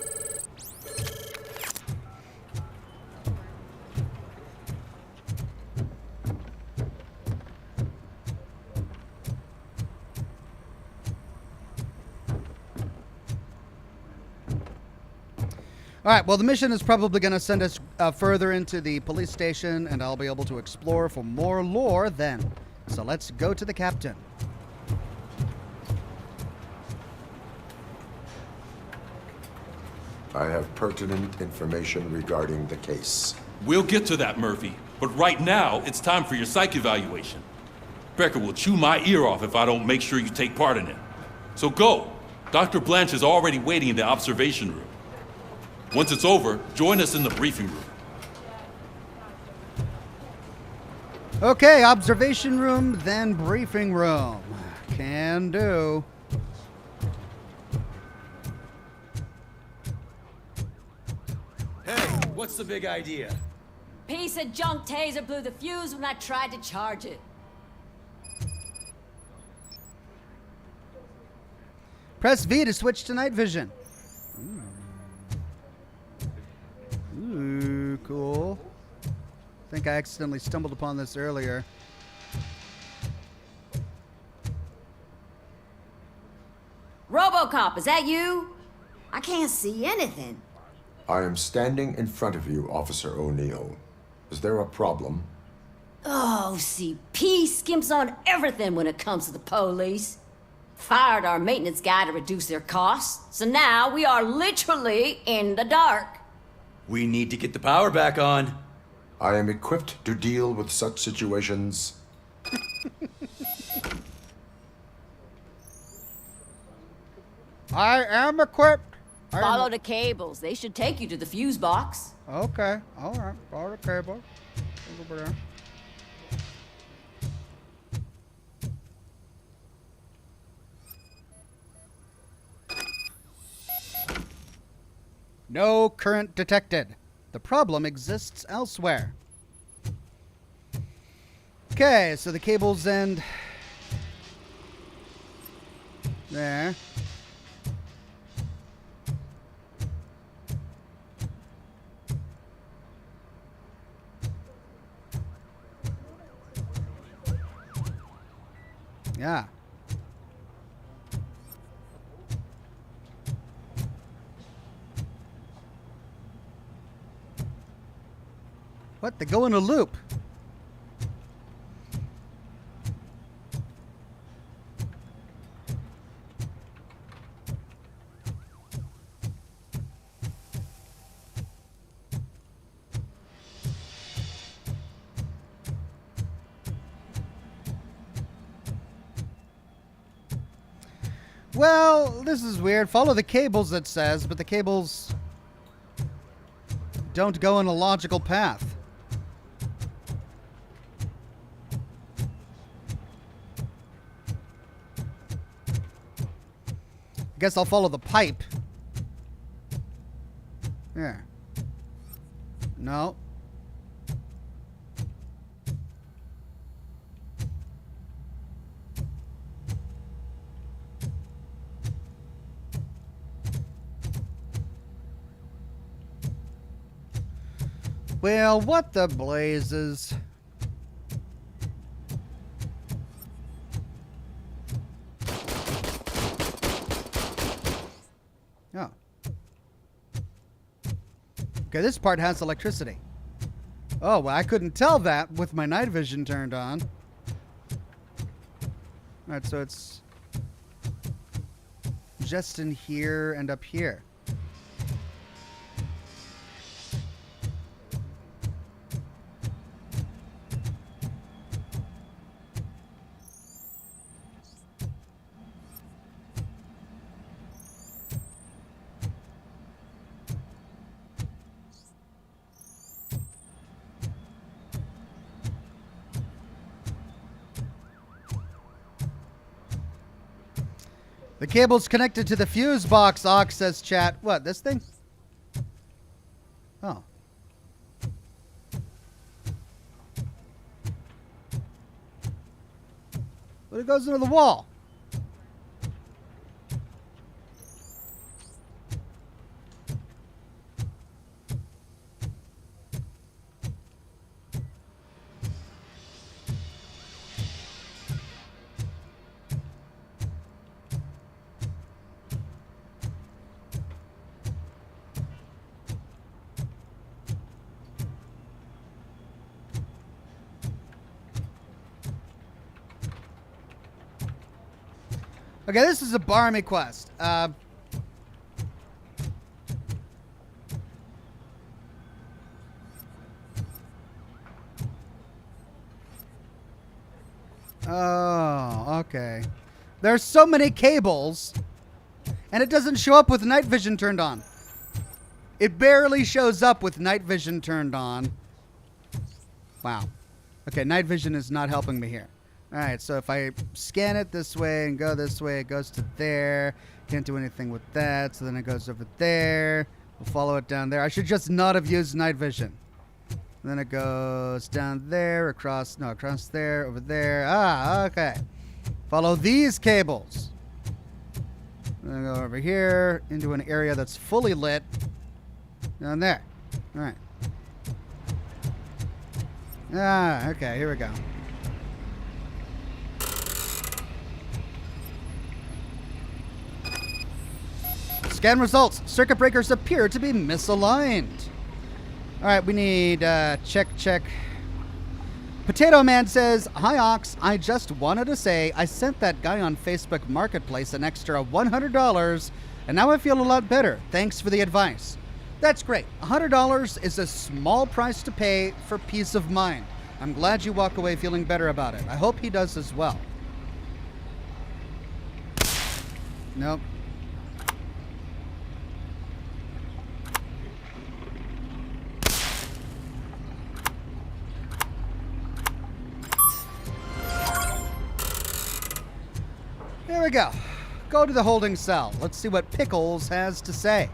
All right, well, the mission is probably going to send us further into the police station, and I'll be able to explore for more lore then. So let's go to the captain. I have pertinent information regarding the case. We'll get to that, Murphy. But right now, it's time for your psych evaluation. Becker will chew my ear off if I don't make sure you take part in it. So go. Dr. Blanche is already waiting in the observation room. Once it's over, join us in the briefing room. Okay, observation room, then briefing room. Can do. Hey, what's the big idea? Piece of junk taser blew the fuse when I tried to charge it. Press V to switch to night vision. Ooh, cool. I think I accidentally stumbled upon this earlier. RoboCop, is that you? I can't see anything. I am standing in front of you, Officer O'Neill. Is there a problem? Oh, OCP skimps on everything when it comes to the police. Fired our maintenance guy to reduce their costs, so now we are literally in the dark. We need to get the power back on. I am equipped to deal with such situations. I am equipped. Follow the cables. They should take you to the fuse box. Okay, all right. Follow the cable. Over there. No current detected. The problem exists elsewhere. Okay, so the cables end there. Yeah. What? They go in a loop. Well, this is weird. Follow the cables, it says, but the cables don't go in a logical path. I guess I'll follow the pipe. There. No. Well, what the blazes? Oh. Okay, this part has electricity. Oh, well, I couldn't tell that with my night vision turned on. Alright, so it's just in here and up here. The cable's connected to the fuse box, Ox says chat. What, this thing? Oh. But it goes into the wall. Okay, this is a Barmy quest. Oh, okay. There's so many cables, and it doesn't show up with night vision turned on. It barely shows up with night vision turned on. Wow. Okay, night vision is not helping me here. Alright, so if I scan it this way and go this way, it goes to there. Can't do anything with that, so then it goes over there. We'll follow it down there. I should just not have used night vision. And then it goes down there, across there, over there. Ah, okay. Follow these cables. And then go over here into an area that's fully lit. Down there. Alright. Okay, here we go. Scan results. Circuit breakers appear to be misaligned. All right, we need check. Potato Man says, "Hi Ox, I just wanted to say I sent that guy on Facebook Marketplace an extra $100, and now I feel a lot better. Thanks for the advice." That's great. $100 is a small price to pay for peace of mind. I'm glad you walk away feeling better about it. I hope he does as well. Nope. Here we go. Go to the holding cell. Let's see what Pickles has to say.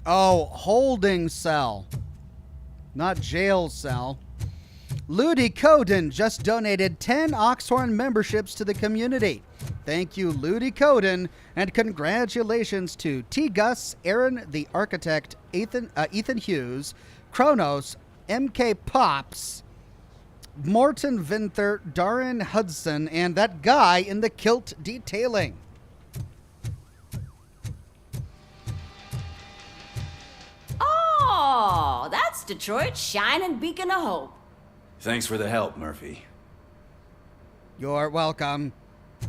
Oh, holding cell. Not jail cell. Ludi Coden just donated 10 Oxhorn memberships to the community. Thank you, Ludi Coden, and congratulations to T. Gus, Aaron the Architect, Ethan Hughes, Kronos, MK Pops, Morton Vinther, Darren Hudson, and that guy in the kilt detailing. Oh, that's Detroit's shining beacon of hope. Thanks for the help, Murphy. You're welcome.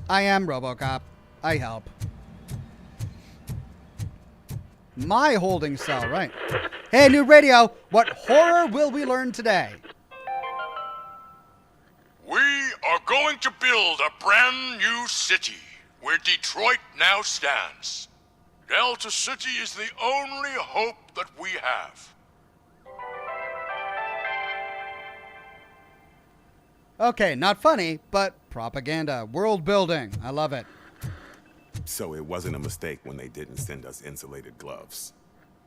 I am RoboCop. I help. My holding cell, right. Hey, new radio. What horror will we learn today? We are going to build a brand new city where Detroit now stands. Delta City is the only hope that we have. Okay, not funny, but propaganda. World building. I love it. So it wasn't a mistake when they didn't send us insulated gloves.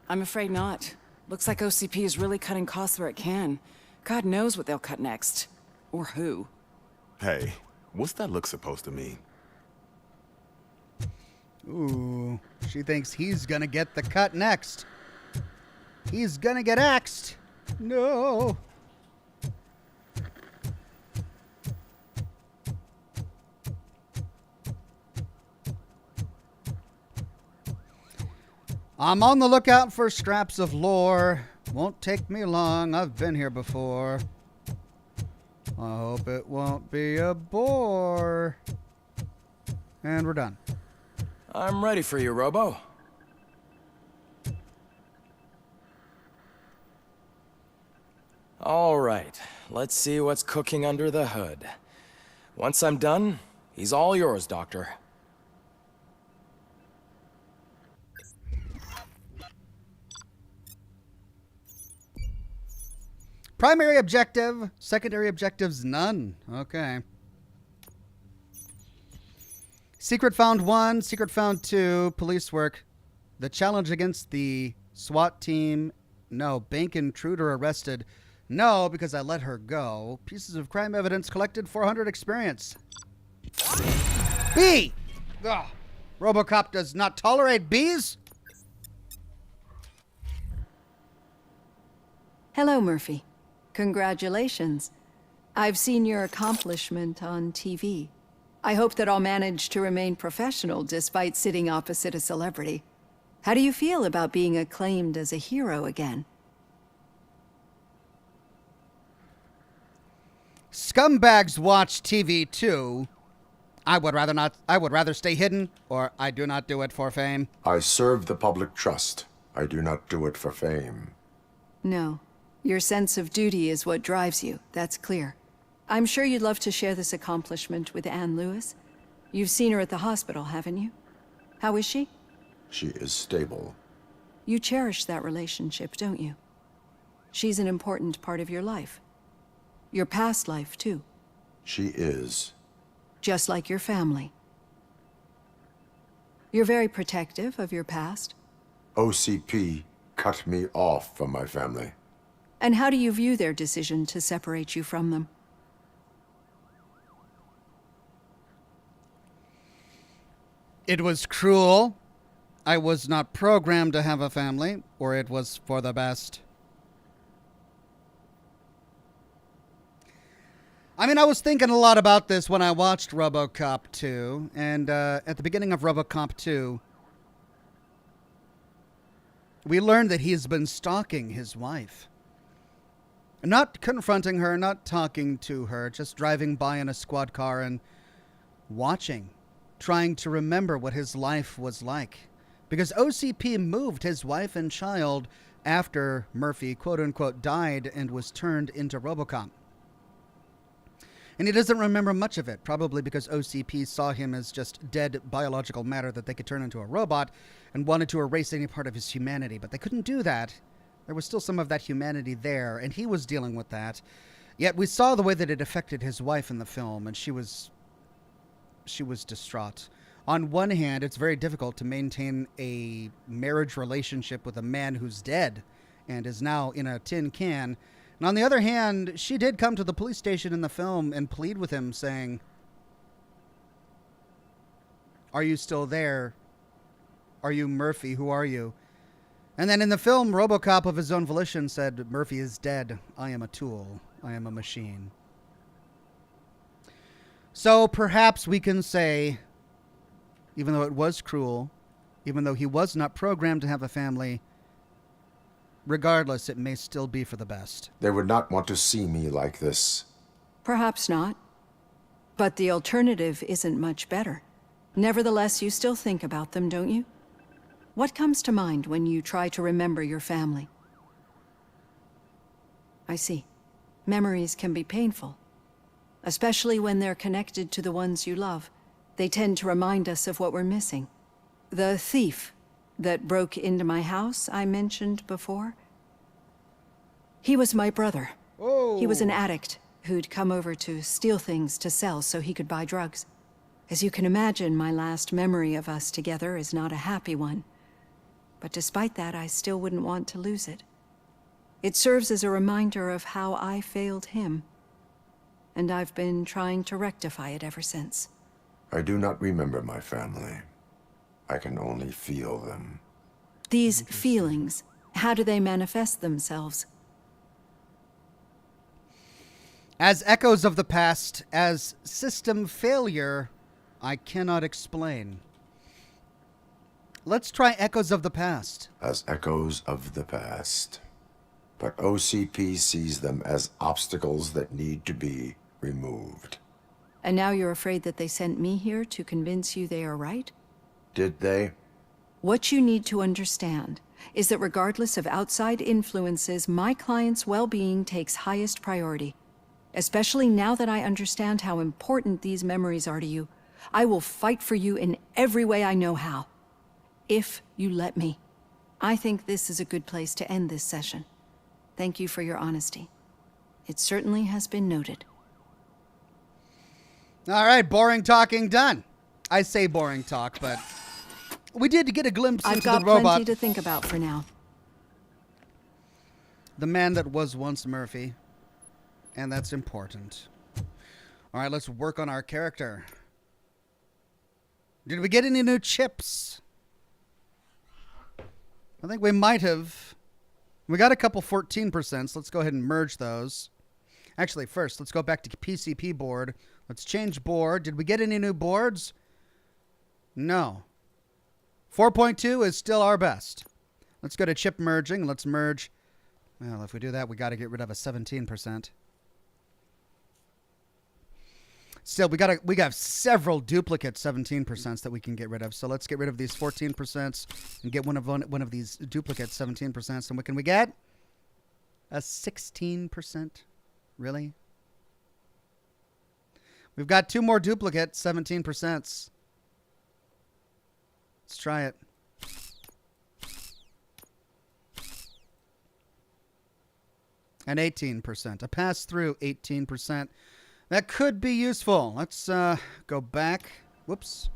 I'm afraid not. Looks like OCP is really cutting costs where it can. God knows what they'll cut next. Or who. Hey, what's that look supposed to mean? Ooh, she thinks he's gonna get the cut next. He's gonna get axed. No. I'm on the lookout for scraps of lore. Won't take me long, I've been here before. I hope it won't be a bore. And we're done. I'm ready for you, Robo. All right, let's see what's cooking under the hood. Once I'm done, he's all yours, Doctor. Primary objective, secondary objectives, none. Okay. Secret found 1, secret found 2, police work. The challenge against the SWAT team. No, bank intruder arrested. No, because I let her go. Pieces of crime evidence collected, 400 experience. B! Ugh. RoboCop does not tolerate bees? Hello, Murphy. Congratulations. I've seen your accomplishment on TV. I hope that I'll manage to remain professional despite sitting opposite a celebrity. How do you feel about being acclaimed as a hero again? Scumbags watch TV too. I would rather not. I would rather stay hidden, or I do not do it for fame. I serve the public trust. I do not do it for fame. No. Your sense of duty is what drives you, that's clear. I'm sure you'd love to share this accomplishment with Anne Lewis. You've seen her at the hospital, haven't you? How is she? She is stable. You cherish that relationship, don't you? She's an important part of your life. Your past life, too. She is. Just like your family. You're very protective of your past. OCP cut me off from my family. And how do you view their decision to separate you from them? It was cruel. I was not programmed to have a family, or it was for the best. I mean, I was thinking a lot about this when I watched RoboCop 2, and at the beginning of RoboCop 2, we learned that he has been stalking his wife. Not confronting her, not talking to her, just driving by in a squad car and watching, trying to remember what his life was like. Because OCP moved his wife and child after Murphy, quote-unquote, died and was turned into RoboCop. And he doesn't remember much of it, probably because OCP saw him as just dead biological matter that they could turn into a robot and wanted to erase any part of his humanity. But they couldn't do that. There was still some of that humanity there, and he was dealing with that. Yet we saw the way that it affected his wife in the film, and she was distraught. On one hand, it's very difficult to maintain a marriage relationship with a man who's dead and is now in a tin can. And on the other hand, she did come to the police station in the film and plead with him, saying, "Are you still there? Are you Murphy? Who are you?" And then in the film, RoboCop of his own volition said, "Murphy is dead. I am a tool. I am a machine." So perhaps we can say, even though it was cruel, even though he was not programmed to have a family, regardless, it may still be for the best. They would not want to see me like this. Perhaps not. But the alternative isn't much better. Nevertheless, you still think about them, don't you? What comes to mind when you try to remember your family? I see. Memories can be painful, especially when they're connected to the ones you love. They tend to remind us of what we're missing. The thief that broke into my house I mentioned before, he was my brother. Oh. He was an addict who'd come over to steal things to sell so he could buy drugs. As you can imagine, my last memory of us together is not a happy one. But despite that, I still wouldn't want to lose it. It serves as a reminder of how I failed him. And I've been trying to rectify it ever since. I do not remember my family. I can only feel them. These feelings, how do they manifest themselves? As echoes of the past, as system failure, I cannot explain. Let's try echoes of the past. As echoes of the past. But OCP sees them as obstacles that need to be removed. And now you're afraid that they sent me here to convince you they are right? Did they? What you need to understand is that regardless of outside influences, my client's well-being takes highest priority. Especially now that I understand how important these memories are to you. I will fight for you in every way I know how. If you let me. I think this is a good place to end this session. Thank you for your honesty. It certainly has been noted. All right, boring talking done. I say boring talk, but we did get a glimpse I've into got the robot. plenty to think about for now. The man that was once Murphy. And that's important. All right, let's work on our character. Did we get any new chips? I think we might have. We got a couple 14%. Let's go ahead and merge those. Actually, first, let's go back to PCP board. Let's change board. Did we get any new boards? No. 4.2 is still our best. Let's go to chip merging. Let's merge. Well, if we do that, we got to get rid of a 17%. Still, we got several duplicate 17% that we can get rid of. So let's get rid of these 14% and get one of these duplicate 17%. And what can we get? A 16%. Really? We've got 2 more duplicates, 17%. Let's try it. And 18%. A pass-through, 18%. That could be useful. Let's go back. Whoops.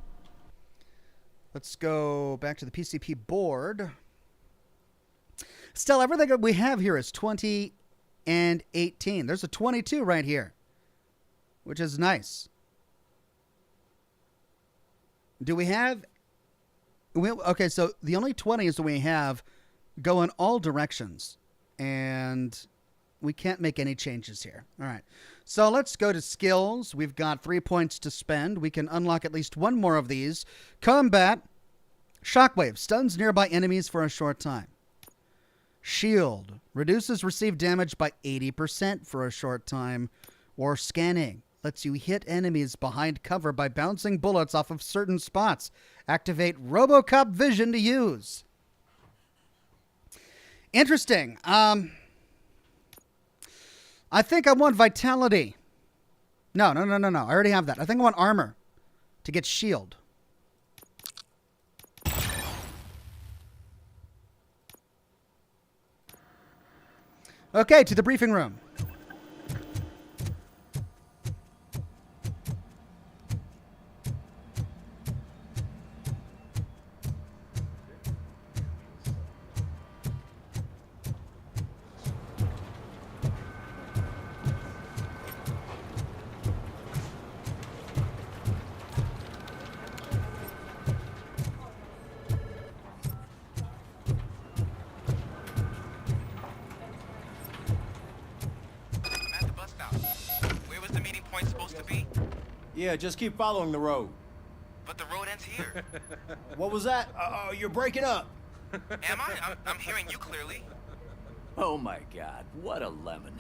Let's go back to the PCP board. Still, everything that we have here is 20 and 18. There's a 22 right here, which is nice. Do we have... Okay, so the only 20s that we have go in all directions, and we can't make any changes here. All right, so let's go to skills. We've got 3 points to spend. We can unlock at least 1 more of these. Combat, shockwave, stuns nearby enemies for a short time. Shield, reduces received damage by 80% for a short time. Or scanning, lets you hit enemies behind cover by bouncing bullets off of certain spots. Activate RoboCop vision to use. Interesting. I think I want vitality. No. I already have that. I think I want armor to get shield. Okay, to the briefing room. Yeah, just keep following the road. But the road ends here. What was that? You're breaking up. Am I? I'm hearing you clearly. Oh my god, what a lemon.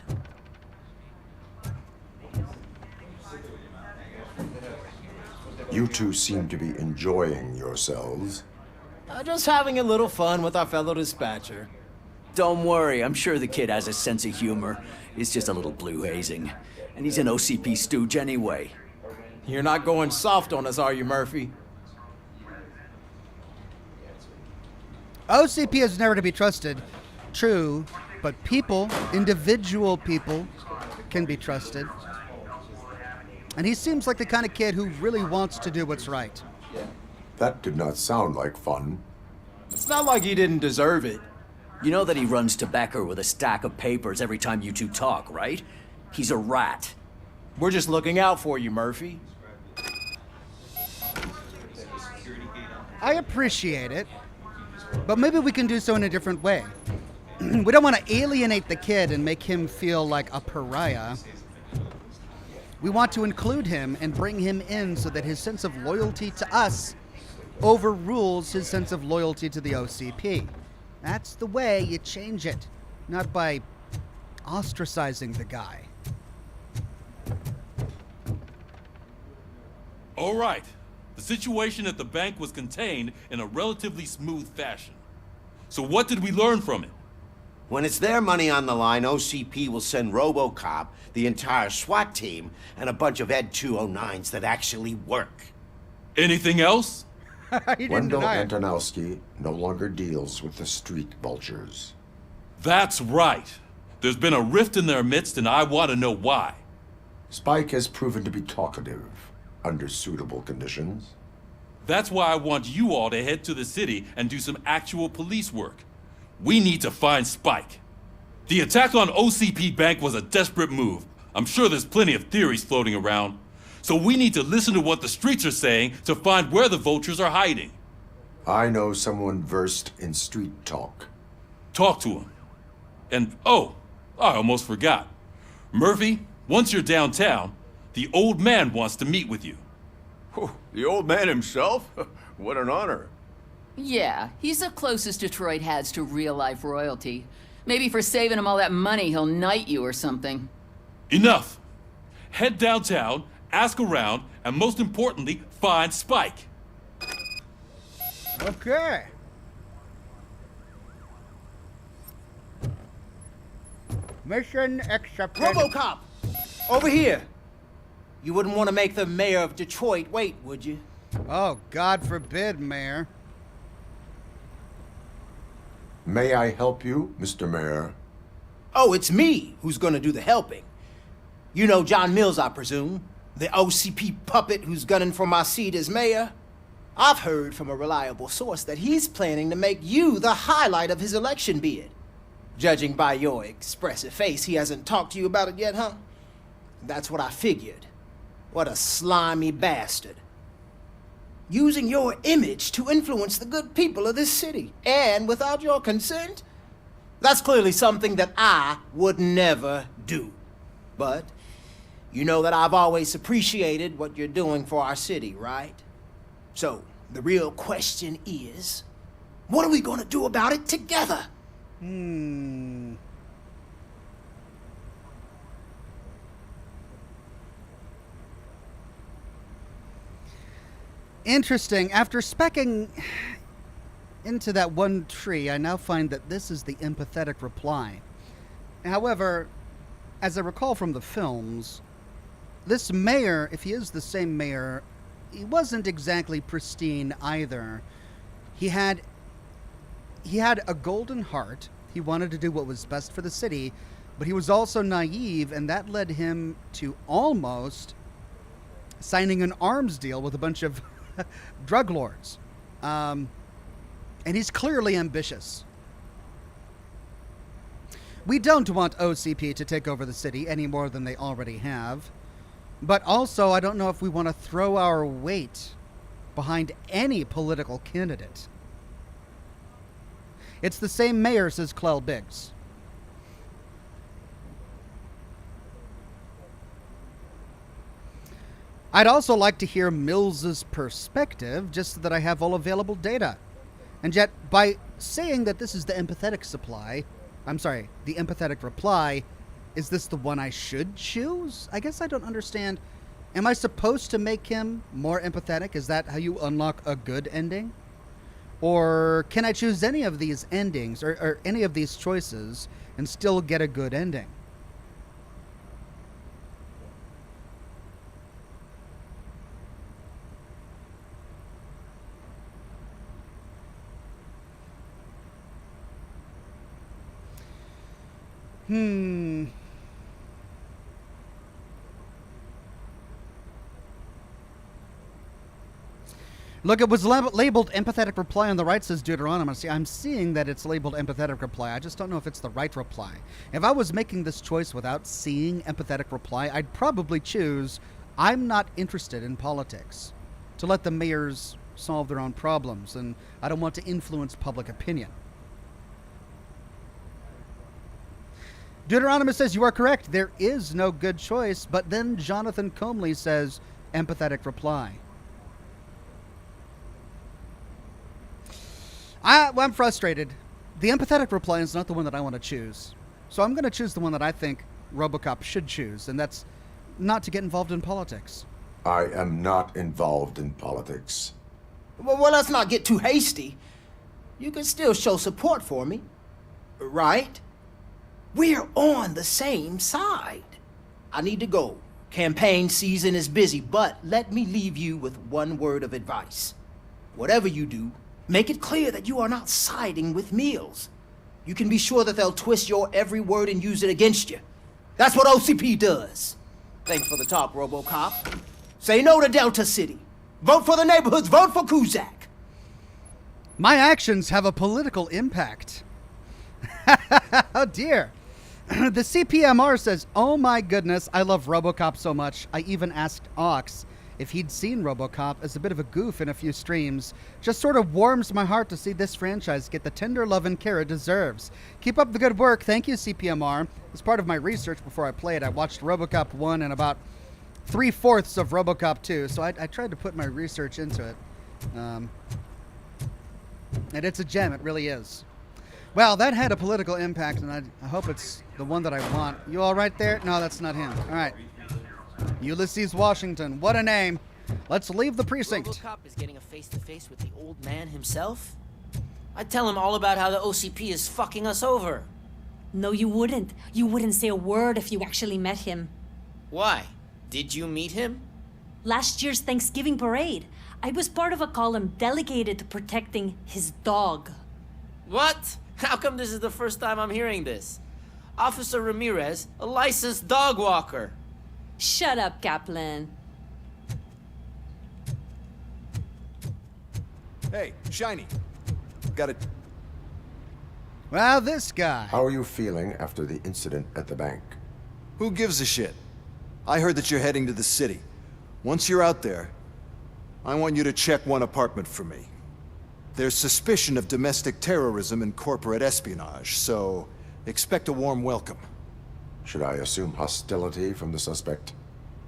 You two seem to be enjoying yourselves. Just having a little fun with our fellow dispatcher. Don't worry, I'm sure the kid has a sense of humor. It's just a little blue hazing. And he's an OCP stooge anyway. You're not going soft on us, are you, Murphy? OCP is never to be trusted. True, but people, individual people, can be trusted. And he seems like the kind of kid who really wants to do what's right. That did not sound like fun. It's not like he didn't deserve it. You know that he runs to Becker with a stack of papers every time you two talk, right? He's a rat. We're just looking out for you, Murphy. I appreciate it, but maybe we can do so in a different way. We don't want to alienate the kid and make him feel like a pariah. We want to include him and bring him in so that his sense of loyalty to us overrules his sense of loyalty to the OCP. That's the way you change it, not by ostracizing the guy. All right. The situation at the bank was contained in a relatively smooth fashion. So what did we learn from it? When it's their money on the line, OCP will send RoboCop, the entire SWAT team, and a bunch of Ed 209s that actually work. Anything else? Wendell Antonowski no longer deals with the street vultures. That's right. There's been a rift in their midst, and I want to know why. Spike has proven to be talkative under suitable conditions. That's why I want you all to head to the city and do some actual police work. We need to find Spike. The attack on OCP Bank was a desperate move. I'm sure there's plenty of theories floating around. So we need to listen to what the streets are saying to find where the vultures are hiding. I know someone versed in street talk. Talk to him. And, oh, I almost forgot. Murphy, once you're downtown, the old man wants to meet with you. Oh, the old man himself? What an honor. Yeah, he's the closest Detroit has to real-life royalty. Maybe for saving him all that money, he'll knight you or something. Enough! Head downtown, ask around, and most importantly, find Spike. Okay. Mission accepted. RoboCop! Over here! You wouldn't want to make the mayor of Detroit wait, would you? Oh, God forbid, Mayor. May I help you, Mr. Mayor? Oh, it's me who's gonna do the helping. You know John Mills, I presume? The OCP puppet who's gunning for my seat as mayor? I've heard from a reliable source that he's planning to make you the highlight of his election bid. Judging by your expressive face, he hasn't talked to you about it yet, huh? That's what I figured. What a slimy bastard. Using your image to influence the good people of this city, and without your consent? That's clearly something that I would never do. But you know that I've always appreciated what you're doing for our city, right? So, the real question is, what are we gonna do about it together? Interesting. After specking into that one tree, I now find that this is the empathetic reply. However, as I recall from the films, this mayor, if he is the same mayor, he wasn't exactly pristine either. He had a golden heart. He wanted to do what was best for the city, but he was also naive, and that led him to almost signing an arms deal with a bunch of drug lords. And he's clearly ambitious. We don't want OCP to take over the city any more than they already have. But also, I don't know if we want to throw our weight behind any political candidate. It's the same mayor, says Clell Biggs. I'd also like to hear Mills's perspective, just so that I have all available data. And yet, by saying that this is the empathetic reply, is this the one I should choose? I guess I don't understand. Am I supposed to make him more empathetic? Is that how you unlock a good ending? Or can I choose any of these endings, or any of these choices, and still get a good ending? Look, it was labeled empathetic reply on the right, says Deuteronomy. See, I'm seeing that it's labeled empathetic reply. I just don't know if it's the right reply. If I was making this choice without seeing empathetic reply, I'd probably choose I'm not interested in politics, to let the mayors solve their own problems, and I don't want to influence public opinion. Deuteronomy says you are correct. There is no good choice, but then Jonathan Comley says empathetic reply. I'm frustrated. The empathetic reply is not the one that I want to choose. So I'm going to choose the one that I think RoboCop should choose, and that's not to get involved in politics. I am not involved in politics. Well, let's not get too hasty. You can still show support for me, right? We're on the same side. I need to go. Campaign season is busy, but let me leave you with one word of advice. Whatever you do, make it clear that you are not siding with Mills. You can be sure that they'll twist your every word and use it against you. That's what OCP does. Thanks for the talk, RoboCop. Say no to Delta City. Vote for the neighborhoods. Vote for Kuzak. My actions have a political impact. Oh, dear. The CPMR says, oh my goodness, I love RoboCop so much. I even asked Ox if he'd seen RoboCop as a bit of a goof in a few streams. Just sort of warms my heart to see this franchise get the tender love and care it deserves. Keep up the good work. Thank you, CPMR. As part of my research before I played, I watched RoboCop 1 and about 3/4 of RoboCop 2, so I tried to put my research into it. And it's a gem, it really is. Well, that had a political impact, and I hope it's the one that I want. You all right there? No, that's not him. All right. Ulysses Washington. What a name. Let's leave the precinct. RoboCop is getting a face-to-face with the old man himself? I'd tell him all about how the OCP is fucking us over. No, you wouldn't. You wouldn't say a word if you actually met him. Why? Did you meet him? Last year's Thanksgiving parade. I was part of a column delegated to protecting his dog. What? How come this is the first time I'm hearing this? Officer Ramirez, a licensed dog walker. Shut up, Kaplan. Hey, Shiny. Got it. Well, this guy. How are you feeling after the incident at the bank? Who gives a shit? I heard that you're heading to the city. Once you're out there, I want you to check one apartment for me. There's suspicion of domestic terrorism and corporate espionage, so expect a warm welcome. Should I assume hostility from the suspect?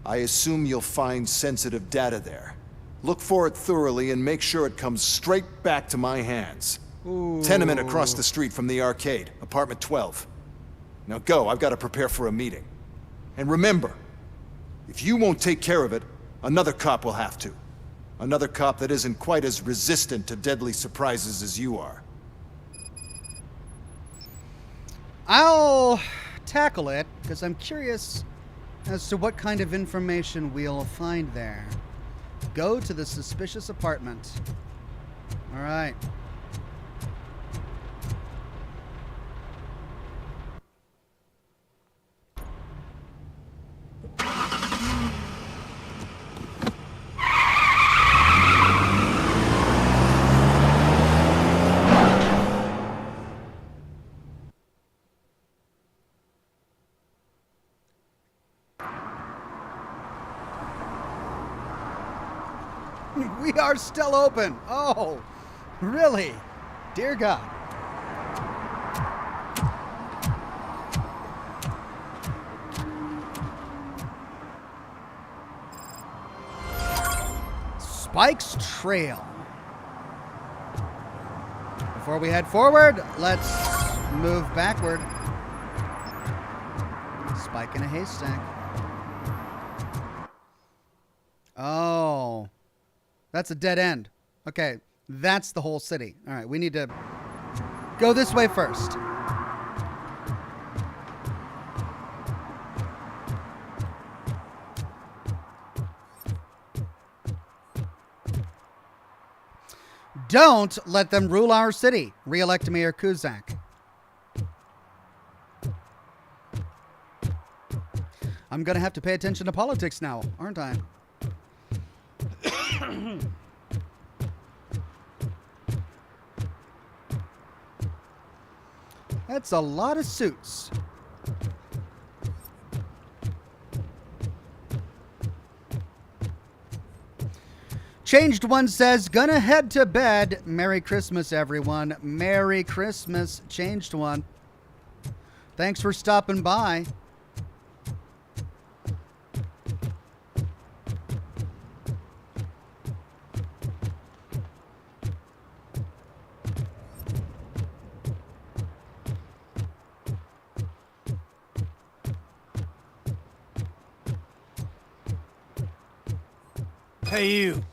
I assume you'll find sensitive data there. Look for it thoroughly and make sure it comes straight back to my hands. Tenement across the street from the arcade, apartment 12. Now go, I've got to prepare for a meeting. And remember, if you won't take care of it, another cop will have to. Another cop that isn't quite as resistant to deadly surprises as you are. I'll tackle it, because I'm curious as to what kind of information we'll find there. Go to the suspicious apartment. All right. We are still open. Oh, really? Dear God. Spike's Trail. Before we head forward, let's move backward. Spike in a haystack. Oh. That's a dead end. Okay, that's the whole city. All right, we need to go this way first. Don't let them rule our city. Re-elect Mayor Kuzak. I'm going to have to pay attention to politics now, aren't I? That's a lot of suits. Changed One says, gonna head to bed. Merry Christmas, everyone. Merry Christmas, Changed One. Thanks for stopping by. Hey, you.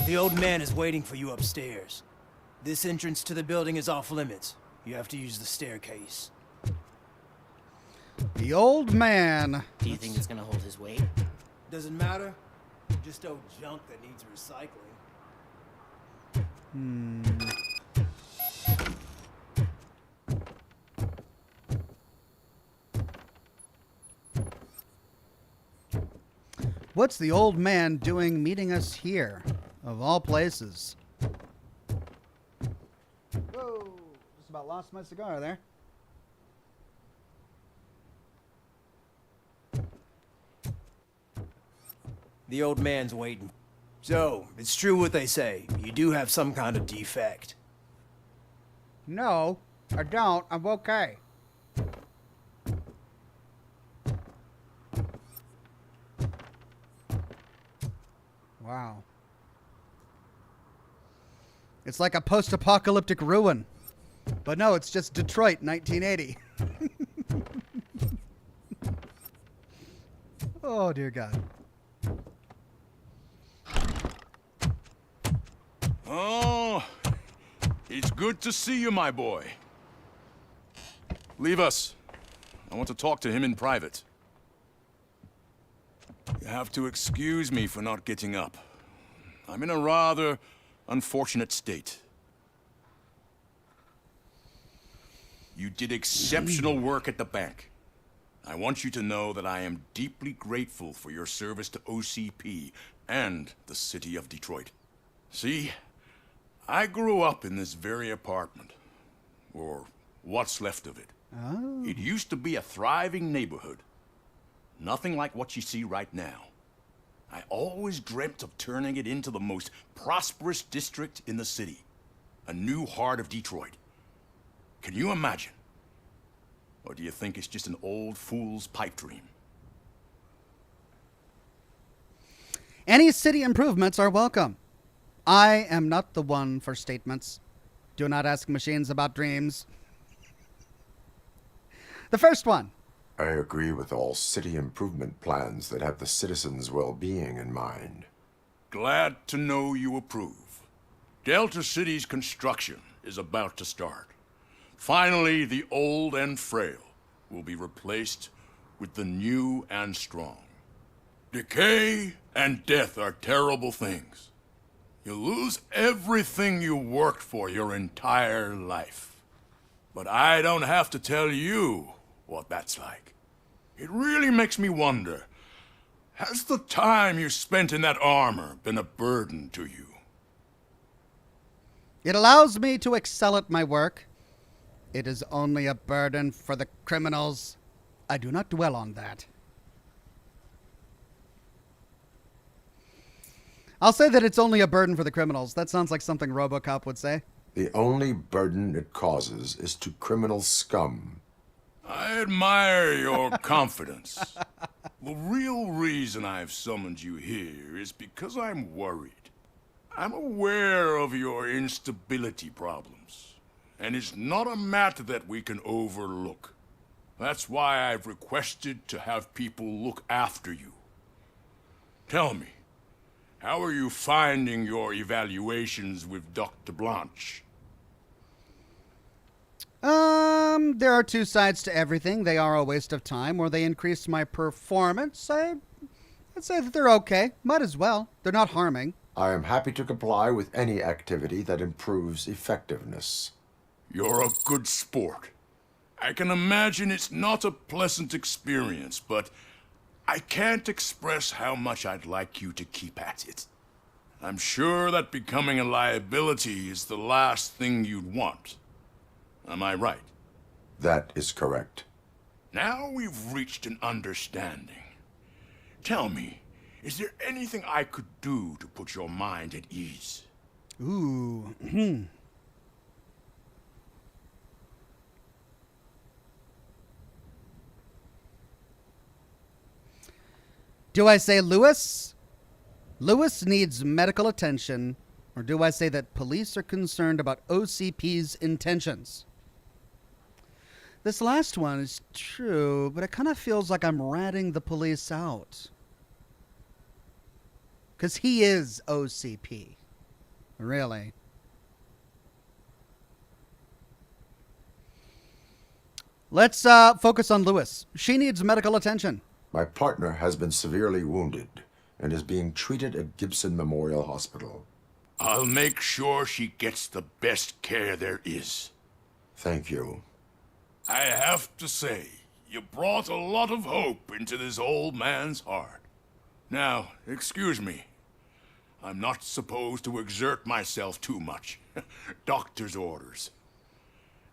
The old man is waiting for you upstairs. This entrance to the building is off limits. You have to use the staircase. The old man. Do you think it's gonna hold his weight? Doesn't matter. Just old junk that needs recycling. What's the old man doing meeting us here, of all places? Whoa, just about lost my cigar there. The old man's waiting. So, it's true what they say. You do have some kind of defect. No, I don't. I'm okay. Wow. It's like a post-apocalyptic ruin. But no, it's just Detroit, 1980. Oh, dear God. Oh, it's good to see you, my boy. Leave us. I want to talk to him in private. You have to excuse me for not getting up. I'm in a rather unfortunate state. You did exceptional work at the bank. I want you to know that I am deeply grateful for your service to OCP and the city of Detroit. See, I grew up in this very apartment, or what's left of it. Oh. It used to be a thriving neighborhood. Nothing like what you see right now. I always dreamt of turning it into the most prosperous district in the city. A new heart of Detroit. Can you imagine? Or do you think it's just an old fool's pipe dream? Any city improvements are welcome. I am not the one for statements. Do not ask machines about dreams. The first one. I agree with all city improvement plans that have the citizens' well-being in mind. Glad to know you approve. Delta City's construction is about to start. Finally, the old and frail will be replaced with the new and strong. Decay and death are terrible things. You lose everything you worked for your entire life. But I don't have to tell you what that's like. It really makes me wonder, has the time you spent in that armor been a burden to you? It allows me to excel at my work. It is only a burden for the criminals. I do not dwell on that. I'll say that it's only a burden for the criminals. That sounds like something RoboCop would say. The only burden it causes is to criminal scum. I admire your confidence. The real reason I've summoned you here is because I'm worried. I'm aware of your instability problems, and it's not a matter that we can overlook. That's why I've requested to have people look after you. Tell me, how are you finding your evaluations with Dr. Blanche? There are two sides to everything. They are a waste of time, or they increase my performance. I'd say that they're okay. Might as well. They're not harming. I am happy to comply with any activity that improves effectiveness. You're a good sport. I can imagine it's not a pleasant experience, but I can't express how much I'd like you to keep at it. I'm sure that becoming a liability is the last thing you'd want. Am I right? That is correct. Now we've reached an understanding. Tell me, is there anything I could do to put your mind at ease? Ooh. Do I say Lewis? Lewis needs medical attention, or do I say that police are concerned about OCP's intentions? This last one is true, but it kind of feels like I'm ratting the police out. Because he is OCP. Really. Let's focus on Lewis. She needs medical attention. My partner has been severely wounded and is being treated at Gibson Memorial Hospital. I'll make sure she gets the best care there is. Thank you. I have to say, you brought a lot of hope into this old man's heart. Now, excuse me. I'm not supposed to exert myself too much. Doctor's orders.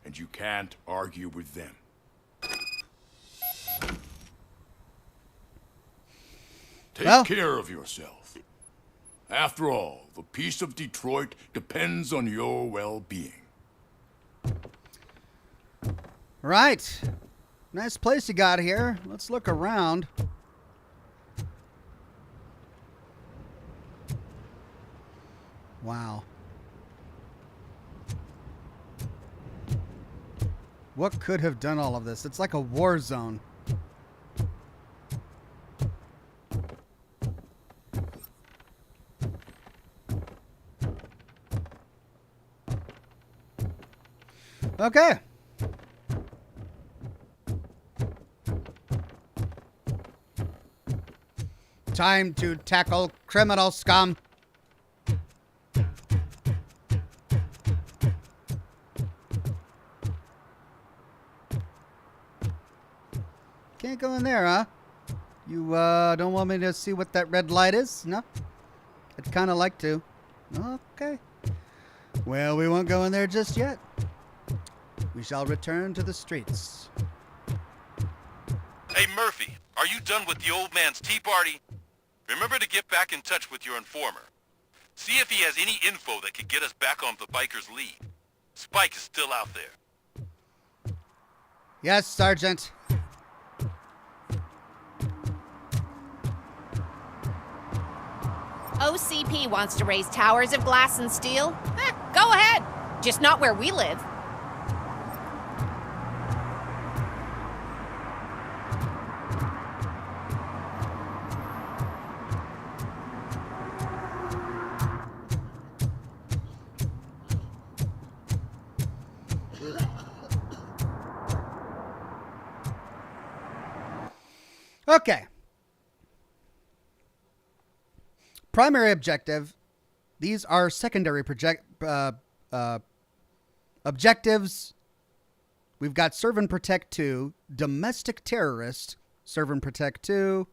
And you can't argue with them. Take care of yourself. After all, the peace of Detroit depends on your well-being. Right. Nice place you got here. Let's look around. Wow. What could have done all of this? It's like a war zone. Okay. Time to tackle criminal scum. Can't go in there, huh? You don't want me to see what that red light is? No? I'd kind of like to. Okay. Well, we won't go in there just yet. We shall return to the streets. Hey, Murphy, are you done with the old man's tea party? Remember to get back in touch with your informer. See if he has any info that could get us back on the biker's lead. Spike is still out there. Yes, Sergeant. OCP wants to raise towers of glass and steel? Go ahead. Just not where we live. Okay. Primary objective. These are secondary objectives. We've got Serve and Protect 2, Domestic Terrorist, Serve and Protect 2.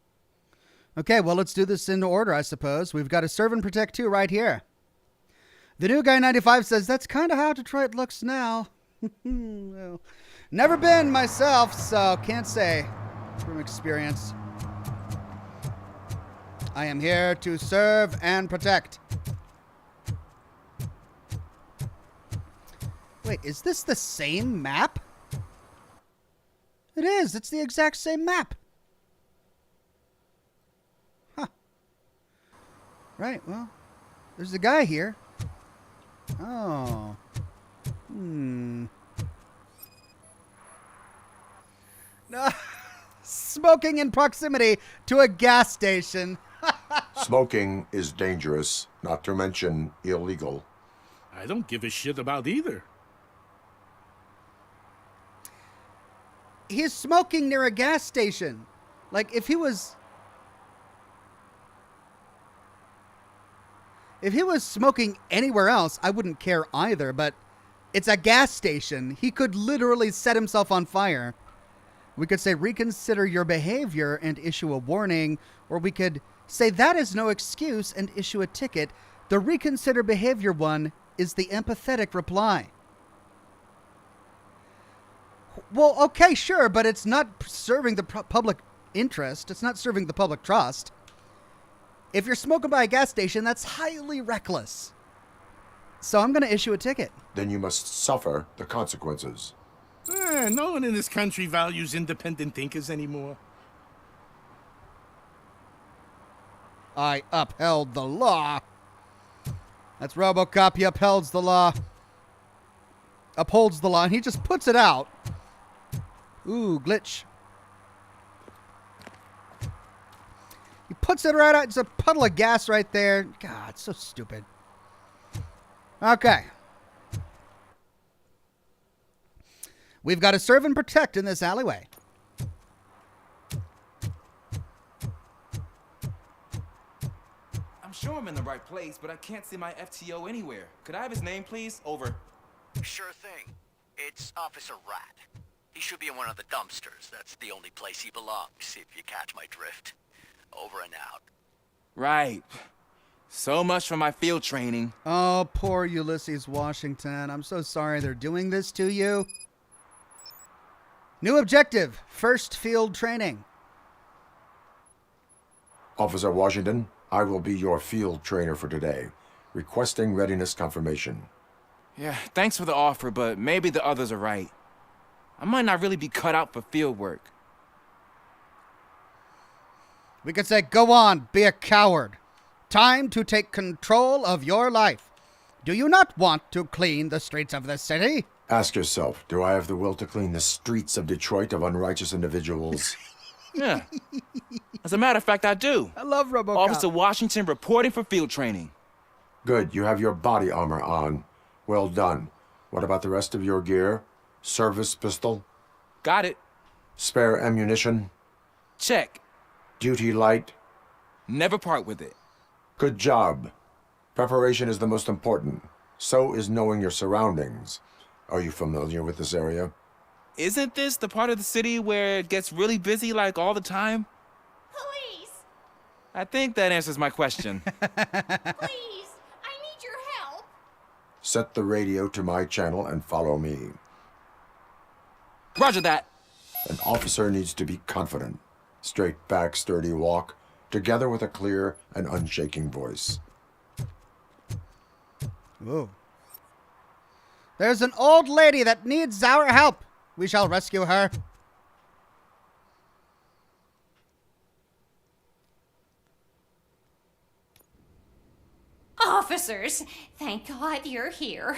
Okay, well, let's do this in order, I suppose. We've got a Serve and Protect 2 right here. The new guy 95 says, that's kind of how Detroit looks now. Well, never been myself, so can't say from experience. I am here to serve and protect. Wait, is this the same map? It is. It's the exact same map. Huh. Right, well, there's a guy here. Oh. No. Smoking in proximity to a gas station. Smoking is dangerous, not to mention illegal. I don't give a shit about either. He's smoking near a gas station. Like, if he was smoking anywhere else, I wouldn't care either, but it's a gas station. He could literally set himself on fire. We could say, reconsider your behavior and issue a warning, or we could say that is no excuse and issue a ticket. The reconsider behavior one is the empathetic reply. Well, okay, sure, but it's not serving the public interest. It's not serving the public trust. If you're smoking by a gas station, that's highly reckless. So I'm going to issue a ticket. Then you must suffer the consequences. No one in this country values independent thinkers anymore. I upheld the law. That's RoboCop. He upholds the law. Upholds the law, and he just puts it out. Ooh, glitch. He puts it right out. It's a puddle of gas right there. God, it's so stupid. Okay. We've got to serve and protect in this alleyway. I'm sure I'm in the right place, but I can't see my FTO anywhere. Could I have his name, please? Over. Sure thing. It's Officer Rat. He should be in one of the dumpsters. That's the only place he belongs, if you catch my drift. Over and out. Right. So much for my field training. Oh, poor Ulysses Washington. I'm so sorry they're doing this to you. New objective, first field training. Officer Washington, I will be your field trainer for today. Requesting readiness confirmation. Yeah, thanks for the offer, but maybe the others are right. I might not really be cut out for field work. We could say, go on, be a coward. Time to take control of your life. Do you not want to clean the streets of the city? Ask yourself, do I have the will to clean the streets of Detroit of unrighteous individuals? Yeah. As a matter of fact, I do. I love RoboCop. Officer Washington reporting for field training. Good, you have your body armor on. Well done. What about the rest of your gear? Service pistol? Got it. Spare ammunition? Check. Duty light? Never part with it. Good job. Preparation is the most important. So is knowing your surroundings. Are you familiar with this area? Isn't this the part of the city where it gets really busy like all the time? Police! I think that answers my question. Please! I need your help! Set the radio to my channel and follow me. Roger that. An officer needs to be confident. Straight back, sturdy walk, together with a clear and unshaking voice. Whoa. There's an old lady that needs our help. We shall rescue her. Officers, thank God you're here.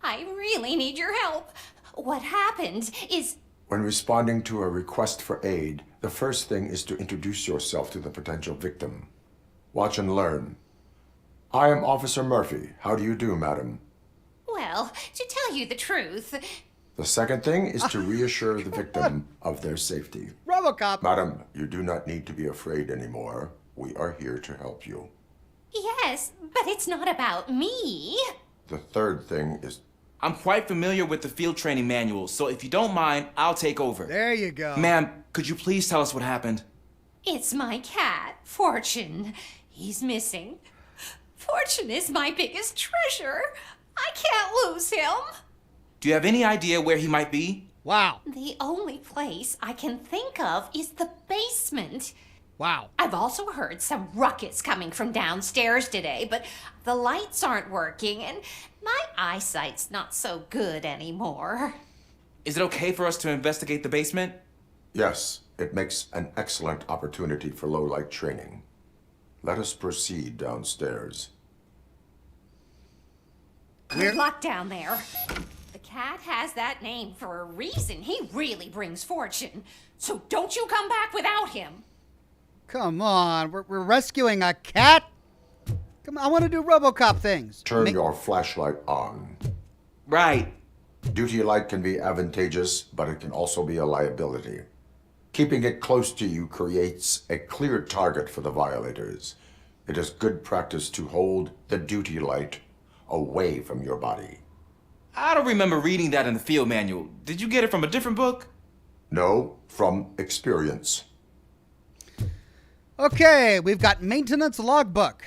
I really need your help. What happened is... When responding to a request for aid, the first thing is to introduce yourself to the potential victim. Watch and learn. I am Officer Murphy. How do you do, madam? Well, to tell you the truth... The second thing is to reassure the victim of their safety. RoboCop! Madam, you do not need to be afraid anymore. We are here to help you. Yes, but it's not about me. The third thing is... I'm quite familiar with the field training manual, so if you don't mind, I'll take over. There you go. Ma'am, could you please tell us what happened? It's my cat, Fortune. He's missing. Fortune is my biggest treasure. I can't lose him. Do you have any idea where he might be? Wow. The only place I can think of is the basement. Wow. I've also heard some ruckus coming from downstairs today, but the lights aren't working and my eyesight's not so good anymore. Is it okay for us to investigate the basement? Yes, it makes an excellent opportunity for low-light training. Let us proceed downstairs. Good luck down there. The cat has that name for a reason. He really brings fortune. So don't you come back without him. Come on, we're rescuing a cat? Come on, I want to do RoboCop things. Turn your flashlight on. Right. Duty light can be advantageous, but it can also be a liability. Keeping it close to you creates a clear target for the violators. It is good practice to hold the duty light away from your body. I don't remember reading that in the field manual. Did you get it from a different book? No, from experience. Okay, we've got maintenance logbook.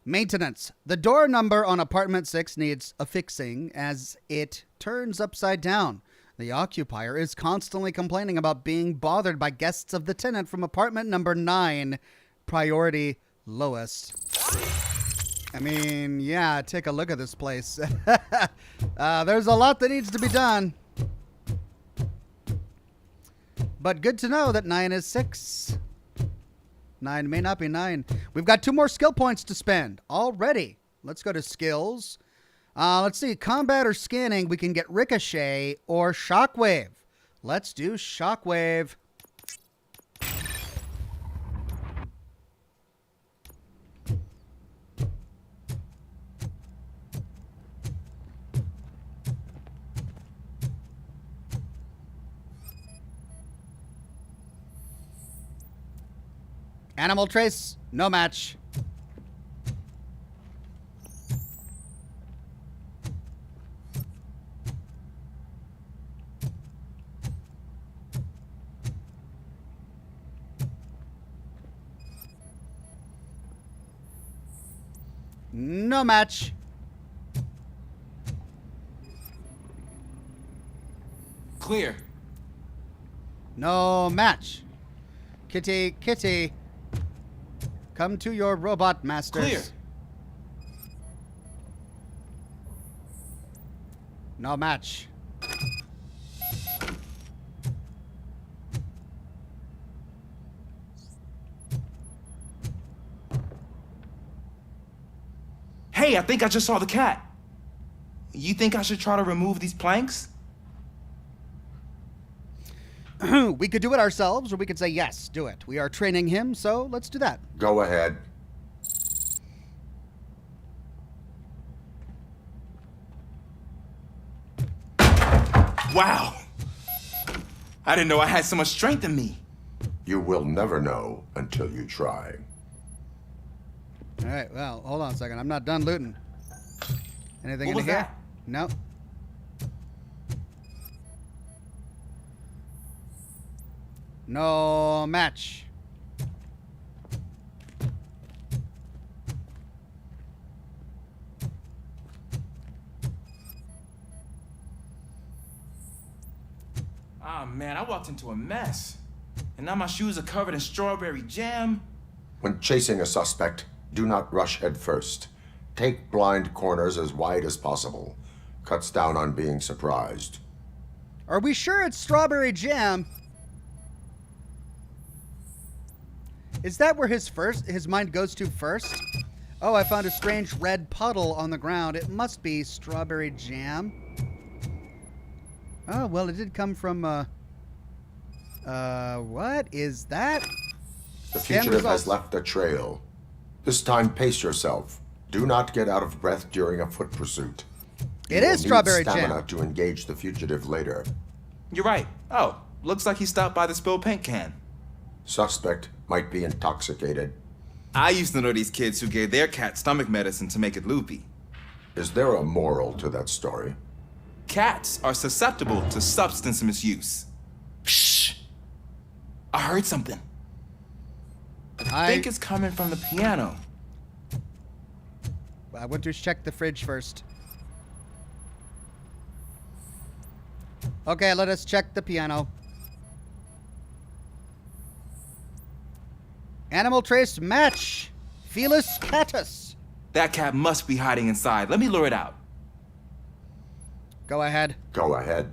Maintenance. The door number on apartment 6 needs affixing as it turns upside down. The occupier is constantly complaining about being bothered by guests of the tenant from apartment number 9, priority lowest. I mean, yeah, take a look at this place. There's a lot that needs to be done. But good to know that 9 is 6. 9 may not be 9. We've got 2 more skill points to spend already. Let's go to skills. Let's see. Combat or scanning, we can get Ricochet or Shockwave. Let's do Shockwave. Animal trace, no match. No match. Clear. No match. Kitty, kitty. Come to your robot masters. Clear. No match. Hey, I think I just saw the cat. You think I should try to remove these planks? We could do it ourselves, or we could say, yes, do it. We are training him, so let's do that. Go ahead. Wow. I didn't know I had so much strength in me. You will never know until you try. All right, well, hold on a second. I'm not done looting. Anything What in was here? that? No. No match. Ah, man, I walked into a mess. And now my shoes are covered in strawberry jam. When chasing a suspect, do not rush head first. Take blind corners as wide as possible. Cuts down on being surprised. Are we sure it's strawberry jam? Is that where his mind goes to first? Oh, I found a strange red puddle on the ground. It must be strawberry jam. Oh, well, it did come from, what is that? The Scan fugitive results. has left a trail. This time, pace yourself. Do not get out of breath during a foot pursuit. It You is will strawberry need stamina jam. to engage the fugitive later. You're right. Oh, looks like he stopped by the spilled paint can. Suspect might be intoxicated. I used to know these kids who gave their cat stomach medicine to make it loopy. Is there a moral to that story? Cats are susceptible to substance misuse. Shh! I heard something. I think it's coming from the piano. I went to check the fridge first. Okay, let us check the piano. Animal trace match. Felis catus. That cat must be hiding inside. Let me lure it out. Go ahead. Go ahead.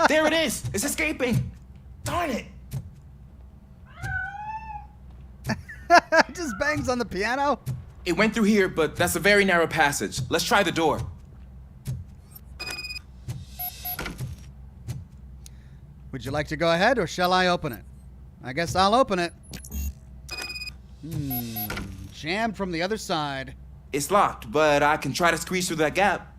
There it is! It's escaping! Darn it! It just bangs on the piano. It went through here, but that's a very narrow passage. Let's try the door. Would you like to go ahead, or shall I open it? I guess I'll open it. Jammed from the other side. It's locked, but I can try to squeeze through that gap.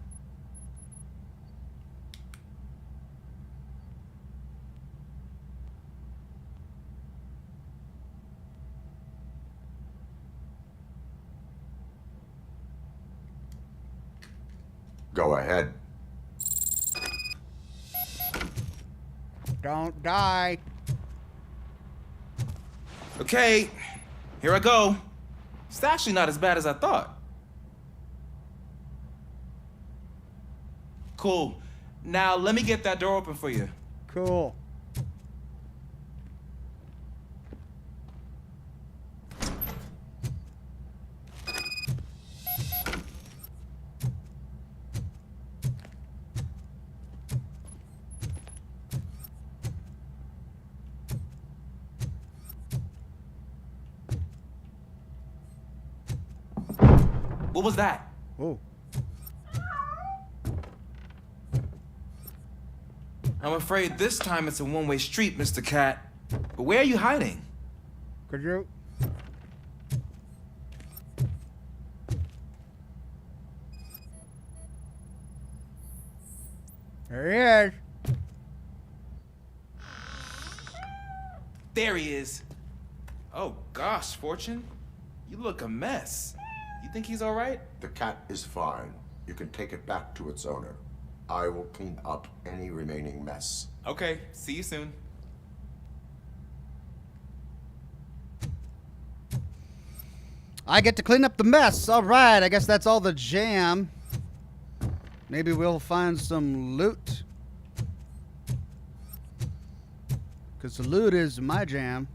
Go ahead. Don't die. Okay, here I go. It's actually not as bad as I thought. Cool. Now let me get that door open for you. Cool. What was that? Oh. I'm afraid this time it's a one-way street, Mr. Cat. But where are you hiding? Could you? There he is. There he is. Oh gosh, Fortune. You look a mess. You think he's all right? The cat is fine. You can take it back to its owner. I will clean up any remaining mess. Okay, see you soon. I get to clean up the mess. All right, I guess that's all the jam. Maybe we'll find some loot. Because the loot is my jam.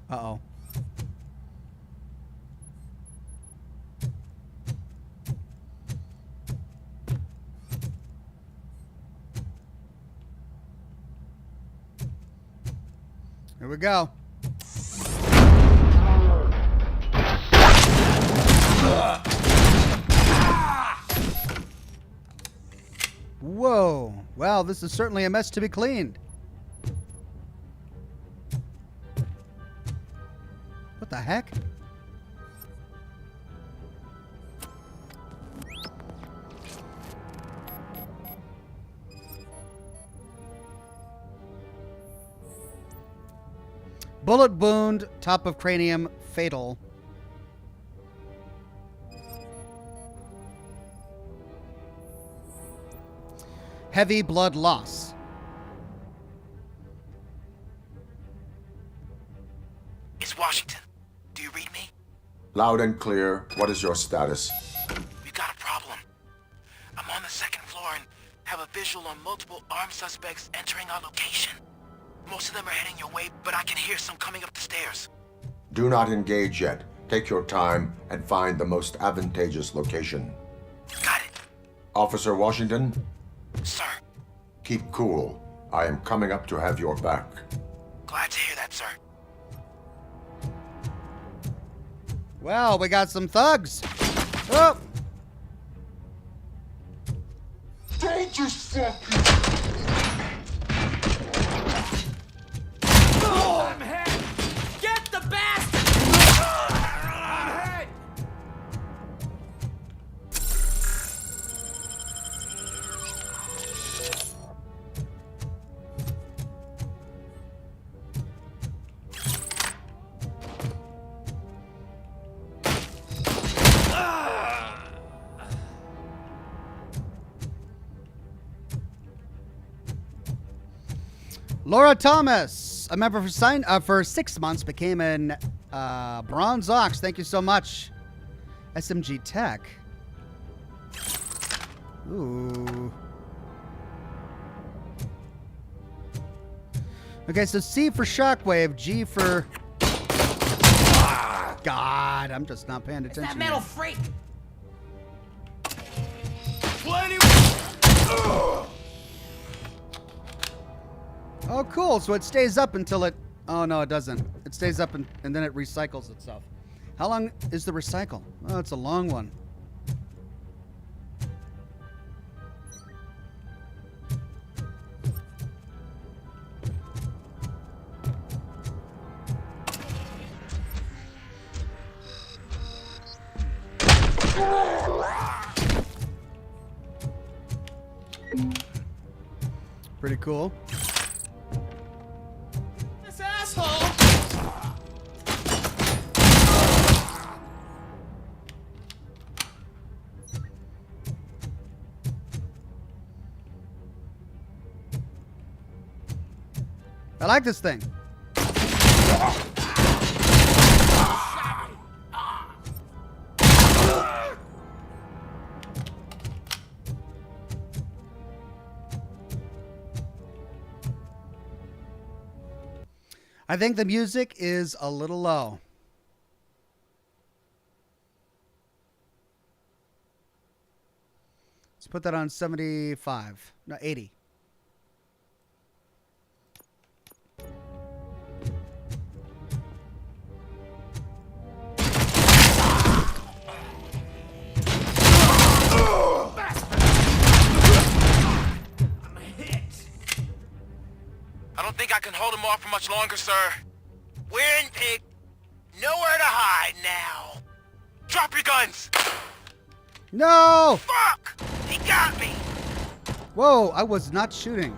Uh-oh. Here we go. Whoa. Well, this is certainly a mess to be cleaned. What the heck? Bullet wound, top of cranium, fatal. Heavy blood loss. It's Washington. Do you read me? Loud and clear. What is your status? We've got a problem. I'm on the second floor and have a visual on multiple armed suspects entering our location. Most of them are heading your way, but I can hear some coming up the stairs. Do not engage yet. Take your time and find the most advantageous location. Got it. Officer Washington? Sir. Keep cool. I am coming up to have your back. Glad to hear that, sir. Well, we got some thugs. Oh! Don't just fucking... I'm hit! Get the bastard! I'm hit! Laura Thomas, a member for 6 months, became an Bronze Ox. Thank you so much. SMG Tech. Ooh. Okay, so C for Shockwave, G for... God, I'm just not paying attention. That metal freak! Plenty. Oh, cool. So it stays up until it... Oh, no, it doesn't. It stays up and then it recycles itself. How long is the recycle? Oh, it's a long one. Pretty cool. This asshole! I like this thing. I think the music is a little low. Let's put that on 75. No, 80. I don't think I can hold him off for much longer, sir. We're in pig. Nowhere to hide now. Drop your guns. No! Fuck! He got me. Whoa, I was not shooting.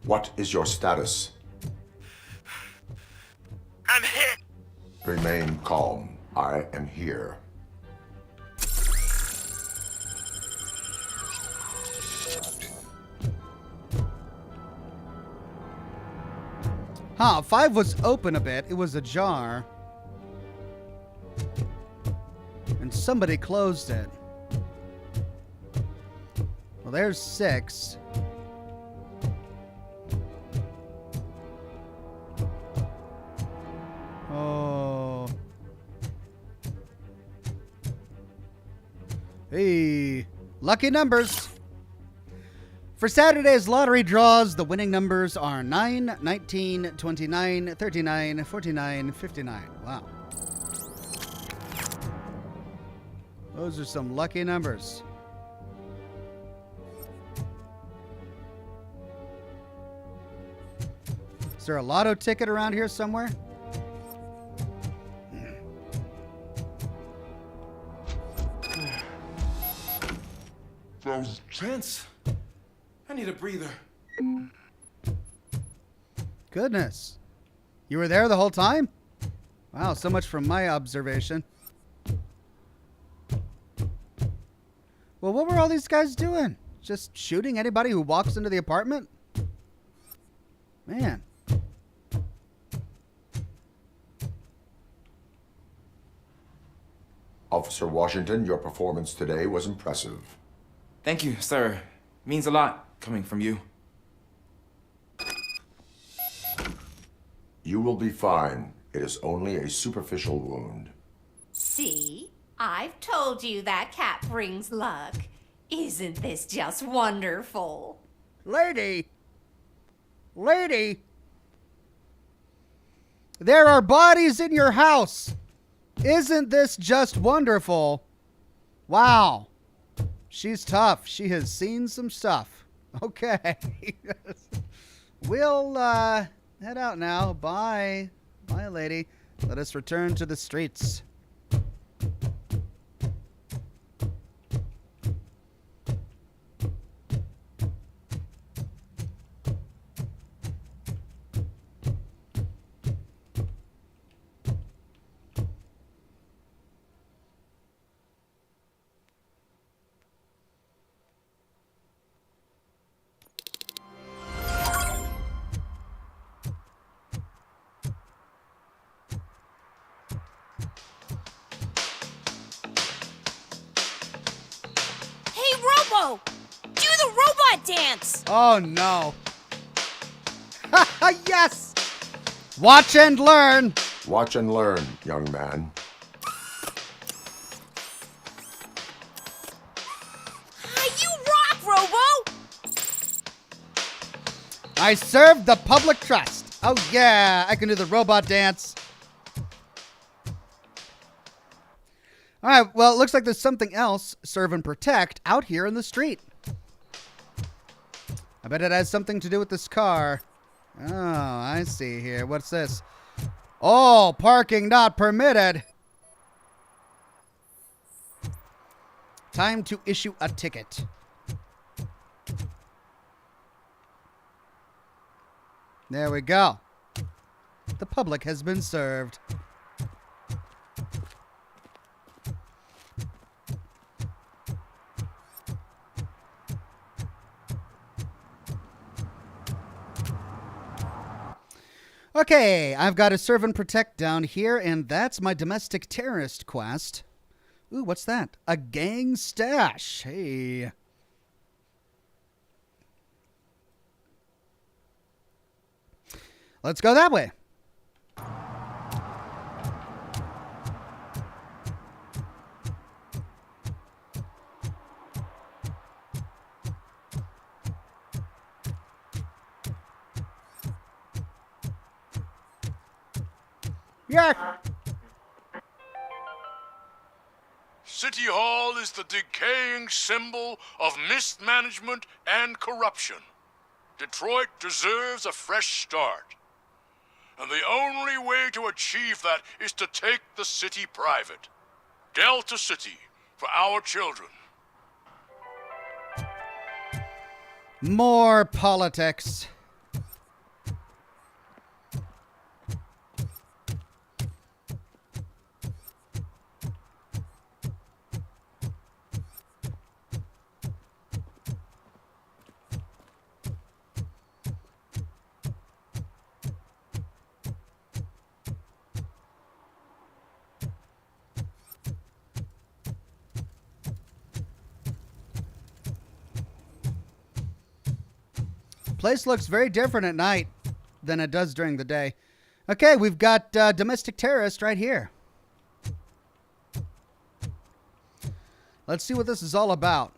What is your status? I'm hit. Remain calm. I am here. Huh, 5 was open a bit. It was ajar. And somebody closed it. Well, there's 6. Oh. Hey, lucky numbers. For Saturday's lottery draws, the winning numbers are 9, 19, 29, 39, 49, 59. Wow. Those are some lucky numbers. Is there a lotto ticket around here somewhere? Prince, I need a breather. Goodness. You were there the whole time? Wow, so much from my observation. Well, what were all these guys doing? Just shooting anybody who walks into the apartment? Man. Officer Washington, your performance today was impressive. Thank you, sir. Means a lot coming from you. You will be fine. It is only a superficial wound. See? I've told you that cat brings luck. Isn't this just wonderful? Lady! Lady! There are bodies in your house! Isn't this just wonderful? Wow. She's tough. She has seen some stuff. Okay. We'll head out now. Bye. Bye, lady. Let us return to the streets. Robo! Do the robot dance! Oh, no. Yes! Watch and learn. Watch and learn, young man. You rock, Robo! I serve the public trust. Oh, yeah. I can do the robot dance. All right, well, it looks like there's something else, serve and protect, out here in the street. I bet it has something to do with this car. Oh, I see here. What's this? Oh, parking not permitted. Time to issue a ticket. There we go. The public has been served. Okay, I've got a serve and protect down here, and that's my domestic terrorist quest. Ooh, what's that? A gang stash. Hey. Let's go that way. Yeah. City Hall is the decaying symbol of mismanagement and corruption. Detroit deserves a fresh start. And the only way to achieve that is to take the city private. Delta City, for our children. More politics. Place looks very different at night than it does during the day. Okay, we've got domestic terrorist right here. Let's see what this is all about.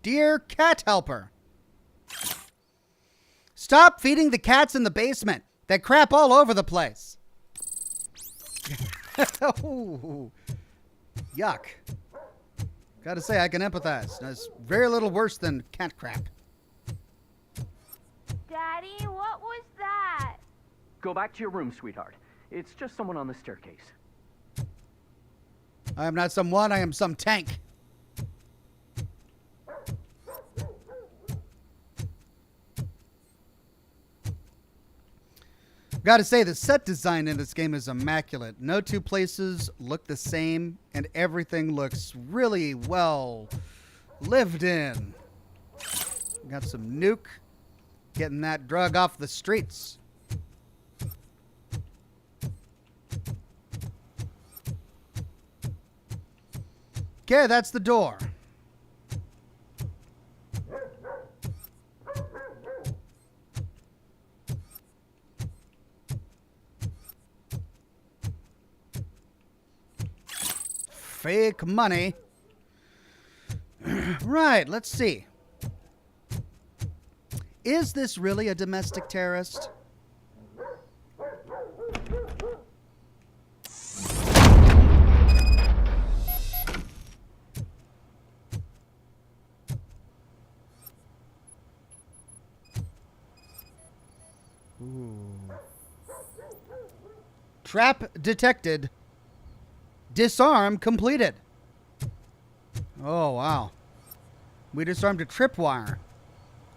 Dear cat helper, stop feeding the cats in the basement. They crap all over the place. Ooh, yuck. Gotta say, I can empathize. That's very little worse than cat crap. Daddy, what was that? Go back to your room, sweetheart. It's just someone on the staircase. I am not someone, I am some tank. Gotta say, the set design in this game is immaculate. No two places look the same, and everything looks really well lived in. Got some nuke, getting that drug off the streets. Okay, that's the door. Fake money. Right, let's see. Is this really a domestic terrorist? Ooh. Trap detected. Disarm completed. Oh, wow. We disarmed a tripwire.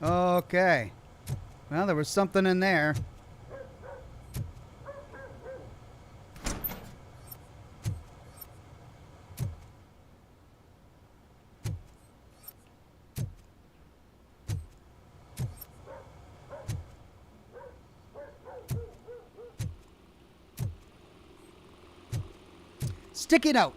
Okay. Well, there was something in there. Sticky note.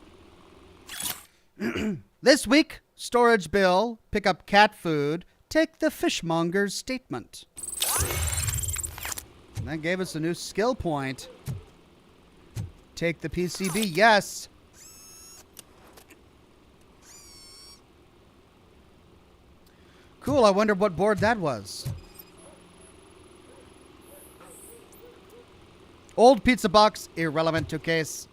This week, storage bill, pick up cat food, take the fishmonger's statement. And that gave us a new skill point. Take the PCB, yes. Cool, I wonder what board that was. Old pizza box, irrelevant to case.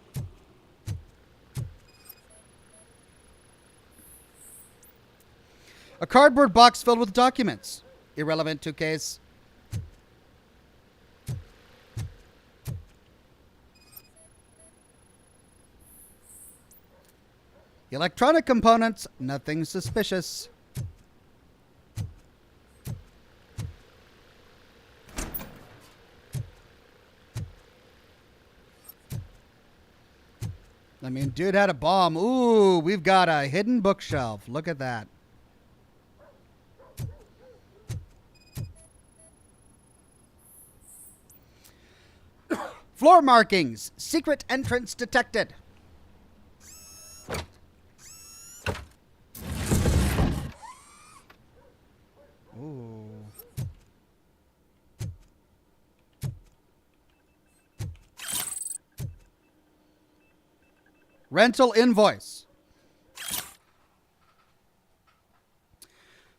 A cardboard box filled with documents. Irrelevant to case. Electronic components. Nothing suspicious. I mean, dude had a bomb. Ooh, we've got a hidden bookshelf. Look at that. Floor markings. Secret entrance detected. Ooh. Rental invoice.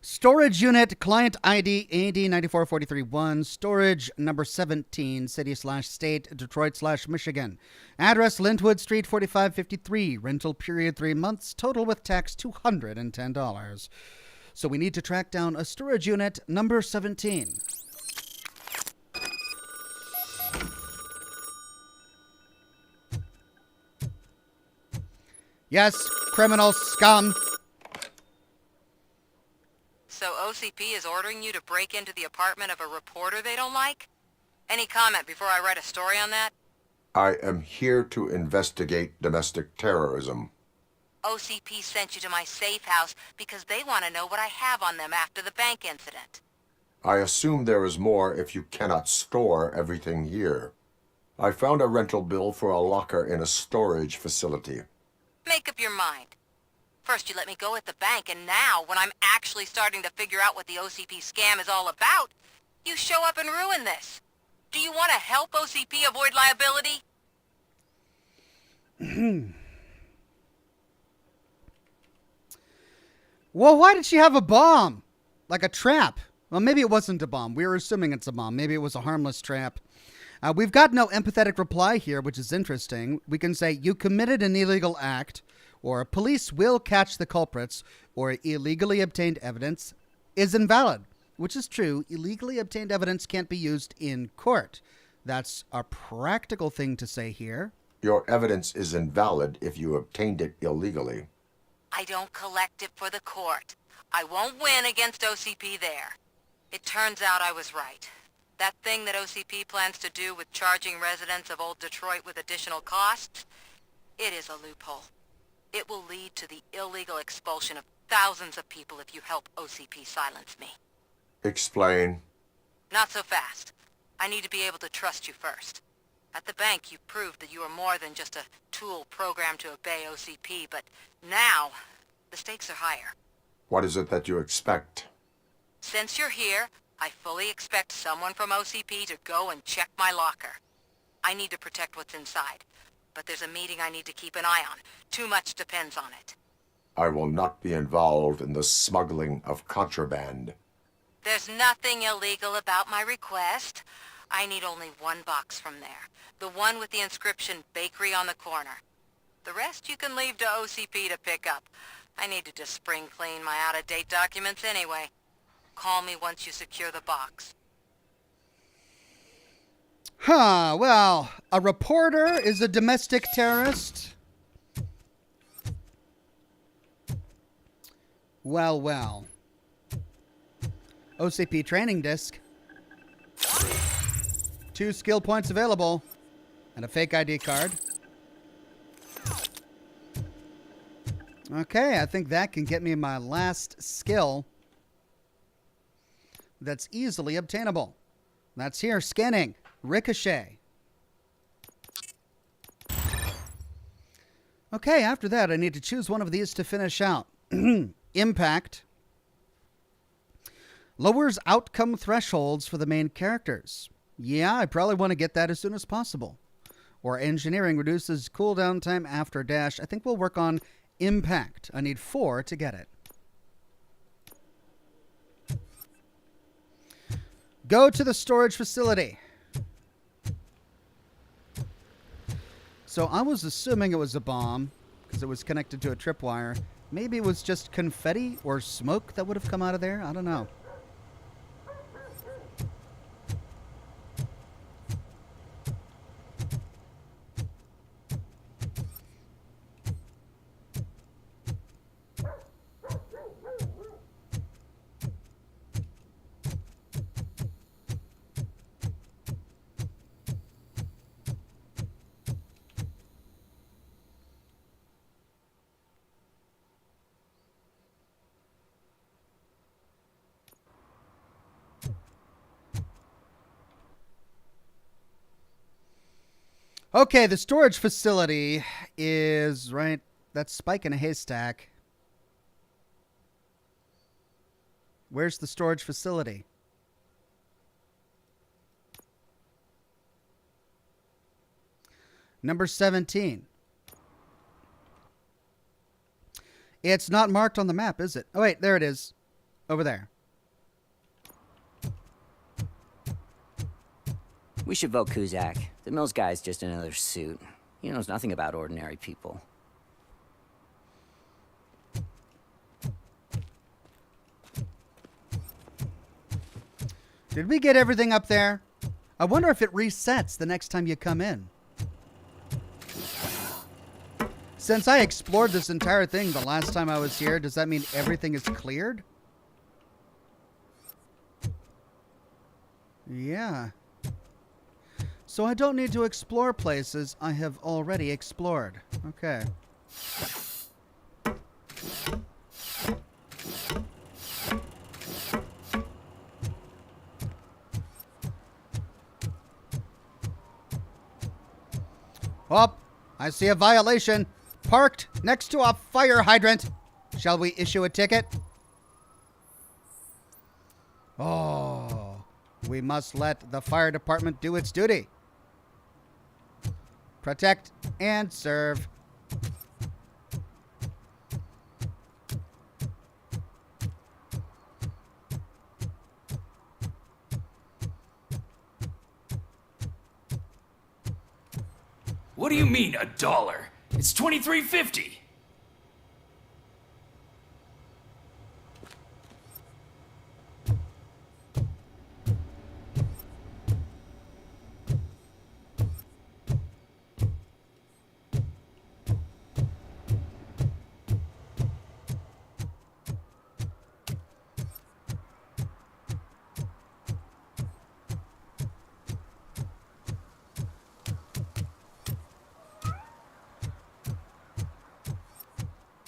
Storage unit, client ID, AD94431, storage number 17, city/state, Detroit/Michigan. Address, Lintwood Street, 4553. Rental period 3 months. Total with tax, $210. So we need to track down a storage unit number 17. Yes, criminal scum. So OCP is ordering you to break into the apartment of a reporter they don't like? Any comment before I write a story on that? I am here to investigate domestic terrorism. OCP sent you to my safe house because they want to know what I have on them after the bank incident. I assume there is more if you cannot store everything here. I found a rental bill for a locker in a storage facility. Make up your mind. First you let me go at the bank, and now, when I'm actually starting to figure out what the OCP scam is all about, you show up and ruin this. Do you want to help OCP avoid liability? Well, why did she have a bomb? Like a trap. Well, maybe it wasn't a bomb. We were assuming it's a bomb. Maybe it was a harmless trap. We've got no empathetic reply here, which is interesting. We can say, you committed an illegal act, or police will catch the culprits, or illegally obtained evidence is invalid, which is true. Illegally obtained evidence can't be used in court. That's a practical thing to say here. Your evidence is invalid if you obtained it illegally. I don't collect it for the court. I won't win against OCP there. It turns out I was right. That thing that OCP plans to do with charging residents of Old Detroit with additional costs, it is a loophole. It will lead to the illegal expulsion of thousands of people if you help OCP silence me. Explain. Not so fast. I need to be able to trust you first. At the bank, you proved that you are more than just a tool programmed to obey OCP, but now, the stakes are higher. What is it that you expect? Since you're here, I fully expect someone from OCP to go and check my locker. I need to protect what's inside, but there's a meeting I need to keep an eye on. Too much depends on it. I will not be involved in the smuggling of contraband. There's nothing illegal about my request. I need only one box from there. The one with the inscription Bakery on the corner. The rest you can leave to OCP to pick up. I need to just spring clean my out-of-date documents anyway. Call me once you secure the box. Well, a reporter is a domestic terrorist. Well. OCP training disc. 2 skill points available. And a fake ID card. Okay, I think that can get me my last skill. That's easily obtainable. That's here, scanning. Ricochet. Okay, after that, I need to choose one of these to finish out. Impact. Lowers outcome thresholds for the main characters. Yeah, I probably want to get that as soon as possible. Or engineering reduces cooldown time after dash. I think we'll work on impact. I need 4 to get it. Go to the storage facility. So I was assuming it was a bomb because it was connected to a tripwire. Maybe it was just confetti or smoke that would have come out of there. I don't know. Okay, the storage facility is right. That's Spike in a haystack. Where's the storage facility? Number 17. It's not marked on the map, is it? Oh, wait, there it is. Over there. We should vote Kuzak. The Mills guy's just another suit. He knows nothing about ordinary people. Did we get everything up there? I wonder if it resets the next time you come in. Since I explored this entire thing the last time I was here, does that mean everything is cleared? Yeah. So I don't need to explore places I have already explored. Okay. Oh, I see a violation. Parked next to a fire hydrant. Shall we issue a ticket? Oh, we must let the fire department do its duty. Protect and serve. What do you mean, $1? It's $23.50.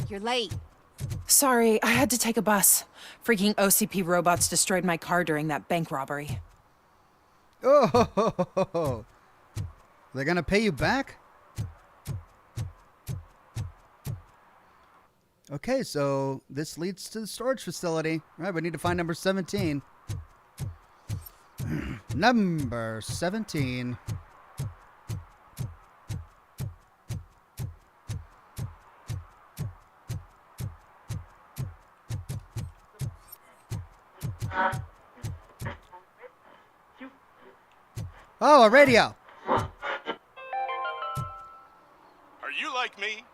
You're late. Sorry, I had to take a bus. Freaking OCP robots destroyed my car during that bank robbery. Oh, they're gonna pay you back? Okay, so this leads to the storage facility. All right, we need to find number 17. Number 17. Oh, a radio. Are you like me?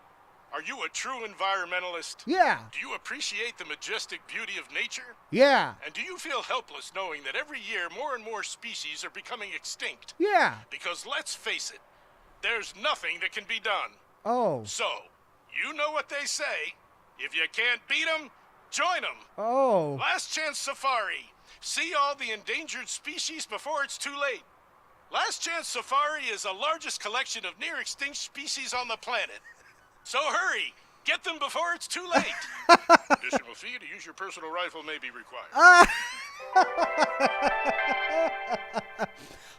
Are you a true environmentalist? Yeah. Do you appreciate the majestic beauty of nature? Yeah. And do you feel helpless knowing that every year more and more species are becoming extinct? Yeah. Because let's face it, there's nothing that can be done. Oh. So, you know what they say. If you can't beat 'em, join 'em. Oh. Last Chance Safari. See all the endangered species before it's too late. Last Chance Safari is the largest collection of near-extinct species on the planet. So hurry! Get them before it's too late! Additional fee to use your personal rifle may be required.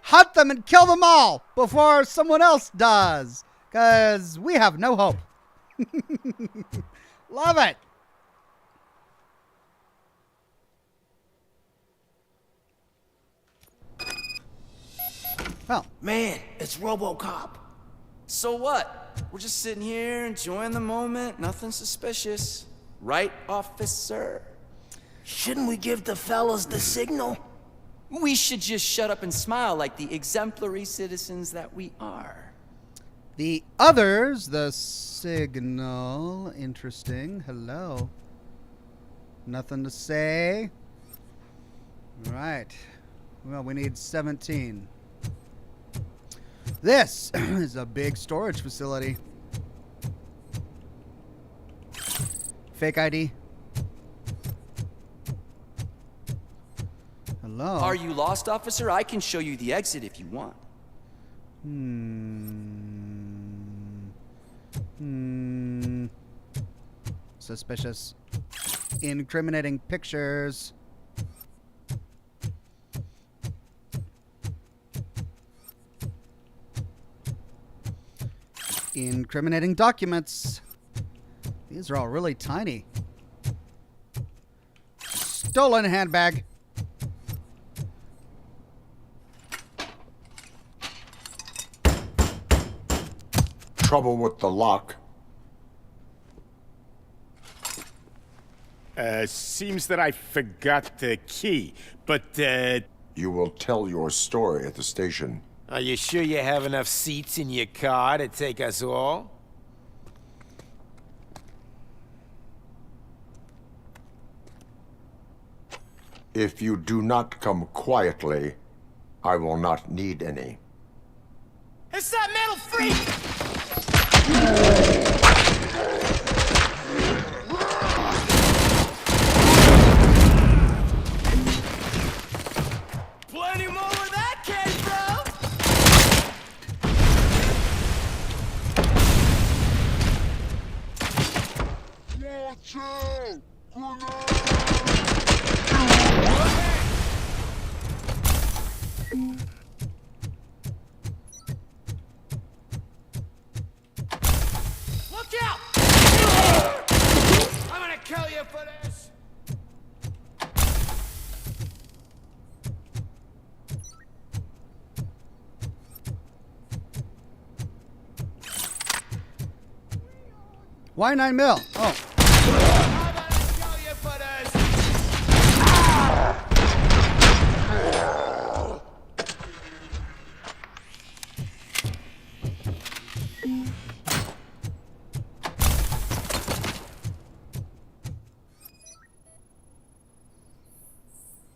Hunt them and kill them all before someone else does. Because we have no hope. Love it. Oh. Man, it's RoboCop. So what? We're just sitting here enjoying the moment. Nothing suspicious. Right, officer? Shouldn't we give the fellas the signal? We should just shut up and smile like the exemplary citizens that we are. The others, the signal. Interesting. Hello. Nothing to say. All right. Well, we need 17. This is a big storage facility. Fake ID. Hello. Are you lost, officer? I can show you the exit if you want. Suspicious. Incriminating pictures. Incriminating documents. These are all really tiny. Stolen handbag. Trouble with the lock. Seems that I forgot the key, but, You will tell your story at the station. Are you sure you have enough seats in your car to take us all? If you do not come quietly, I will not need any. It's that metal freak! Plenty more where that came from! Watch out! you for this! Why 9 mil? Oh.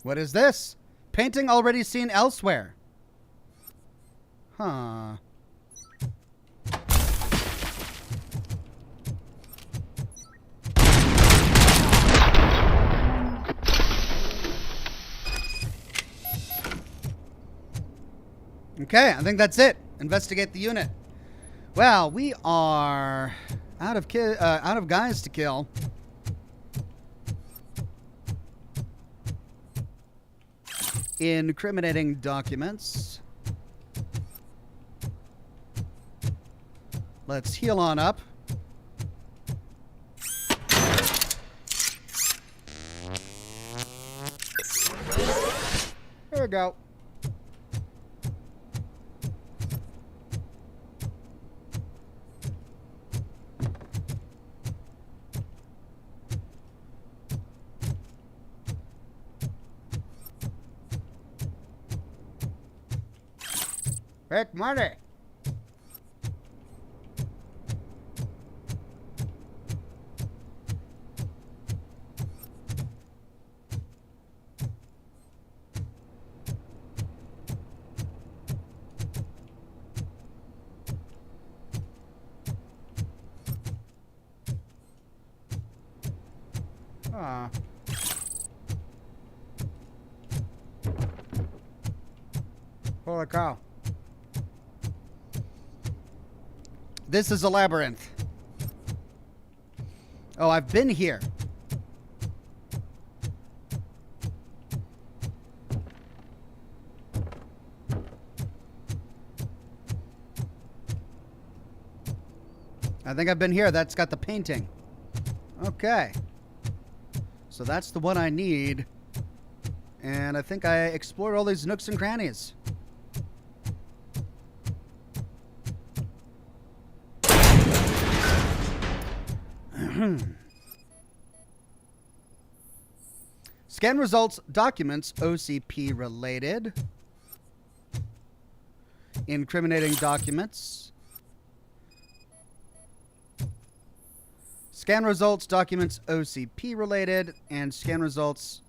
What is this? Painting already seen elsewhere. Huh. Okay, I think that's it. Investigate the unit. Well, we are out of guys to kill. Incriminating documents. Let's heal on up. There we go. Rick Marty. Ah. Holy cow. This is a labyrinth. Oh, I've been here. I think I've been here. That's got the painting. Okay. So that's the one I need. And I think I explored all these nooks and crannies. Scan results, documents, OCP related. Incriminating documents. Scan results, documents, OCP related. And scan results,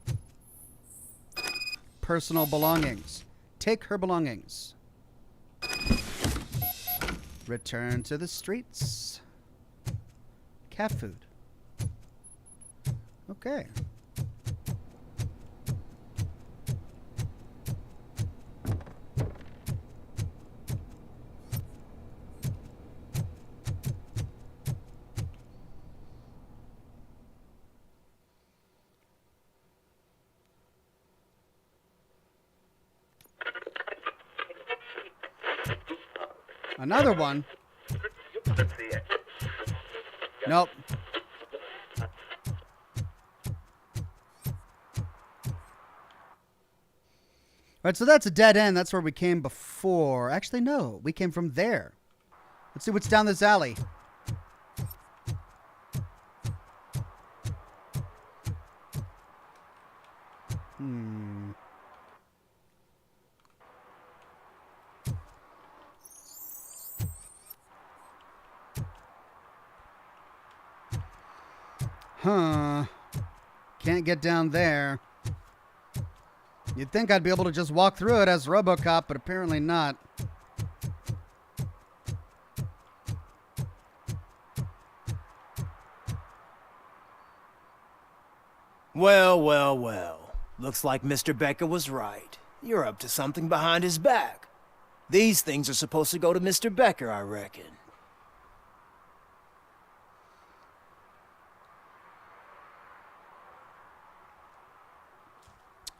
personal belongings. Take her belongings. Return to the streets. Cat food. Okay. Another one. Nope. Alright, so that's a dead end. That's where we came before. Actually, no. We came from there. Let's see what's down this alley. Huh. Can't get down there. You'd think I'd be able to just walk through it as RoboCop, but apparently not. Well, well, well. Looks like Mr. Becker was right. You're up to something behind his back. These things are supposed to go to Mr. Becker, I reckon.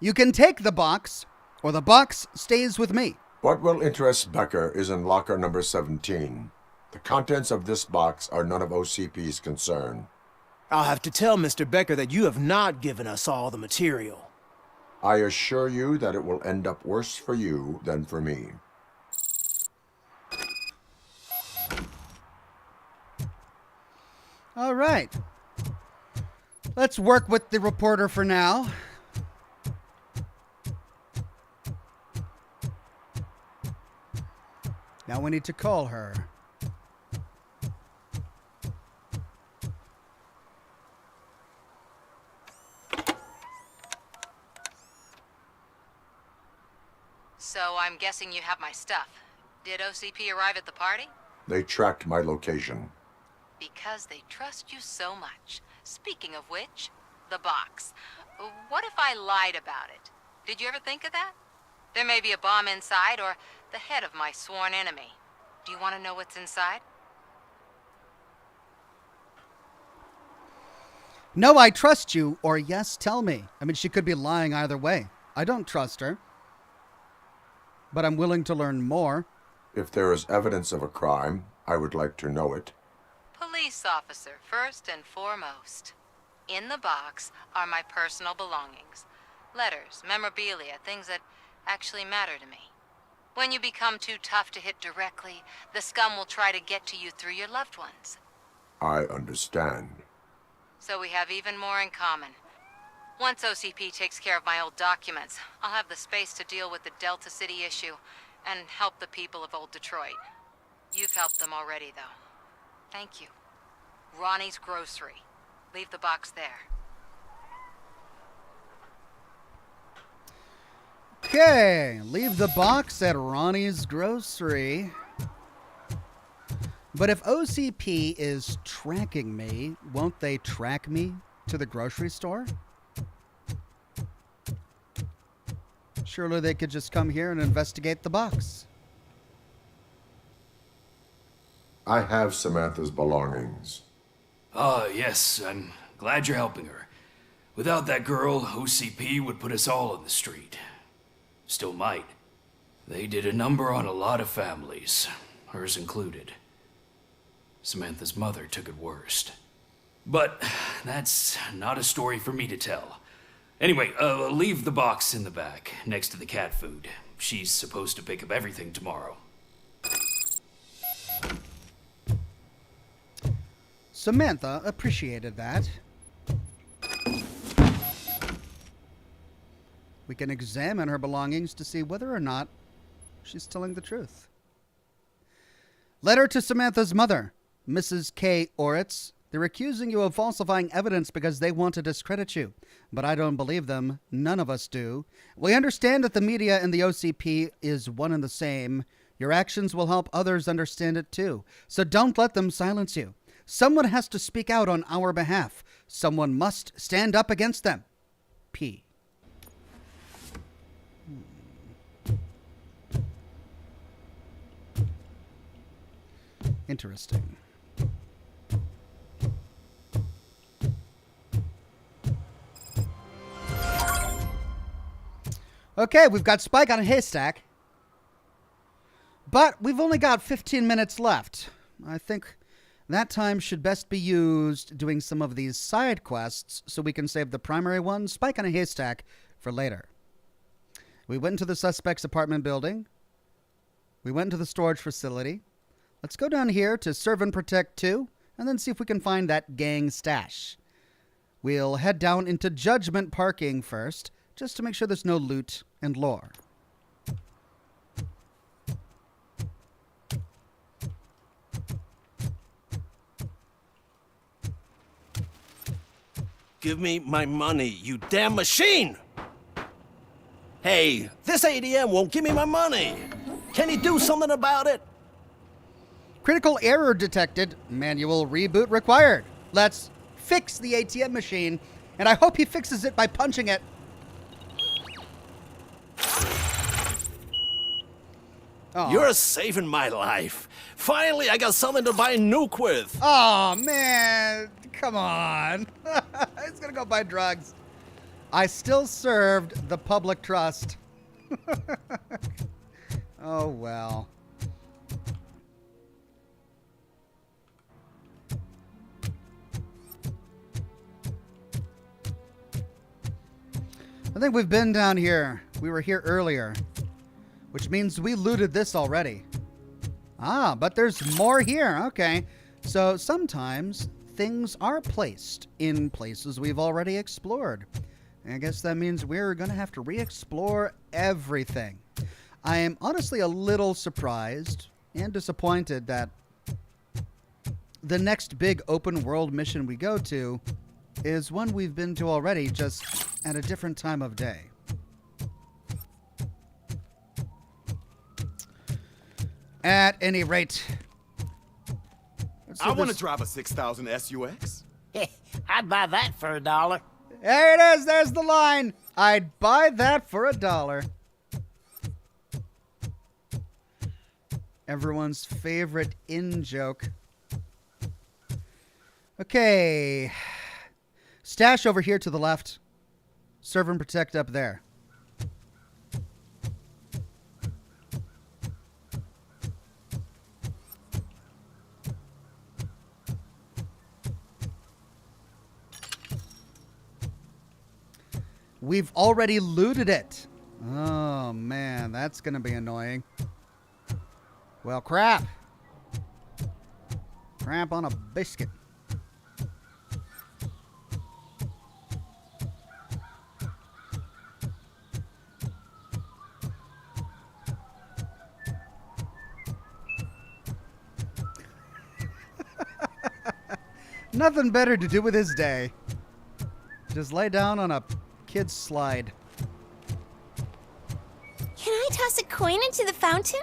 You can take the box, or the box stays with me. What will interest Becker is in locker number 17. The contents of this box are none of OCP's concern. I'll have to tell Mr. Becker that you have not given us all the material. I assure you that it will end up worse for you than for me. All right. Let's work with the reporter for now. Now we need to call her. So I'm guessing you have my stuff. Did OCP arrive at the party? They tracked my location. Because they trust you so much. Speaking of which, the box. What if I lied about it? Did you ever think of that? There may be a bomb inside or the head of my sworn enemy. Do you want to know what's inside? No, I trust you, or yes, tell me. I mean, she could be lying either way. I don't trust her. But I'm willing to learn more. If there is evidence of a crime, I would like to know it. Police officer, first and foremost. In the box are my personal belongings. Letters, memorabilia, things that actually matter to me. When you become too tough to hit directly, the scum will try to get to you through your loved ones. I understand. So we have even more in common. Once OCP takes care of my old documents, I'll have the space to deal with the Delta City issue and help the people of old Detroit. You've helped them already, though. Thank you. Ronnie's Grocery. Leave the box there. Okay, leave the box at Ronnie's Grocery. But if OCP is tracking me, won't they track me to the grocery store? Surely they could just come here and investigate the box. I have Samantha's belongings. Yes, I'm glad you're helping her. Without that girl, OCP would put us all in the street. Still might. They did a number on a lot of families, hers included. Samantha's mother took it worst. But that's not a story for me to tell. Anyway, leave the box in the back, next to the cat food. She's supposed to pick up everything tomorrow. Samantha appreciated that. We can examine her belongings to see whether or not she's telling the truth. Letter to Samantha's mother, Mrs. K. Oritz. They're accusing you of falsifying evidence because they want to discredit you. But I don't believe them. None of us do. We understand that the media and the OCP is one and the same. Your actions will help others understand it too. So don't let them silence you. Someone has to speak out on our behalf. Someone must stand up against them. P. Interesting. Okay, we've got Spike on a haystack. But we've only got 15 minutes left. I think that time should best be used doing some of these side quests so we can save the primary one, Spike on a haystack, for later. We went into the suspect's apartment building. We went into the storage facility. Let's go down here to Serve and Protect 2 and then see if we can find that gang stash. We'll head down into Judgment Parking first, just to make sure there's no loot and lore. Give me my money, you damn machine! Hey, this ATM won't give me my money. Can you do something about it? Critical error detected. Manual reboot required. Let's fix the ATM machine, and I hope he fixes it by punching it. Aww. You're saving my life. Finally, I got something to buy Nuke with. Oh, man. Come on. He's gonna go buy drugs. I still served the public trust. Oh, well. I think we've been down here. We were here earlier, which means we looted this already. Ah, but there's more here. Okay. So sometimes things are placed in places we've already explored. I guess that means we're going to have to re-explore everything. I am honestly a little surprised and disappointed that the next big open world mission we go to is one we've been to already, just at a different time of day. At any rate, I want to drive a 6000 SUX. I'd buy that for $1. There it is. There's the line. I'd buy that for $1. Everyone's favorite in-joke. Okay. Stash over here to the left. Serve and protect up there. We've already looted it. Oh, man, that's going to be annoying. Well, crap. Crap on a biscuit. Nothing better to do with his day. Just lay down on a kid's slide. Can I toss a coin into the fountain?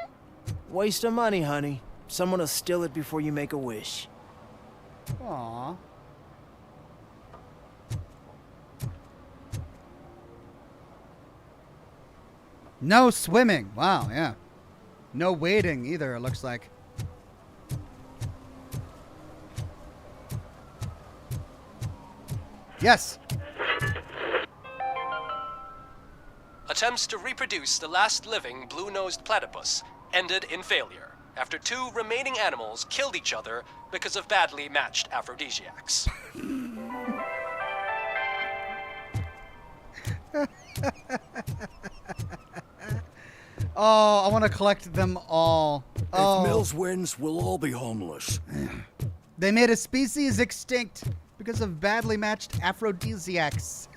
Waste of money, honey. Someone will steal it before you make a wish. Aww. No swimming. Wow, yeah. No wading either, it looks like. Yes. Attempts to reproduce the last living blue-nosed platypus ended in failure after 2 remaining animals killed each other because of badly matched aphrodisiacs. Oh, I want to collect them all. Oh. If Mills wins, we'll all be homeless. They made a species extinct because of badly matched aphrodisiacs.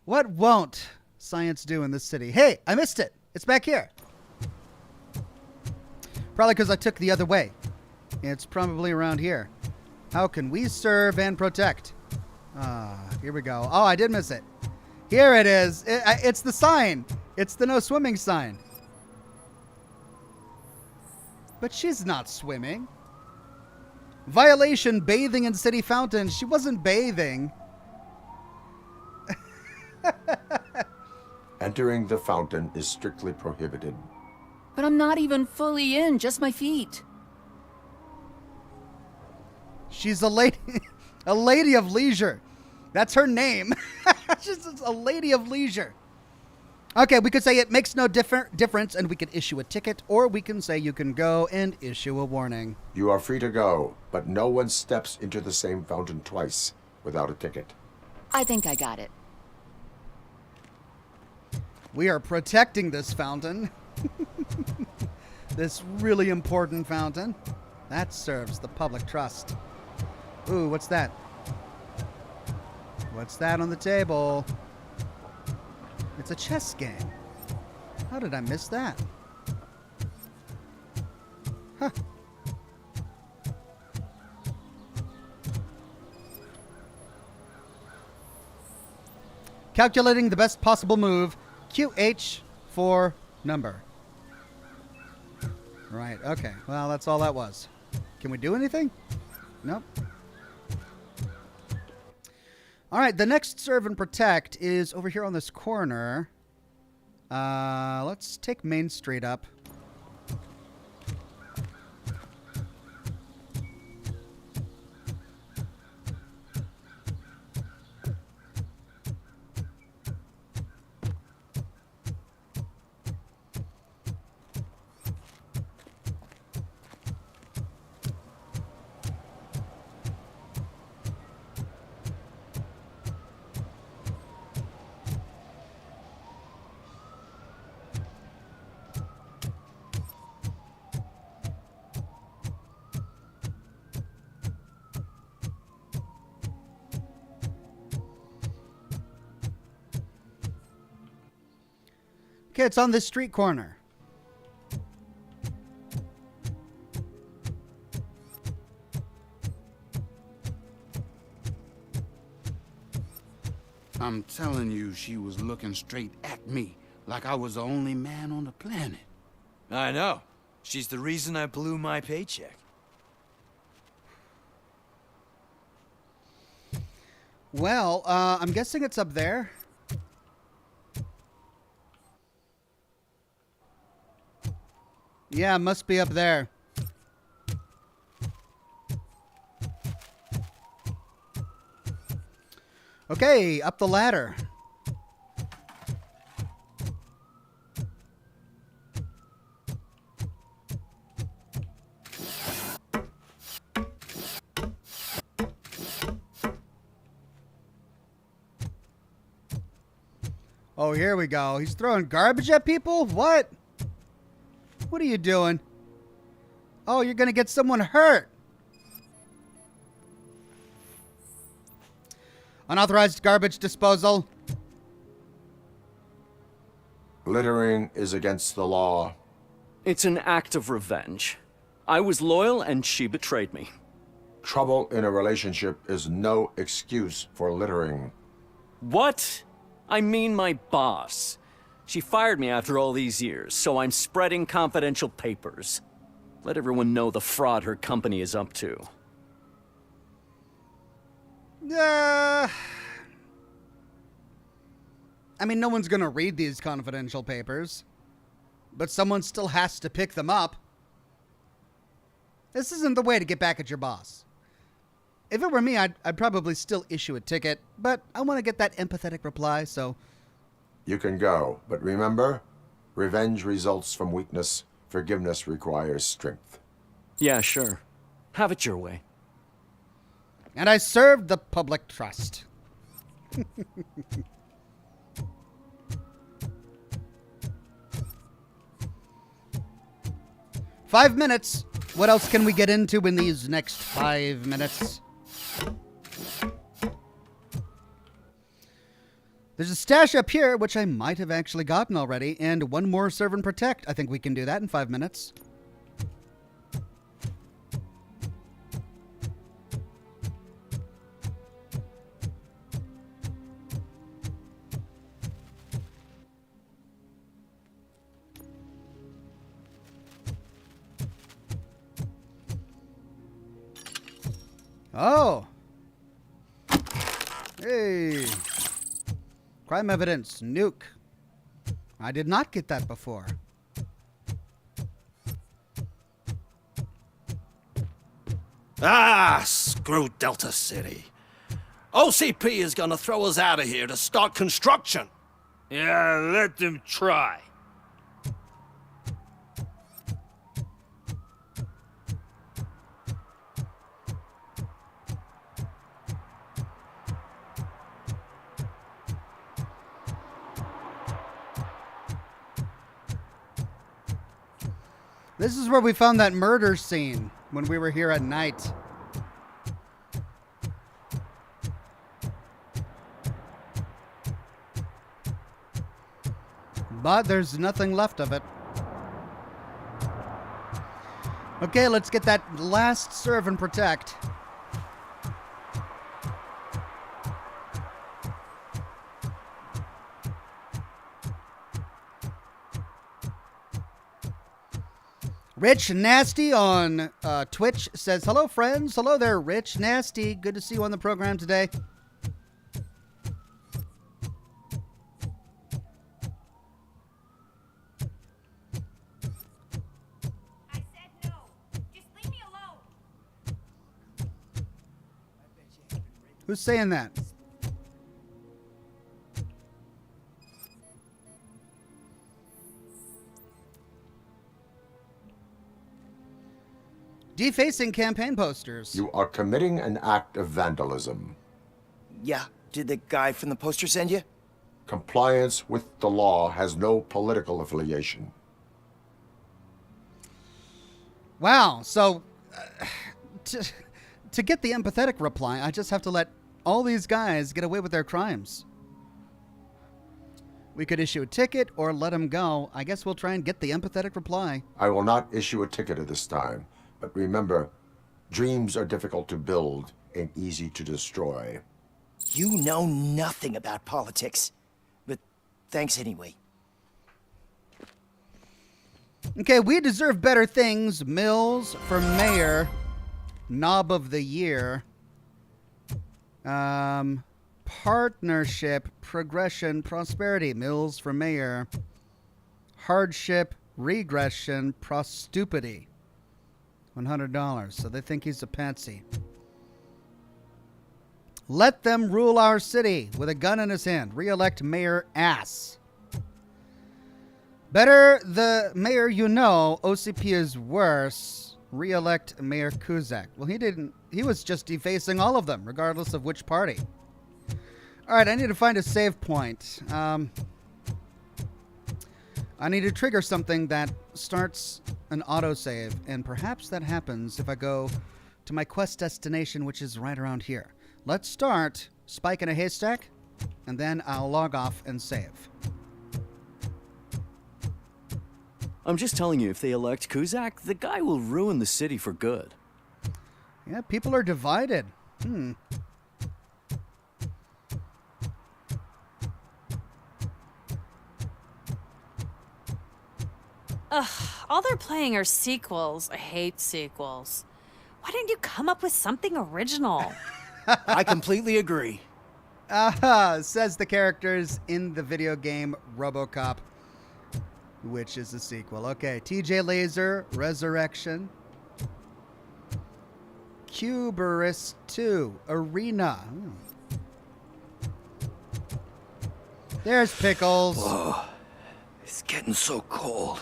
What won't science do in this city? Hey, I missed it. It's back here. Probably because I took the other way. It's probably around here. How can we serve and protect? Here we go. Oh, I did miss it. Here it is. It's the sign. It's the no swimming sign. But she's not swimming. Violation, bathing in city fountain. She wasn't bathing. Entering the fountain is strictly prohibited. But I'm not even fully in, just my feet. She's a lady, a lady of leisure. That's her name. She's a lady of leisure. Okay, we could say it makes no difference and we could issue a ticket, or we can say you can go and issue a warning. You are free to go, but no one steps into the same fountain twice without a ticket. I think I got it. We are protecting this fountain. This really important fountain. That serves the public trust. Ooh, what's that? What's that on the table? It's a chess game. How did I miss that? Huh. Calculating the best possible move. QH for number. Right, okay. Well, that's all that was. Can we do anything? Nope. All right, the next serve and protect is over here on this corner. Let's take Main Street up. Okay, it's on this street corner. I'm telling you, she was looking straight at me, like I was the only man on the planet. I know. She's the reason I blew my paycheck. Well, I'm guessing it's up there. Yeah, it must be up there. Okay, up the ladder. Oh, here we go. He's throwing garbage at people? What? What are you doing? Oh, you're gonna get someone hurt. Unauthorized garbage disposal. Littering is against the law. It's an act of revenge. I was loyal and she betrayed me. Trouble in a relationship is no excuse for littering. What? I mean my boss. She fired me after all these years, so I'm spreading confidential papers. Let everyone know the fraud her company is up to. I mean, no one's gonna read these confidential papers, but someone still has to pick them up. This isn't the way to get back at your boss. If it were me, I'd probably still issue a ticket, but I want to get that empathetic reply, so... You can go, but remember, revenge results from weakness. Forgiveness requires strength. Yeah, sure. Have it your way. And I served the public trust. 5 minutes. What else can we get into in these next 5 minutes? There's a stash up here, which I might have actually gotten already, and one more serve and protect. I think we can do that in 5 minutes. Oh. Hey. Crime evidence. Nuke. I did not get that before. Ah, screw Delta City. OCP is gonna throw us out of here to start construction. Yeah, let them try. This is where we found that murder scene when we were here at night. But there's nothing left of it. Okay, let's get that last serve and protect. Rich Nasty on Twitch says, hello, friends. Hello there, Rich Nasty. Good to see you on the program today. I said no. Just leave me alone. Who's saying that? Defacing campaign posters. You are committing an act of vandalism. Yeah, did the guy from the poster send you? Compliance with the law has no political affiliation. Wow, so to get the empathetic reply, I just have to let all these guys get away with their crimes. We could issue a ticket or let him go. I guess we'll try and get the empathetic reply. I will not issue a ticket at this time, but remember, dreams are difficult to build and easy to destroy. You know nothing about politics, but thanks anyway. Okay, we deserve better things. Mills for mayor. Knob of the year. Partnership, progression, prosperity. Mills for mayor. Hardship, regression, prostupidity. $100. So they think he's a patsy. Let them rule our city with a gun in his hand. Re-elect Mayor Ass. Better the mayor you know. OCP is worse. Re-elect Mayor Kuzak. Well, he didn't. He was just defacing all of them, regardless of which party. All right, I need to find a save point. I need to trigger something that starts an autosave, and perhaps that happens if I go to my quest destination, which is right around here. Let's start Spike in a Haystack, and then I'll log off and save. I'm just telling you, if they elect Kuzak, the guy will ruin the city for good. Yeah, people are divided. Ugh, all they're playing are sequels. I hate sequels. Why didn't you come up with something original? I completely agree. Says the characters in the video game RoboCop, which is a sequel. Okay, TJ Laser, Resurrection. Cuberus 2, Arena. There's Pickles. Whoa, it's getting so cold.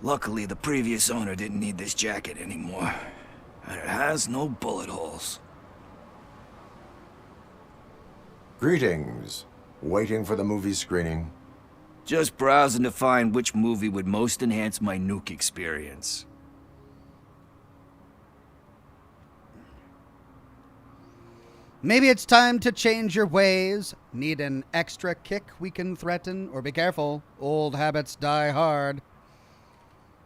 Luckily, the previous owner didn't need this jacket anymore. And it has no bullet holes. Greetings. Waiting for the movie screening. Just browsing to find which movie would most enhance my nuke experience. Maybe it's time to change your ways. Need an extra kick we can threaten? Or be careful, old habits die hard.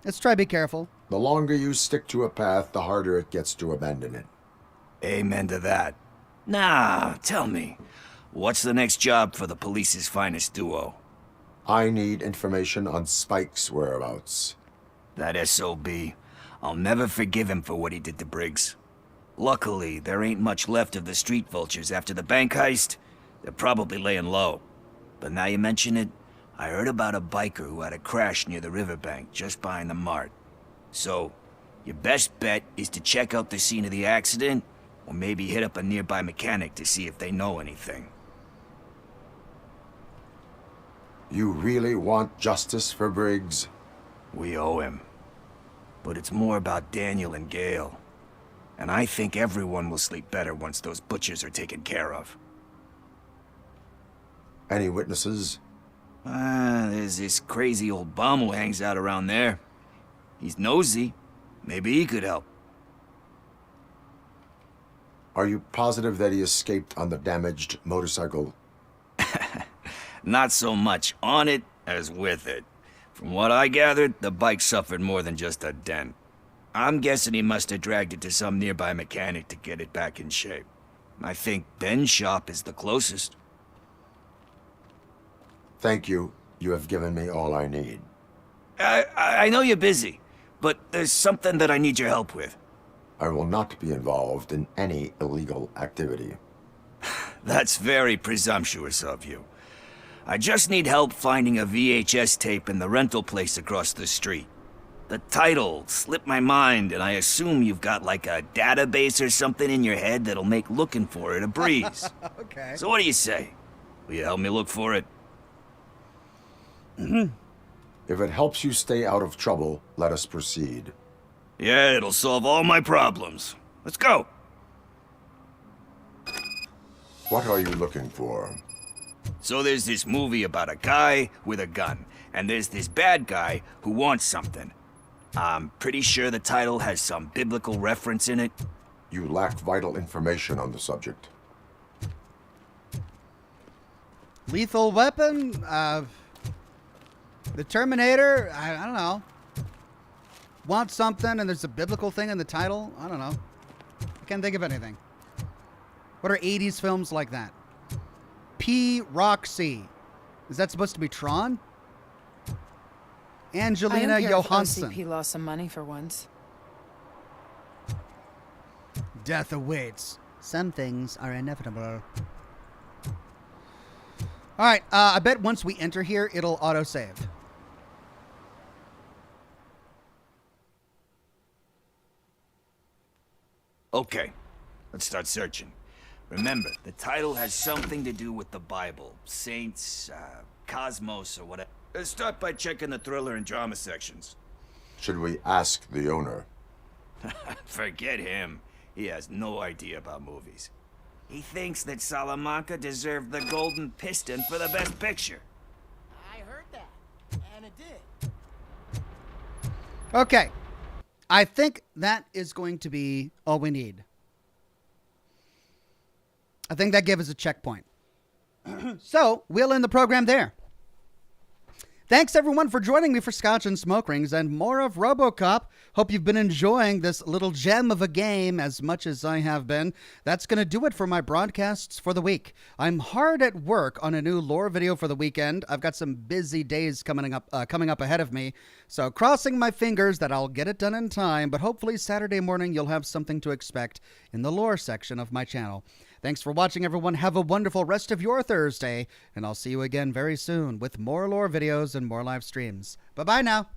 Let's try be careful. The longer you stick to a path, the harder it gets to abandon it. Amen to that. Now, tell me, what's the next job for the police's finest duo? I need information on Spike's whereabouts. That SOB. I'll never forgive him for what he did to Briggs. Luckily, there ain't much left of the street vultures after the bank heist. They're probably laying low. But now you mention it, I heard about a biker who had a crash near the riverbank just behind the mart. So, your best bet is to check out the scene of the accident, or maybe hit up a nearby mechanic to see if they know anything. You really want justice for Briggs? We owe him. But it's more about Daniel and Gale. And I think everyone will sleep better once those butchers are taken care of. Any witnesses? There's this crazy old bum who hangs out around there. He's nosy. Maybe he could help. Are you positive that he escaped on the damaged motorcycle? Not so much on it as with it. From what I gathered, the bike suffered more than just a dent. I'm guessing he must have dragged it to some nearby mechanic to get it back in shape. I think Ben's shop is the closest. Thank you. You have given me all I need. I know you're busy, but there's something that I need your help with. I will not be involved in any illegal activity. That's very presumptuous of you. I just need help finding a VHS tape in the rental place across the street. The title slipped my mind, and I assume you've got like a database or something in your head that'll make looking for it a breeze. Okay. So what do you say? Will you help me look for it? If it helps you stay out of trouble, let us proceed. Yeah, it'll solve all my problems. Let's go. What are you looking for? So there's this movie about a guy with a gun, and there's this bad guy who wants something. I'm pretty sure the title has some biblical reference in it. You lack vital information on the subject. Lethal Weapon, The Terminator, I don't know. Want something and there's a biblical thing in the title? I don't know. I can't think of anything. What are 80s films like that? P. Roxy. Is that supposed to be Tron? Angelina Johansson. OCP lost some money for once. Death awaits. Some things are inevitable. All right, I bet once we enter here, it'll autosave. Okay, let's start searching. Remember, the title has something to do with the Bible, saints, cosmos, or whatever. Let's start by checking the thriller and drama sections. Should we ask the owner? Forget him. He has no idea about movies. He thinks that Salamanca deserved the Golden Piston for the Best Picture. I heard that, and it did. Okay. I think that is going to be all we need. I think that gave us a checkpoint. So, we'll end the program there. Thanks, everyone, for joining me for Scotch and Smoke Rings and more of RoboCop. Hope you've been enjoying this little gem of a game as much as I have been. That's going to do it for my broadcasts for the week. I'm hard at work on a new lore video for the weekend. I've got some busy days coming up ahead of me, so crossing my fingers that I'll get it done in time, but hopefully Saturday morning you'll have something to expect in the lore section of my channel. Thanks for watching, everyone. Have a wonderful rest of your Thursday, and I'll see you again very soon with more lore videos and more live streams. Bye-bye now.